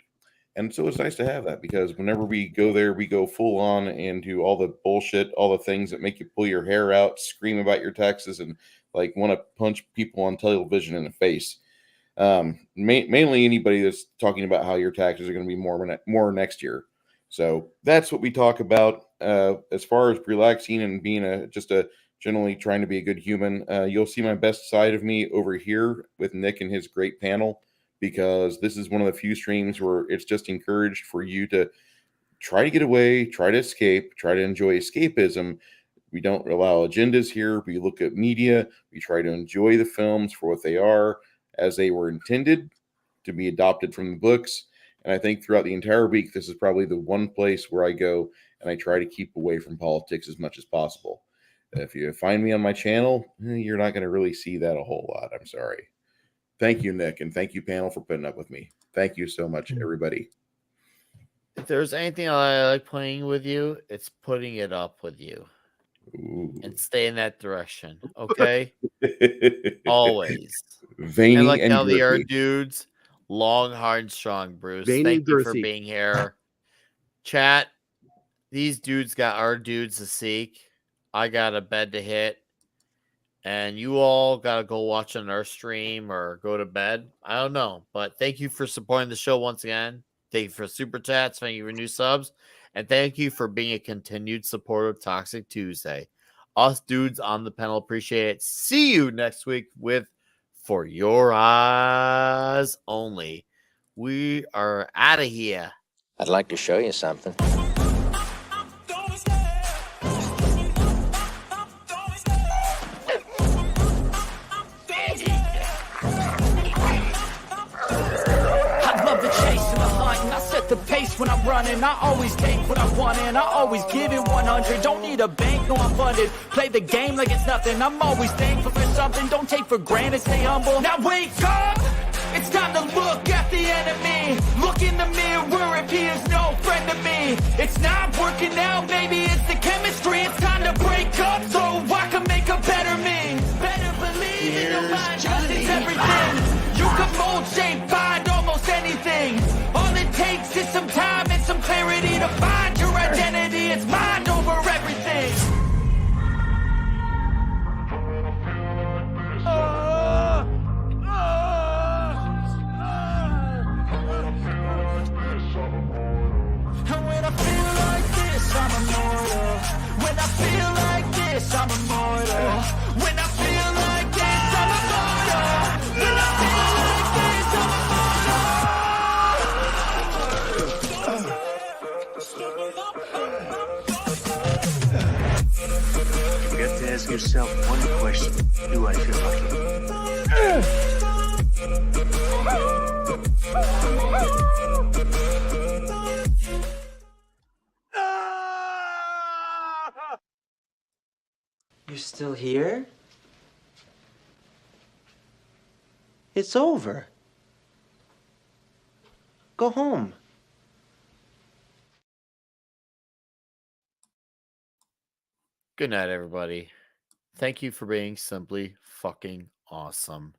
And so it's nice to have that, because whenever we go there, we go full on into all the bullshit, all the things that make you pull your hair out, scream about your taxes, and like want to punch people on television in the face. Mainly anybody that's talking about how your taxes are going to be more next year. So that's what we talk about. As far as relaxing and being just generally trying to be a good human, you'll see my best side of me over here with Nick and his great panel, because this is one of the few streams where it's just encouraged for you to try to get away, try to escape, try to enjoy escapism. We don't allow agendas here. We look at media. We try to enjoy the films for what they are, as they were intended to be adopted from the books. And I think throughout the entire week, this is probably the one place where I go and I try to keep away from politics as much as possible. If you find me on my channel, you're not going to really see that a whole lot. I'm sorry. Thank you, Nick, and thank you, panel, for putting up with me. Thank you so much, everybody. If there's anything I like playing with you, it's putting it up with you. Ooh. And stay in that direction, okay? Always. Veiny and like and how they are girthy. dudes, long, hard, and strong, Bruce. Veiny Thank you for girthy. being here. Chat, these dudes got our dudes to seek. I got a bed to hit. And you all got to go watch another stream or go to bed. I don't know. But thank you for supporting the show once again. Thank you for super chats. Thank you for new subs. And thank you for being a continued supporter of Toxic Tuesday. Us dudes on the panel appreciate it. See you next week with For Your Eyes Only. We are out of here. I'd like to show you something. I love the chase and the hunt, and I set the pace when I'm running. I always take what I want, and I always give it 100. Don't need a bank, no, I'm funded. Play the game like it's nothing. I'm always thankful for something. Don't take for granted, stay humble. Now wake up! It's time to look at the enemy. Look in the mirror if he is no friend to me. It's not working out, maybe it's the chemistry. It's time to break up so I can make a better me. Better believe in your mind, 'cause it's everything. You can mold, shape, find almost anything. All it takes is some time and some clarity to find your identity. It's mind over everything. And when I feel like this, I'm immortal. When I feel like this, I'm immortal. When I feel like this, I'm immortal. When I feel like this, I'm You have to ask yourself one question. Do I feel You're still here? It's over. Go home. Good night, everybody. Thank you for being simply fucking awesome.